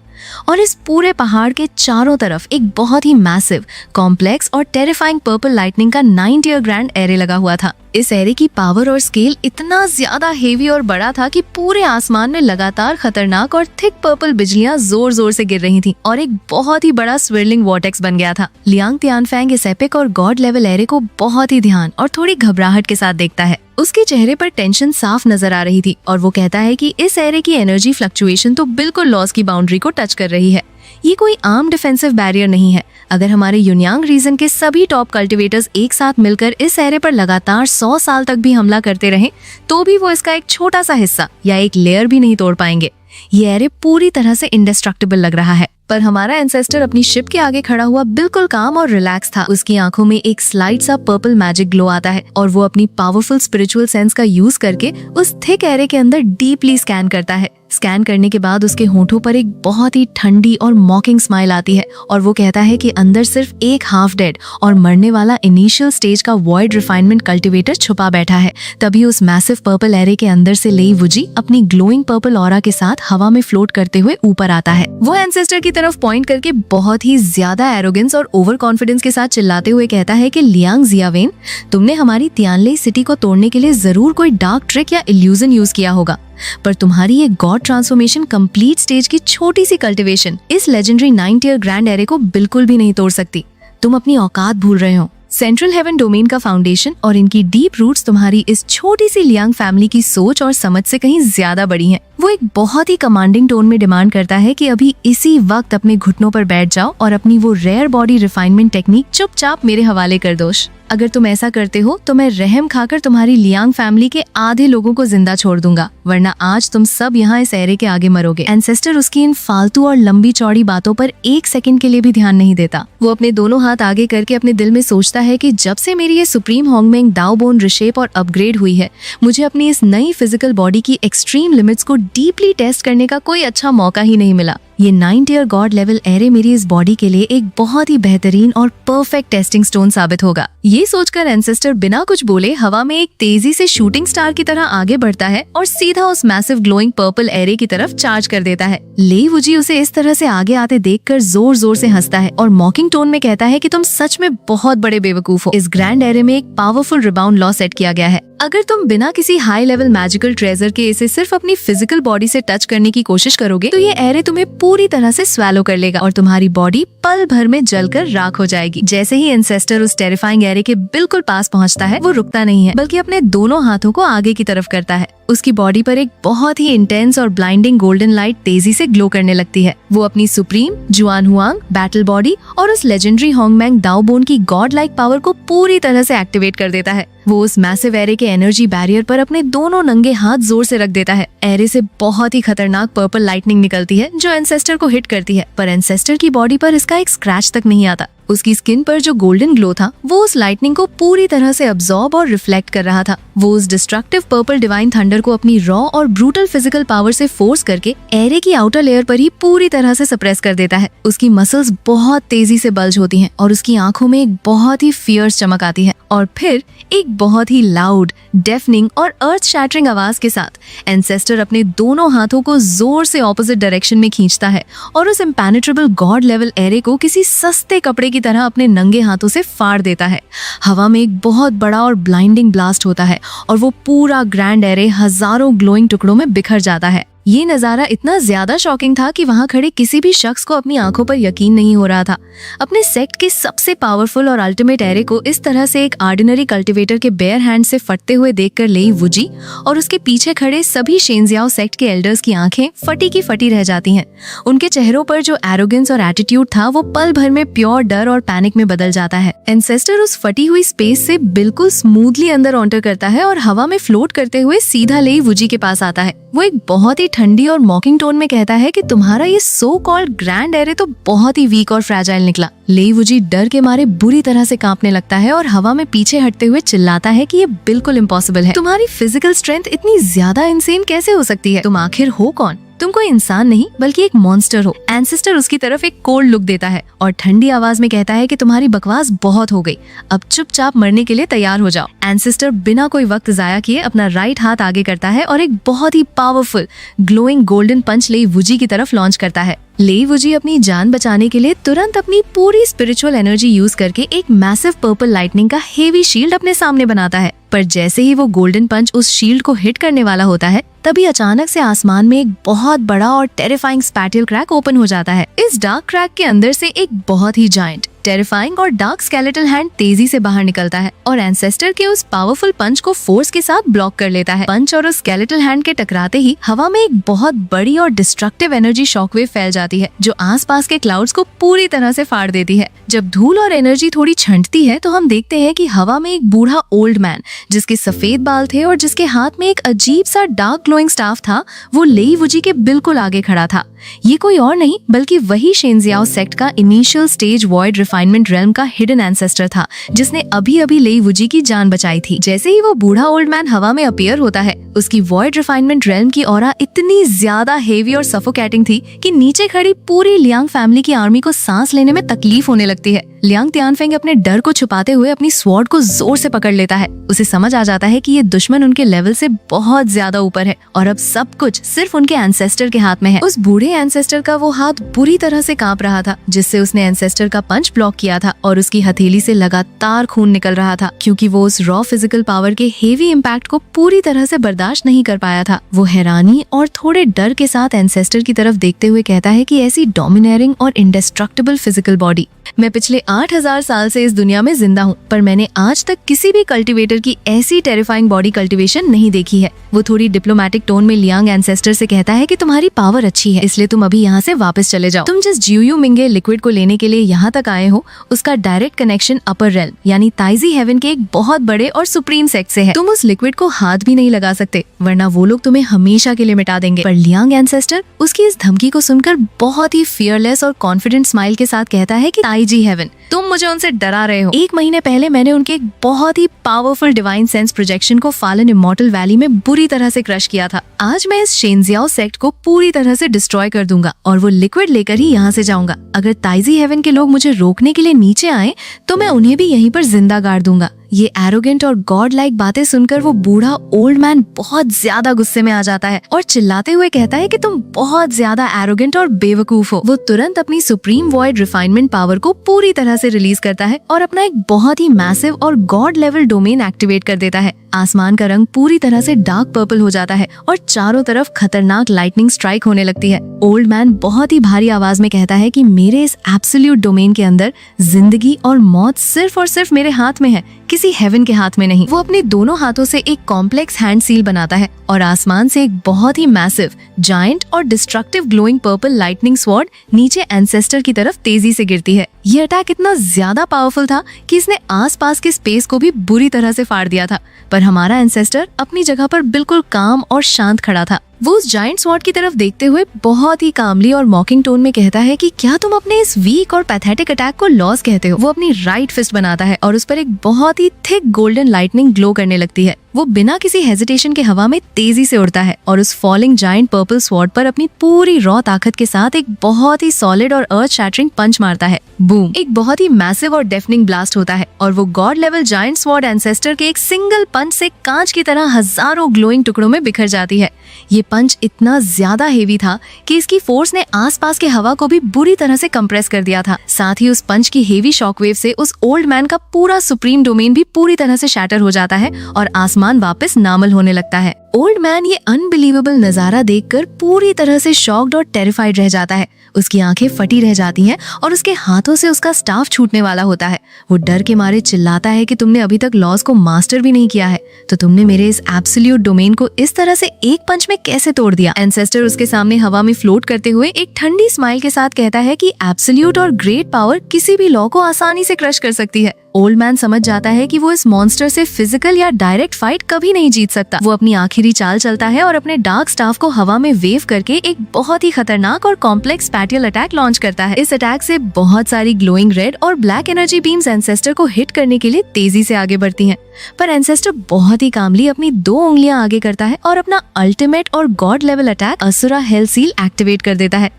और इस पूरे पहाड़ के चारों तरफ एक बहुत ही मैसिव, कॉम्प्लेक्स और टेरिफाइंग पर्पल लाइटनिंग का 9-tier ग्रैंड एरे लगा हुआ था। इस एरे की पावर और स्केल इतना ज्यादा हेवी और बड़ा था कि पूरे आसमान में लगातार खतरनाक और थिक पर्पल बिजलियां जोर जोर से गिर रही थीं और एक बहुत ही बड़ा स्विरलिंग वॉर्टेक्स बन गया था। लियांग तियानफैंग इस एपिक और गॉड लेवल एरे को बहुत ही ध्यान और थोड़ी घबराहट के साथ देखता है। उसके चेहरे पर टेंशन साफ नजर आ रही थी और वो कहता है कि इस एरे की एनर्जी फ्लक्चुएशन तो बिल्कुल लॉस की बाउंड्री को टच कर रही है। ये कोई आम डिफेंसिव बैरियर नहीं है। अगर हमारे यूनियांग रीजन के सभी टॉप कल्टिवेटर्स एक साथ मिलकर इस एरे पर लगातार 100 साल तक भी हमला करते रहें, तो भी वो इसका एक छोटा सा हिस्सा या एक लेयर भी नहीं तोड़ पाएंगे। ये एरे पूरी तरह से इंडेस्ट्रक्टिबल लग रहा है। पर हमारा एंसेस्टर अपनी शिप के आगे खड़ा हुआ बिल्कुल काम और रिलैक्स था। उसकी आंखों में एक स्लाइट सा पर्पल मैजिक ग्लो आता है और वो अपनी पावरफुल स्पिरिचुअल सेंस का यूज करके उस थिक एरे के अंदर डीपली स्कैन करता है। स्कैन करने के बाद उसके होठों पर एक बहुत ही ठंडी और मॉकिंग स्माइल आती है और वो कहता है कि अंदर सिर्फ एक हाफ डेड और मरने वाला इनिशियल स्टेज का वॉइड रिफाइनमेंट कल्टिवेटर छुपा बैठा है। तभी उस मैसिव पर्पल एरे के अंदर से लेई वुजी अपनी ग्लोइंग पर्पल ऑरा के साथ हवा में फ्लोट करते हुए ऊपर आता है। वो एंसेस्टर की तरफ पॉइंट करके बहुत ही ज्यादा एरोगेंस और ओवर कॉन्फिडेंस के साथ चिल्लाते हुए कहता है कि लियांग जियावेन, तुमने हमारी तियानले सिटी को तोड़ने के लिए जरूर कोई डार्क ट्रिक या इल्यूजन यूज किया होगा, पर तुम्हारी ये गॉड ट्रांसफॉर्मेशन कंप्लीट स्टेज की छोटी सी कल्टिवेशन इस लेजेंडरी 9-tier ग्रैंड एरे को बिल्कुल भी नहीं तोड़ सकती। तुम अपनी औकात भूल रहे हो। सेंट्रल हेवन डोमेन का फाउंडेशन और इनकी डीप रूट्स तुम्हारी इस छोटी सी लियांग फैमिली की सोच और समझ से कहीं ज्यादा बड़ी हैं। वो एक बहुत ही कमांडिंग टोन में डिमांड करता है कि अभी इसी वक्त अपने घुटनों पर बैठ जाओ और अपनी वो रेयर बॉडी रिफाइनमेंट टेक्निक चुपचाप मेरे हवाले कर दो। अगर तुम ऐसा करते हो तो मैं रहम खाकर तुम्हारी लियांग फैमिली के आधे लोगों को जिंदा छोड़ दूंगा, वरना आज तुम सब यहाँ इस एरे के आगे मरोगे। एंसेस्टर उसकी इन फालतू और लंबी चौड़ी बातों पर एक सेकंड के लिए भी ध्यान नहीं देता। वो अपने दोनों हाथ आगे करके अपने दिल में सोचता है कि जब से मेरी ये सुप्रीम होंगमेंग दाओ बोन रिशेप और अपग्रेड हुई है, मुझे अपनी इस नई फिजिकल बॉडी की एक्सट्रीम लिमिट्स को डीपली टेस्ट करने का कोई अच्छा मौका ही नहीं मिला। ये 9-tier गॉड लेवल एरे मेरी इस बॉडी के लिए एक बहुत ही बेहतरीन और परफेक्ट टेस्टिंग स्टोन साबित होगा। ये सोचकर एंसेस्टर बिना कुछ बोले हवा में एक तेजी से शूटिंग स्टार की तरह आगे बढ़ता है और सीधा उस मैसिव ग्लोइंग पर्पल एरे की तरफ चार्ज कर देता है। लेई वुजी उसे इस तरह से आगे आते देखकर जोर जोर से हंसता है और मॉकिंग टोन में कहता है कि तुम सच में बहुत बड़े बेवकूफ हो। इस ग्रैंड एरे में एक पावरफुल रिबाउंड लॉ सेट किया गया है। अगर तुम बिना किसी हाई लेवल मैजिकल ट्रेजर के इसे सिर्फ अपनी फिजिकल बॉडी से टच करने की कोशिश करोगे, तो ये एरे तुम्हें पूरी तरह से स्वैलो कर लेगा और तुम्हारी बॉडी पल भर में जलकर राख हो जाएगी। जैसे ही एंसेस्टर उस टेरिफाइंग एरे के बिल्कुल पास पहुंचता है, वो रुकता नहीं है, बल्कि अपने दोनों हाथों को आगे की तरफ करता है। उसकी बॉडी पर एक बहुत ही इंटेंस और ब्लाइंडिंग गोल्डन लाइट तेजी से ग्लो करने लगती है। वो अपनी सुप्रीम जुआन हुआंग बैटल बॉडी और उस लेजेंडरी होंगमेंग दाओ बोन की गॉड लाइक पावर को पूरी तरह से एक्टिवेट कर देता है। वो उस मैसिव एरे के एनर्जी बैरियर पर अपने दोनों नंगे हाथ जोर से रख देता है। एरे से बहुत ही खतरनाक पर्पल लाइटनिंग निकलती है जो एंसेस्टर को हिट करती है, पर एंसेस्टर की बॉडी पर इसका एक स्क्रैच तक नहीं आता। उसकी स्किन पर जो गोल्डन ग्लो था वो उस लाइटनिंग को पूरी तरह से अब्सॉर्ब और रिफ्लेक्ट कर रहा था। वो उस डिस्ट्रक्टिव पर्पल डिवाइन थंडर को अपनी रॉ और ब्रूटल फिजिकल पावर से फोर्स करके एरे की आउटर लेयर पर ही पूरी तरह से सप्रेस कर देता है। उसकी मसल्स बहुत तेजी से बल्ज होती हैं और उसकी आंखों में एक बहुत ही फियर्स चमक आती है और फिर एक बहुत ही लाउड, डेफनिंग और अर्थ शैटरिंग आवाज के साथ एंसेस्टर अपने दोनों हाथों को जोर से ऑपोजिट डायरेक्शन में खींचता है और उस इम्पेनेट्रेबल गॉड लेवल एरे को किसी सस्ते कपड़े की तरह अपने नंगे हाथों से फाड़ देता है। हवा में एक बहुत बड़ा और ब्लाइंडिंग ब्लास्ट होता है और वो पूरा ग्रैंड एरे हजारों ग्लोइंग टुकड़ों में बिखर जाता है। ये नजारा इतना ज्यादा शॉकिंग था कि वहाँ खड़े किसी भी शख्स को अपनी आंखों पर यकीन नहीं हो रहा था। अपने सेक्ट के सबसे पावरफुल और अल्टीमेट एरे को इस तरह से एक ऑर्डिनरी कल्टिवेटर के बेयर हैंड से फटते हुए देखकर लेई वुजी और उसके पीछे खड़े सभी शेंजियाओ सेक्ट के एल्डर्स की आंखें फटी की फटी रह जाती हैं। उनके चेहरों पर जो एरोगेंस और एटीट्यूड था वो पल भर में प्योर डर और पैनिक में बदल जाता है। एंसेस्टर उस फटी हुई स्पेस से बिल्कुल स्मूथली अंदर ऑन्टर करता है और हवा में फ्लोट करते हुए सीधा लेई वुजी के पास आता है। वो एक बहुत ही ठंडी और मॉकिंग टोन में कहता है कि तुम्हारा ये सो कॉल्ड ग्रैंड एरे तो बहुत ही वीक और फ्रैजाइल निकला। लेई वुजी डर के मारे बुरी तरह से कांपने लगता है और हवा में पीछे हटते हुए चिल्लाता है कि ये बिल्कुल इम्पॉसिबल है। तुम्हारी फिजिकल स्ट्रेंथ इतनी ज्यादा इंसेन कैसे हो सकती है? तुम आखिर हो कौन? तुम कोई इंसान नहीं बल्कि एक मॉन्स्टर हो। एंसेस्टर उसकी तरफ एक कोल्ड लुक देता है और ठंडी आवाज में कहता है कि तुम्हारी बकवास बहुत हो गई, अब चुपचाप मरने के लिए तैयार हो जाओ। एंसेस्टर बिना कोई वक्त जाया किए अपना राइट हाथ आगे करता है और एक बहुत ही पावरफुल ग्लोइंग गोल्डन पंच लेई वुजी की तरफ लॉन्च करता है। लेई वुजी अपनी जान बचाने के लिए तुरंत अपनी पूरी स्पिरिचुअल एनर्जी यूज करके एक मैसिव पर्पल लाइटनिंग का हेवी शील्ड अपने सामने बनाता है। पर जैसे ही वो गोल्डन पंच उस शील्ड को हिट करने वाला होता है, तभी अचानक से आसमान में एक बहुत बड़ा और टेरिफाइंग स्पैटियल क्रैक ओपन हो जाता है। इस डार्क क्रैक के अंदर से एक बहुत ही जायंट, टेरिफाइंग और डार्क स्केलेटल हैंड तेजी से बाहर निकलता है और एंसेस्टर के उस पावरफुल पंच को फोर्स के साथ ब्लॉक कर लेता है। पंच और उस स्केलेटल हैंड के टकराते ही हवा में एक बहुत बड़ी और डिस्ट्रक्टिव एनर्जी शॉकवेव फैल जाती है जो आसपास के क्लाउड्स को पूरी तरह से फाड़ देती है। जब धूल और एनर्जी थोड़ी छंटती है तो हम देखते हैं कि हवा में एक बूढ़ा ओल्ड मैन जिसके सफेद बाल थे और जिसके हाथ में एक अजीब सा डार्क ग्लोइंग स्टाफ था, वो लेई वुजी के बिल्कुल आगे खड़ा था। ये कोई और नहीं बल्कि वही शेंजियाओ सेक्ट का initial stage void refinement realm का हिडन एंसेस्टर था जिसने अभी अभी लेई वुजी की जान बचाई थी। जैसे ही वो बूढ़ा ओल्ड मैन हवा में अपीयर होता है, उसकी वॉइड रिफाइनमेंट रेल्म की ऑरा इतनी ज्यादा हेवी और सफोकेटिंग थी कि नीचे खड़ी पूरी लियांग फैमिली की आर्मी को सांस लेने में तकलीफ होने लगती है। लियांग तियानफेंग अपने डर को छुपाते हुए अपनी स्वॉर्ड को जोर से पकड़ लेता है। उसे समझ आ जाता है कि ये दुश्मन उनके लेवल से बहुत ज्यादा ऊपर है और अब सब कुछ सिर्फ उनके एंसेस्टर के हाथ में है। उस बूढ़े एंसेस्टर का वो हाथ बुरी तरह से कांप रहा था जिससे उसने एंसेस्टर का पंच ब्लॉक किया था और उसकी हथेली से लगातार खून निकल रहा था क्योंकि वो उस रॉ फिजिकल पावर के हेवी इम्पैक्ट को पूरी तरह से बर्दाश्त नहीं कर पाया था। वो हैरानी और थोड़े डर के साथ एंसेस्टर की तरफ देखते हुए कहता है कि ऐसी डोमिनेरिंग और इंडेस्ट्रक्टिबल फिजिकल बॉडी, मैं पिछले 8000 साल से इस दुनिया में जिंदा हूँ पर मैंने आज तक किसी भी कल्टीवेटर की ऐसी टेरिफाइंग बॉडी कल्टीवेशन नहीं देखी है। वो थोड़ी डिप्लोमेटिक टोन में लियांग एंसेस्टर से कहता है कि तुम्हारी पावर अच्छी है, इसलिए तुम अभी यहाँ से वापस चले जाओ। तुम जिस जियू मिंगे लिक्विड को लेने के लिए यहाँ तक आए हो उसका डायरेक्ट कनेक्शन अपर रेल्म यानी ताइजी हेवन के एक बहुत बड़े और सुप्रीम सेक्ट से है। तुम उस लिक्विड को हाथ भी नहीं लगा सकते वरना वो लोग तुम्हें हमेशा के लिए मिटा देंगे। पर लियांग एंसेस्टर उसकी इस धमकी को सुनकर बहुत ही फियरलेस और कॉन्फिडेंट स्माइल के साथ कहता है कि ताइजी हेवन, तुम मुझे उनसे डरा रहे हो। 1 महीने पहले मैंने उनके एक बहुत ही पावरफुल डिवाइन सेंस प्रोजेक्शन को फालन इमॉर्टल वैली में बुरी तरह से क्रश किया था। आज मैं इस शेंजियाओ सेक्ट को पूरी तरह से डिस्ट्रॉय कर दूंगा और वो लिक्विड लेकर ही यहाँ से जाऊंगा। अगर ताइजी हेवन के लोग मुझे रोकने के लिए नीचे आए तो मैं उन्हें भी यहीं पर जिंदा गाड़ दूंगा। ये एरोगेंट और गॉड लाइक बातें सुनकर वो बूढ़ा ओल्ड मैन बहुत ज्यादा गुस्से में आ जाता है और चिल्लाते हुए कहता है कि तुम बहुत ज्यादा एरोगेंट और बेवकूफ हो। वो तुरंत अपनी सुप्रीम वॉइड रिफाइनमेंट पावर को पूरी तरह से रिलीज करता है और अपना एक बहुत ही मैसिव और गॉड लेवल डोमेन एक्टिवेट कर देता है। आसमान का रंग पूरी तरह से डार्क पर्पल हो जाता है और चारों तरफ खतरनाक लाइटनिंग स्ट्राइक होने लगती है। ओल्ड मैन बहुत ही भारी आवाज में कहता है कि मेरे इस एब्सोल्यूट डोमेन के अंदर जिंदगी और मौत सिर्फ और सिर्फ मेरे हाथ में है, किसी हेवन के हाथ में नहीं। वो अपने दोनों हाथों से एक कॉम्प्लेक्स हैंड सील बनाता है और आसमान से एक बहुत ही मैसिव, जायंट और destructive glowing purple lightning sword नीचे एंसेस्टर की तरफ तेजी से गिरती है। ये अटैक इतना ज्यादा पावरफुल था कि इसने आसपास के स्पेस को भी बुरी तरह से फाड़ दिया था, पर हमारा एंसेस्टर अपनी जगह पर बिल्कुल काम और शांत खड़ा था। वो उस जायंट स्वॉर्ड की तरफ देखते हुए बहुत ही कामली और मॉकिंग टोन में कहता है कि क्या तुम अपने इस वीक और पैथेटिक अटैक को लॉस कहते हो? वो अपनी राइट फिस्ट बनाता है और उस पर एक बहुत ही थिक गोल्डन लाइटनिंग ग्लो करने लगती है। वो बिना किसी हेजिटेशन के हवा में तेजी से उड़ता है और उस फॉलिंग जायंट पर्पल स्वॉर्ड पर अपनी पूरी रॉ ताकत के साथ एक बहुत ही सॉलिड और अर्थ शैटरिंग पंच मारता है। बूम! एक बहुत ही मैसिव और डेफनिंग ब्लास्ट होता है और वो God level giant sword ancestor के एक सिंगल पंच से कांच की तरह हजारों ग्लोइंग टुकड़ों में बिखर जाती है। ये पंच इतना ज्यादा हेवी था कि इसकी फोर्स ने आसपास के हवा को भी बुरी तरह से कंप्रेस कर दिया था। साथ ही उस पंच की हेवी शॉकवेव से उस ओल्ड मैन का पूरा सुप्रीम डोमेन भी पूरी तरह से शैटर हो जाता है और आसमान वापस नॉर्मल होने लगता है। ओल्ड मैन ये अनबिलीवेबल नजारा देखकर पूरी तरह से शॉक्ड और टेरिफाइड रह जाता है। उसकी आंखें फटी रह जाती हैं और उसके हाथों से उसका स्टाफ छूटने वाला होता है। वो डर के मारे चिल्लाता है कि तुमने अभी तक लॉस को मास्टर भी नहीं किया है, तो तुमने मेरे इस एब्सोल्यूट डोमेन को इस तरह से एक पंच में कैसे तोड़ दिया? एंसेस्टर उसके सामने हवा में फ्लोट करते हुए एक ठंडी स्माइल के साथ कहता है कि एब्सोल्यूट और ग्रेट पावर किसी भी लॉ को आसानी से क्रश कर सकती है। ओल्ड मैन समझ जाता है कि वो इस मॉन्स्टर से फिजिकल या डायरेक्ट फाइट कभी नहीं जीत सकता। वो अपनी आखिरी चाल चलता है और अपने डार्क स्टाफ को हवा में वेव करके एक बहुत ही खतरनाक और कॉम्प्लेक्स स्पैटियल अटैक लॉन्च करता है। इस अटैक से बहुत सारी ग्लोइंग रेड और ब्लैक एनर्जी बीम्स एंसेस्टर को हिट करने के लिए तेजी से आगे बढ़ती हैं। पर एंसेस्टर बहुत ही कामली अपनी 2 उंगलियां आगे करता है और अपना अल्टीमेट और god level attack Asura hell seal activate कर देता है।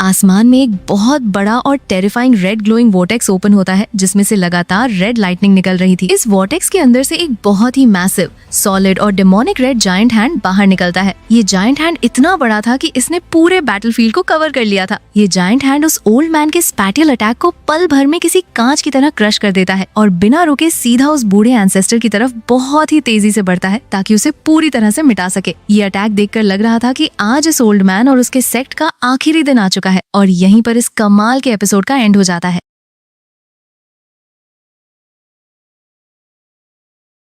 आसमान में एक बहुत बड़ा और terrifying red glowing vortex open होता है, जिसमें से लगातार रेड लाइटनिंग निकल रही थी। इस वोर्टेक्स के अंदर से एक बहुत ही मैसिव, सॉलिड और डेमोनिक रेड जायंट हैंड बाहर निकलता है। ये जायंट हैंड इतना बड़ा था कि इसने पूरे बैटलफील्ड को कवर कर लिया था। ये जायंट हैंड उस ओल्ड मैन के स्पैटियल अटैक को पल भर में किसी कांच की तरह क्रश कर देता है और बिना रुके सीधा उस बूढ़े एंसेस्टर की तरफ बहुत ही तेजी से बढ़ता है ताकि उसे पूरी तरह से मिटा सके। ये अटैक देखकर लग रहा था कि आज इस ओल्ड मैन और उसके सेक्ट का आखिरी दिन आ चुका है और यहीं पर इस कमाल के एपिसोड का एंड हो जाता है।